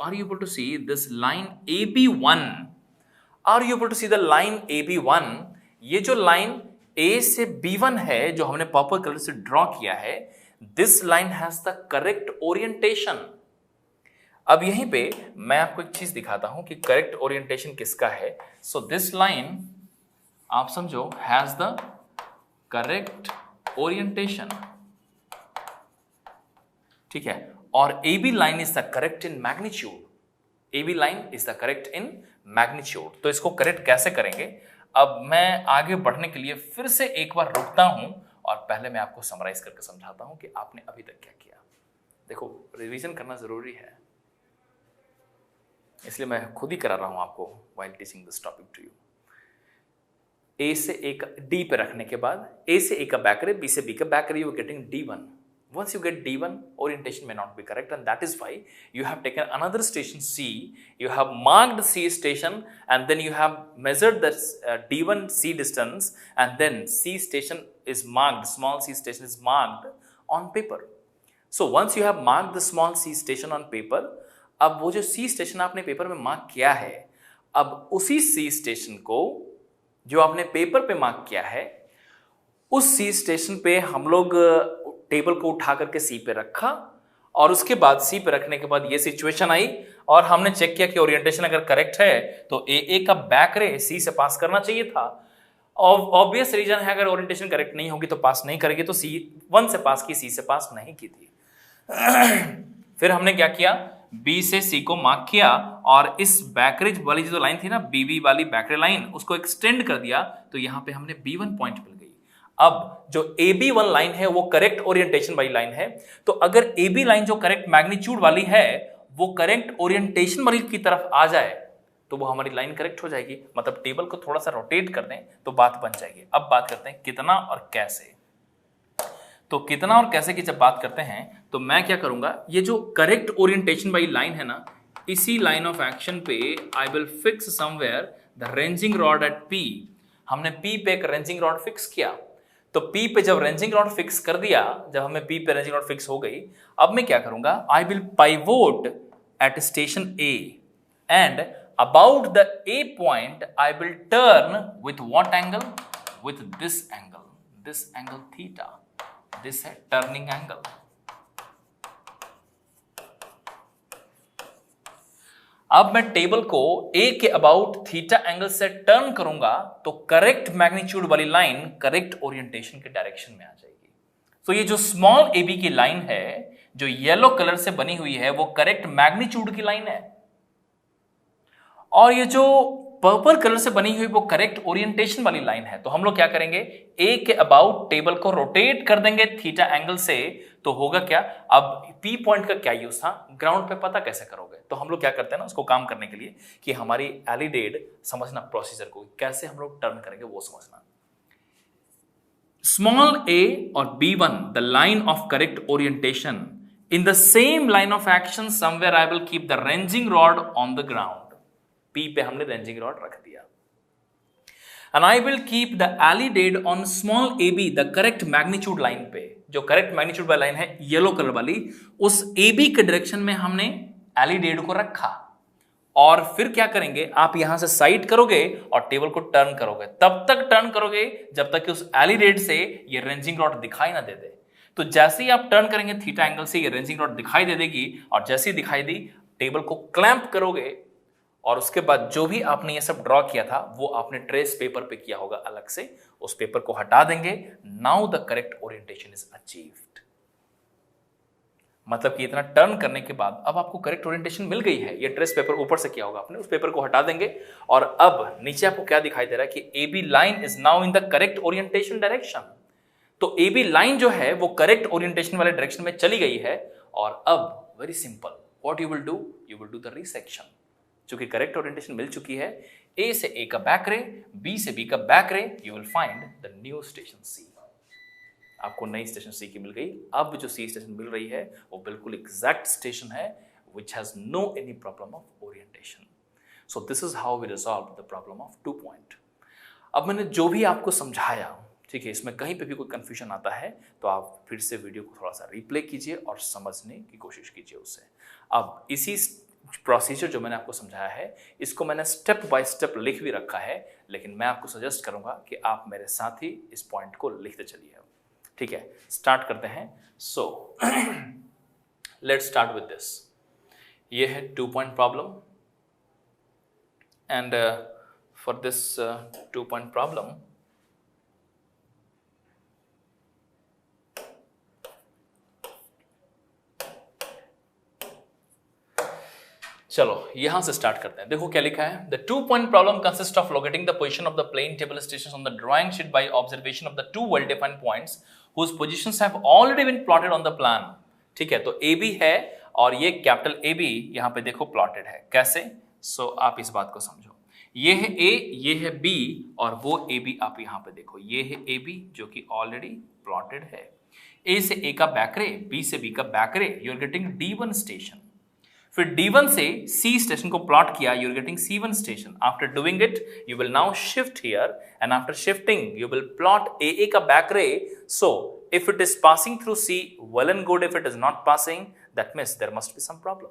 Speaker 1: Are you able to see this line AB1? Are you able to see the line AB1? ये जो लाइन A से B1 है जो हमने पर्पल कलर से ड्रॉ किया है, this line has the correct orientation. अब यहीं पे मैं आपको एक चीज दिखाता हूं कि करेक्ट ओरिएंटेशन किसका है। दिस लाइन आप समझो हैज द करेक्ट ओरिएंटेशन, ठीक है। और AB line is the correct in magnitude. AB line is the correct in magnitude. तो इसको करेक्ट कैसे करेंगे, अब मैं आगे बढ़ने के लिए फिर से एक बार रुकता हूं और पहले मैं आपको समराइज करके समझाता हूं कि आपने अभी तक क्या किया। देखो, रिवीजन करना जरूरी है, इसलिए मैं खुद ही करा रहा हूं आपको while teaching this topic to you. A से ए का डी पे रखने के बाद ए से ए का बैक रे, बी से बी का back ray, you are getting D1. Once you get D1, orientation may not be correct, and that is why you have taken another station C, you have marked C station, and then you have measured the D1 C distance, and then C station is marked, small C station is marked on paper. So once you have marked the small C station on paper, अब वो जो C station आपने paper में mark किया है, अब उसी C station को जो आपने पेपर पे मार्क किया है, उस C स्टेशन पे हम लोग टेबल को उठा करके C पे रखा और उसके बाद C पे रखने के बाद ये सिचुएशन आई और हमने चेक किया कि ओरिएंटेशन अगर करेक्ट है तो ए का बैक रे C से पास करना चाहिए था। ऑब्वियस रीजन है, अगर ओरिएंटेशन करेक्ट नहीं होगी तो पास नहीं करेगी, तो C1 से पास की, C से पास नहीं की थी। फिर हमने क्या किया, B से C को मार्क किया और इस बैकरेज वाली जो लाइन थी ना, BB वाली बैकरे लाइन, उसको एक्सटेंड कर दिया, तो यहां पे हमने B1 पॉइंट मिल गई। अब जो AB1 लाइन है वो करेक्ट ओरिएंटेशन वाली लाइन है, तो अगर AB लाइन जो करेक्ट मैग्नीट्यूड वाली है वो करेक्ट ओरिएंटेशन वाली की तरफ आ जाए तो वो हमारी लाइन करेक्ट हो जाएगी। मतलब टेबल को थोड़ा सा रोटेट कर दें तो बात बन जाएगी। अब बात करते हैं कितना और कैसे। तो कितना और कैसे की जब बात करते हैं तो मैं क्या करूंगा, ये जो करेक्ट ओरिएंटेशन वाली लाइन है ना, इसी लाइन ऑफ एक्शन पे I will fix somewhere the ranging rod at P। हमने P पे एक रेंजिंग रॉड फिक्स किया, तो P पे जब रेंजिंग रॉड फिक्स कर दिया, जब हमें P पे रेंजिंग रॉड फिक्स हो गई, अब मैं क्या करूंगा, I will pivot at station A and about the A point I will turn with what angle, with this angle theta. This है टर्निंग एंगल। अब मैं टेबल को A के अबाउट थीटा एंगल से टर्न करूंगा तो करेक्ट मैग्नीट्यूड वाली लाइन करेक्ट ओरिएंटेशन के डायरेक्शन में आ जाएगी। तो ये जो स्मॉल AB की लाइन है जो येलो कलर से बनी हुई है वो करेक्ट मैग्नीट्यूड की लाइन है, और ये जो पर्पल कलर से बनी हुई वो करेक्ट ओरिएंटेशन वाली लाइन है। तो हम लोग क्या करेंगे, A के अबाउट टेबल को रोटेट कर देंगे थीटा एंगल से, तो होगा क्या, अब P पॉइंट का क्या यूज था, ग्राउंड पे पता कैसे करोगे। तो हम लोग क्या करते हैं ना, उसको काम करने के लिए कि हमारी एलिडेड समझना, प्रोसीजर को कैसे हम लोग टर्न करेंगे वो समझना। स्मॉल A और B1 the line of correct orientation, in the same line of action somewhere I will keep the ranging rod on the ground. P पे हमने रेंजिंग रॉड रख दिया। And I will keep the alidade on small AB, the correct magnitude line पे, जो correct magnitude वाली line है yellow colour वाली, उस AB के डायरेक्शन में हमने एलिडेड को रखा। और फिर क्या करेंगे, आप यहां से साइड करोगे और टेबल को टर्न करोगे, तब तक टर्न करोगे जब तक कि उस एलिडेड से ये रेंजिंग रॉड दिखाई ना दे दे। तो जैसे ही आप टर्न करेंगे थीटा एंगल से, ये रेंजिंग रॉड दिखाई दे देगी, और जैसे ही दिखाई दी टेबल को क्लैंप करोगे और उसके बाद जो भी आपने ये सब ड्रॉ किया था वो आपने ट्रेस पेपर पे किया होगा अलग से, उस पेपर को हटा देंगे। Now the correct orientation is achieved. मतलब कि इतना टर्न करने के बाद अब आपको करेक्ट ओरिएंटेशन मिल गई है। ये ट्रेस पेपर ऊपर से किया होगा आपने, उस पेपर को हटा देंगे और अब नीचे आपको क्या दिखाई दे रहा है कि AB line is now in the correct orientation direction. तो AB लाइन जो है वो करेक्ट ओरिएंटेशन वाले डायरेक्शन में चली गई है। और अब very simple, what you will do, you will do the resection. चूंकि करेक्ट ओरिएंटेशन मिल चुकी है, A से A का बैक रे, B से B का back ray, you will find the new station C। आपको नई स्टेशन सी की मिल गई। अब जो सी स्टेशन मिल रही है वो बिल्कुल एग्जैक्ट स्टेशन है which has no any problem of orientation. So this is how we resolve the problem of 2 point. अब मैंने जो भी आपको समझाया, ठीक है, इसमें कहीं पे भी कोई कंफ्यूजन आता है तो आप फिर से वीडियो को थोड़ा सा रिप्ले कीजिए और समझने की कोशिश कीजिए उससे। अब इसी प्रोसीजर जो मैंने आपको समझाया है इसको मैंने स्टेप बाय स्टेप लिख भी रखा है, लेकिन मैं आपको सजेस्ट करूंगा कि आप मेरे साथ ही इस पॉइंट को लिखते चलिए। ठीक है, स्टार्ट करते हैं। सो लेट्स स्टार्ट विद दिस। ये है 2 point problem and for this 2 point problem चलो यहां से स्टार्ट करते हैं। देखो क्या लिखा है, the 2 point problem consist of locating the position of the plane table stations on the drawing sheet by observation of the 2 well defined points whose positions have already been plotted on the plan। ठीक है, तो AB है और ये capital AB यहां पे देखो plotted है। कैसे? सो आप इस बात को समझो, ये है A, ये है B और वो AB आप यहां पे देखो, ये है AB जो कि ऑलरेडी प्लॉटेड है। A से A का बैक रे, B से B का back ray, you are getting D1 station. फिर D1 से C स्टेशन को प्लॉट किया, you are getting C1 station. After doing it you will now shift here and after shifting you will plot AA का back ray. So if it is passing through C, well and good. If it is not passing, that means there must be some problem.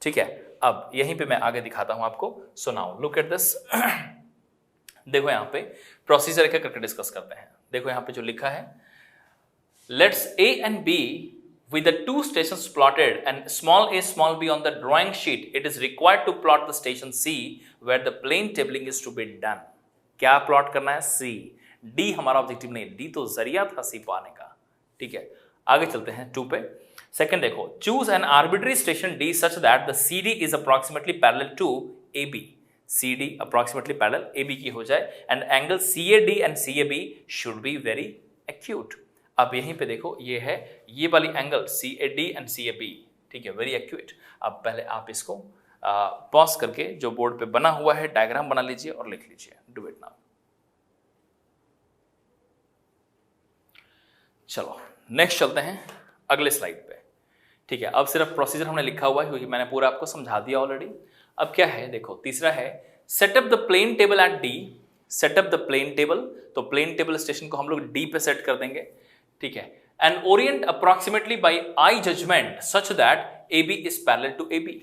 Speaker 1: ठीक है, अब यहीं पे मैं आगे दिखाता हूं आपको। So now look at this. देखो यहां पे प्रोसीजर क्या करके डिस्कस करते हैं। देखो यहां पे जो लिखा है, let's A and B with the 2 stations plotted and small a small b on the drawing sheet, it is required to plot the station C where the plane tabling is to be done। क्या plot करना है? C। D हमारा objective नहीं, D तो जरिया था C पाने का। ठीक है, आगे चलते हैं 2 पे। सेकंड देखो, choose an arbitrary station D such that the CD is approximately parallel to AB। CD approximately parallel AB की हो जाए and angle CAD and CAB should be very acute। अब यहीं पे देखो, ये है ये वाली एंगल CAD एंड CAB, ठीक है, वेरी एक्यूरेट। अब पहले आप इसको पॉज करके जो बोर्ड पे बना हुआ है डायग्राम बना लीजिए और लिख लीजिए। Do it now. चलो नेक्स्ट चलते हैं अगले स्लाइड पे। ठीक है, अब सिर्फ प्रोसीजर हमने लिखा हुआ है क्योंकि मैंने पूरा आपको समझा दिया ऑलरेडी। अब क्या है देखो, तीसरा है setup the plane table at D। Setup the plane table, तो प्लेन टेबल स्टेशन को हम लोग D पे सेट कर देंगे। ठीक है, and orient approximately by eye judgement such that AB is parallel to AB।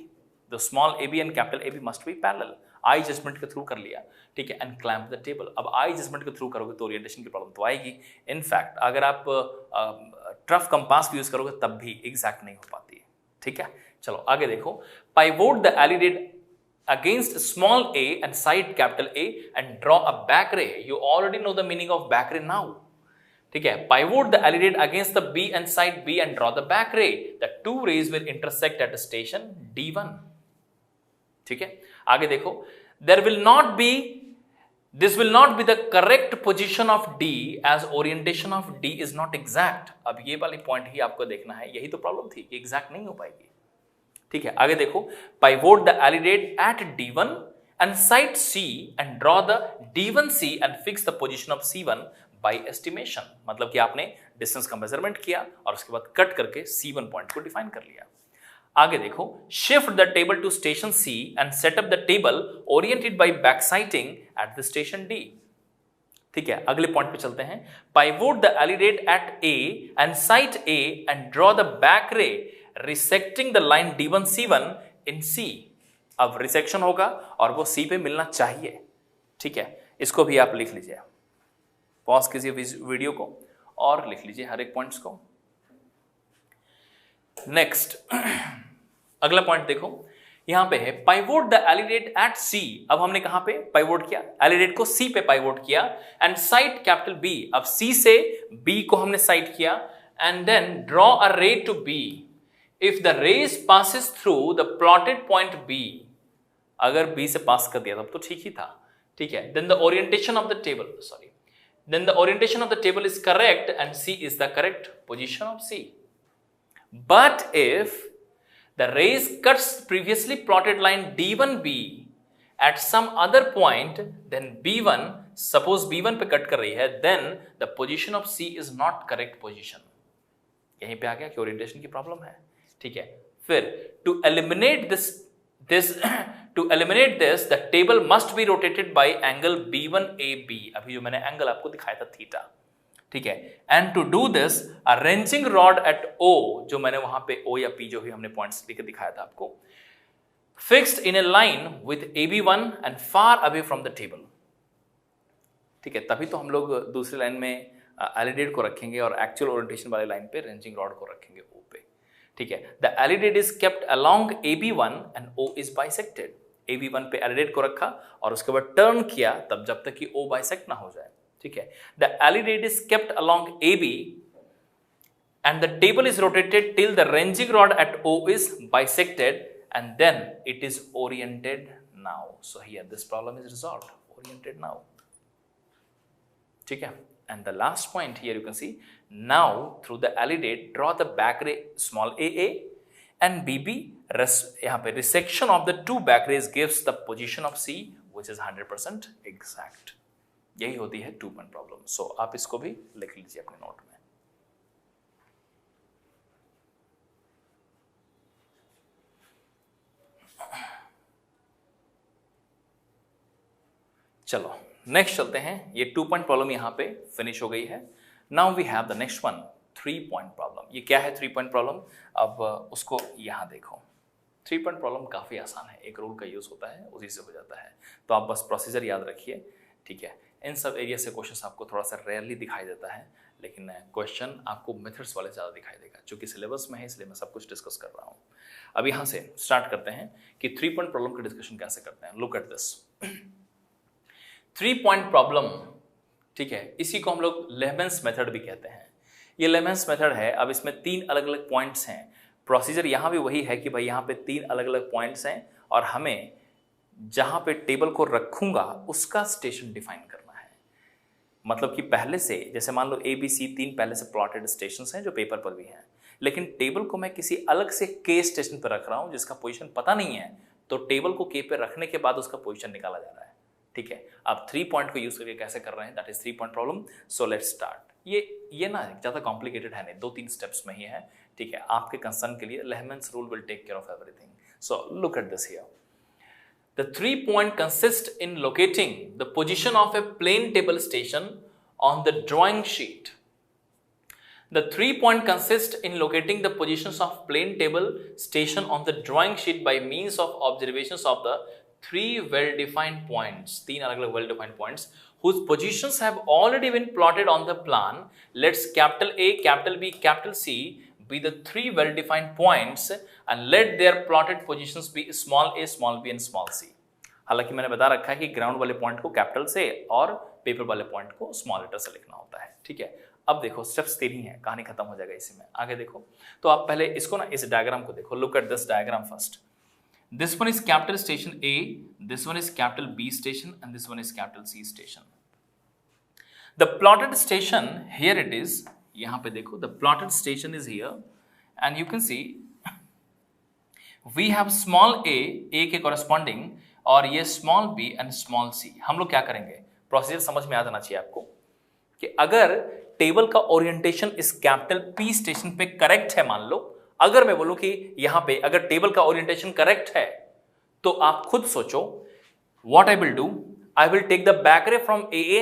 Speaker 1: The small AB and capital AB must be parallel. Eye judgement के थ्रू कर लिया। ठीक है, एंड क्लैंप द टेबल। अब आई जजमेंट के थ्रू करोगे तो ओरिएंटेशन की प्रॉब्लम तो आएगी। इनफैक्ट अगर आप ट्रफ कंपास यूज करोगे तब भी एग्जैक्ट नहीं हो पाती है। ठीक है, चलो आगे देखो, pivot the elided against small a and side capital A and draw a back ray। You already know the meaning of back ray now। ठीक है, pivot the alidate against the B and side B and draw the back ray। The 2 rays will intersect at station D1। ठीक है, आगे देखो, this will not be the correct position of D as orientation of D is not exact। अब ये वाली point ही आपको देखना है, यही तो प्रॉब्लम थी कि एग्जैक्ट नहीं हो पाएगी। ठीक है, आगे देखो, pivot the alidate at D1 and side C and draw the D1C and fix the position of C1 by estimation। मतलब कि आपने डिस्टेंस का मेजरमेंट किया और उसके बाद कट करके C1 पॉइंट को डिफाइन कर लिया। आगे देखो, shift the table to station C and set up the table oriented by backsighting at the station D। ठीक है, अगले पॉइंट पे चलते हैं। Pivot the alidate at A and site A and draw the back ray resecting the line D1 C1 in C। अब resection होगा और वो C पे मिलना चाहिए। ठीक है, इसको भी आप लिख लीजिए, पॉज कीजिए वीडियो को और लिख लीजिए हर एक पॉइंट्स को। नेक्स्ट अगला पॉइंट देखो, यहां पे है पाइवोट द एलिडेट एट सी। अब हमने कहां पे पाइवोट किया, एलिडेट को सी पे पाइवोट किया एंड साइट कैपिटल बी। अब सी से बी को हमने साइट किया and then draw a ray to B if the rays passes through the plotted point B. अगर बी से पास कर दिया तब तो ठीक ही था, ठीक है। Then the orientation of the table, sorry, then the orientation of the table is correct and C is the correct position of C. But if the rays cuts previously plotted line D1B at some other point, then B1, suppose B1 पे cut कर रही है, then the position of C is not correct position. यहीं पे आ गया कि orientation की problem है, ठीक है। फिर to eliminate this to eliminate this the table must be rotated by angle B1AB। अभी जो मैंने एंगल आपको दिखाया था थीटा, ठीक है। And to do this a ranging rod at O, जो मैंने वहां पे O या P जो भी हमने पॉइंट्स लेकर दिखाया था आपको, fixed in A line with AB1 and far away from the table, ठीक है। तभी तो हम लोग दूसरी लाइन में एलिडेट को रखेंगे और एक्चुअल ओरिएंटेशन वाले लाइन पे रेंचिंग रॉड को रखेंगे O पे, ठीक है। The alidade is kept along AB1 and O is bisected. AB1 पे एलिडेट को रखा और उसके बाद टर्न किया तब जब तक कि O बाइसेक्ट ना हो जाए, ठीक है। The alidade is kept along AB and the table is rotated till the ranging rod at O is bisected and then it is oriented now. So here this problem is resolved, oriented now, ठीक है। And the last point here you can see, now through the alidate draw the back ray small aa and bb, यहाँ पे resection of the two back rays gives the position of C which is 100% exact। यही होती है 2 point problem। so आप इसको भी लिख लीजिए अपने नोट में। चलो नेक्स्ट चलते हैं। ये 2 पॉइंट प्रॉब्लम यहां पे फिनिश हो गई है। Now we have the next one, 3 point problem. ये क्या है 3 पॉइंट प्रॉब्लम, अब उसको यहां देखो। 3 पॉइंट प्रॉब्लम काफी आसान है, एक रूल का यूज होता है, उसी से हो जाता है। तो आप बस प्रोसीजर याद रखिए, ठीक है। इन सब एरिया से क्वेश्चन आपको थोड़ा सा रेयरली दिखाई देता है, लेकिन क्वेश्चन आपको मेथड्स वाले ज्यादा दिखाई देगा। चूंकि सिलेबस में है इसलिए मैं सब कुछ डिस्कस कर रहा हूं। अब यहां से स्टार्ट करते हैं कि 3 पॉइंट प्रॉब्लम का डिस्कशन कैसे करते हैं। Look at this 3 point problem, ठीक है। इसी को हम लोग लेमन्स मेथड भी कहते हैं। ये लेमन्स मेथड है। अब इसमें 3 अलग अलग पॉइंट्स हैं। प्रोसीजर यहां भी वही है कि भाई यहां पे 3 अलग अलग पॉइंट्स हैं और हमें जहां पे टेबल को रखूंगा उसका स्टेशन डिफाइन करना है। मतलब कि पहले से, जैसे मान लो ABC 3 पहले से प्लॉटेड स्टेशंस हैं जो पेपर पर भी हैं, लेकिन टेबल को मैं किसी अलग से K स्टेशन पर रख रहा हूं जिसका पोजीशन पता नहीं है, तो टेबल को K पे रखने के बाद उसका पोजीशन निकाला जा रहा है, ठीक है। अब 3 पॉइंट को यूज करके कैसे कर रहे हैं, that is 3 point problem. So let's start. ये ना ज्यादा कॉम्प्लिकेटेड है नहीं, 2-3 स्टेप्स में ही है, ठीक है। आपके कंसर्न के लिए Lehmann's rule will take care of everything. So look at this here. The 3 point consist in locating the position of a plane table station on the drawing sheet. The 3 point consist in locating the positions of plane table station on the drawing sheet by means of observations of the 3 well-defined points, 3 अलग-अलग well-defined points whose positions have already been plotted on the plan. Let's capital A, capital B, capital C be the 3 well-defined points and let their plotted positions be small a, small b and small c. हालांकि मैंने बता रखा है कि ground वाले point को capital से और पेपर वाले पॉइंट को स्मॉल लेटर से लिखना होता है, ठीक है। अब देखो स्टेप्स 3 ही है, कहानी खत्म हो जाएगा इसी में। आगे देखो, तो आप पहले इसको ना, इस डायग्राम को देखो। Look at this diagram first. This one is capital station A, this one is capital B station, and this one is capital C station. The plotted station, here it is, यहाँ पे देखो, the plotted station is here, and you can see, we have small a के corresponding, और ये small b and small c। हम लोग क्या करेंगे, प्रोसीजर समझ में आ जाना चाहिए आपको, कि अगर टेबल का ओरिएंटेशन इस कैपिटल P स्टेशन पे करेक्ट है, मान लो, अगर मैं बोलूं कि यहां पे अगर टेबल का ओरिएंटेशन करेक्ट है, तो आप खुद सोचो, what I will do, I will take the back ray from AA,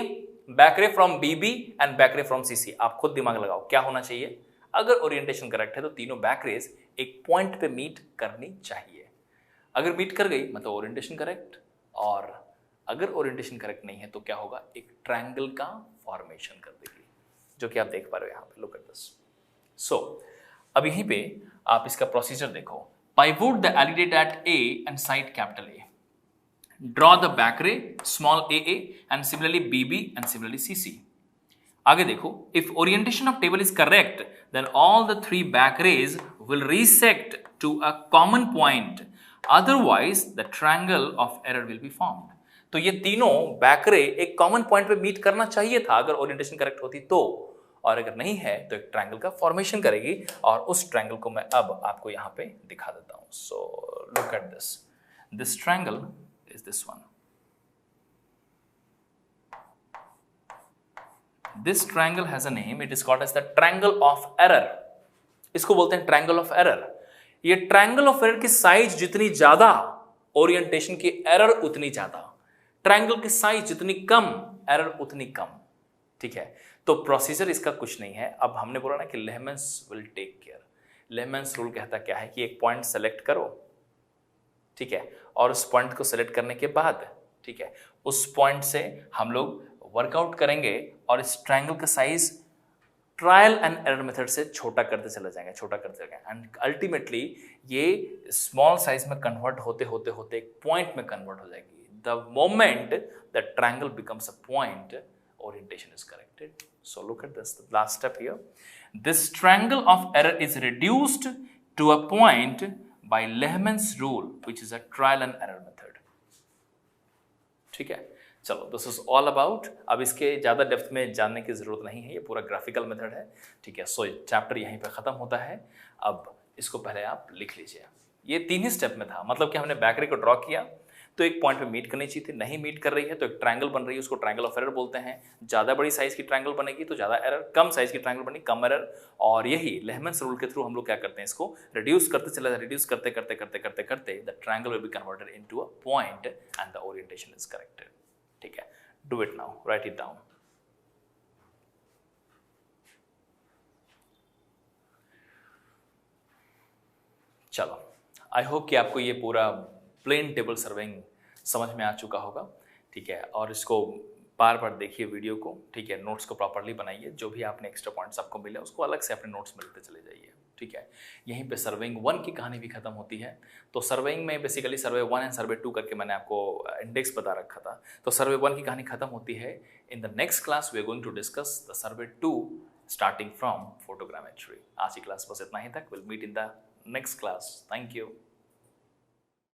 Speaker 1: back ray from BB and back ray from CC। आप खुद दिमाग लगाओ क्या होना चाहिए। अगर ओरिएंटेशन करेक्ट है तो तीनों बैक रेज एक पॉइंट पे मीट करनी चाहिए। अगर मीट कर गई मतलब ओरिएंटेशन करेक्ट, और अगर ओरिएंटेशन करेक्ट नहीं है तो क्या होगा, एक ट्रायंगल का फॉर्मेशन कर देगी, जो कि आप देख पा रहे हो यहां पे। Look at this. सो अब यहीं पे आप इसका प्रोसीजर देखो। pivot the LED at A and side capital A. Draw the back ray small aa and similarly BB and similarly CC. आगे देखो, if orientation of table is correct, then all the three back rays will resect to a common point. Otherwise, the triangle of error will be formed. तो ये तीनों back रे एक common point पे meet करना चाहिए था अगर ओरिएंटेशन करेक्ट होती तो, और अगर नहीं है तो एक ट्रायंगल का फॉर्मेशन करेगी, और उस ट्रायंगल को मैं अब आपको यहां पे दिखा देता हूं. सो look at this triangle is this one. This triangle has a name. It is called as the triangle of error. इसको बोलते हैं ट्रायंगल ऑफ एरर. ये ट्रायंगल ऑफ एरर की साइज जितनी ज्यादा, ओरिएंटेशन की एरर उतनी ज्यादा. ट्रायंगल की साइज जितनी कम, एरर उतनी कम. ठीक है, तो प्रोसीजर इसका कुछ नहीं है. अब हमने बोला ना कि लेहमैन्स विल टेक केयर. लेहमैन्स रूल कहता क्या है कि एक पॉइंट सेलेक्ट करो, ठीक है, और उस पॉइंट को सेलेक्ट करने के बाद, ठीक है, उस पॉइंट से हम लोग वर्कआउट करेंगे और इस ट्रायंगल का size trial and error method से छोटा करते चले जाएंगे, छोटा करते चले जाएंगे, एंड अल्टीमेटली ये स्मॉल साइज में कन्वर्ट होते होते होते एक पॉइंट में कन्वर्ट हो जाएगी. The moment the triangle becomes a point, orientation is corrected. So look at this last step here. This triangle of error is reduced to a point by Lehmann's rule which is a trial and error method. ठीक है, चलो, this is all about. अब इसके ज़्यादा depth में जानने की ज़रूरत नहीं है, ये पूरा ग्राफिकल मेथड है. ठीक है, सो चैप्टर यहीं पे ख़त्म होता है. अब इसको पहले आप लिख लीजिए. ये 3 ही स्टेप में था, मतलब कि हमने बैकरे को ड्रॉ किया तो एक पॉइंट पे मीट करनी चाहिए थी, नहीं मीट कर रही है तो एक ट्रायंगल बन रही है, उसको ट्रायंगल ऑफ एरर बोलते हैं. ज़्यादा बड़ी साइज़ की ट्रायंगल बनेगी तो ज़्यादा एरर, कम साइज़ की ट्रायंगल बनेगी कम एरर. और यही लेहमैन्स रूल के थ्रू हम लोग क्या करते हैं, इसको रिड्यूस करते चले, रिड्यूस करते करते करते करते करते the triangle will be converted into a point and the orientation is corrected. ठीक है, do it now, write it down. चलो, आई होप कि आपको ये पूरा प्लेन टेबल सर्वेइंग समझ में आ चुका होगा. ठीक है, और इसको बार बार देखिए वीडियो को. ठीक है, नोट्स को प्रॉपरली बनाइए, जो भी आपने एक्स्ट्रा पॉइंट्स आपको मिले उसको अलग से अपने नोट्स में लिखते चले जाइए. ठीक है, यहीं पे सर्वेइंग 1 की कहानी भी खत्म होती है. तो सर्वेइंग में बेसिकली सर्वे 1 एंड सर्वे 2 करके मैंने आपको इंडेक्स बता रखा था. तो सर्वे 1 की कहानी खत्म होती है. In the next class we are going to discuss the survey 2 starting from photogrammetry. आज की क्लास बस इतना ही तक. Will meet in the next class. Thank you.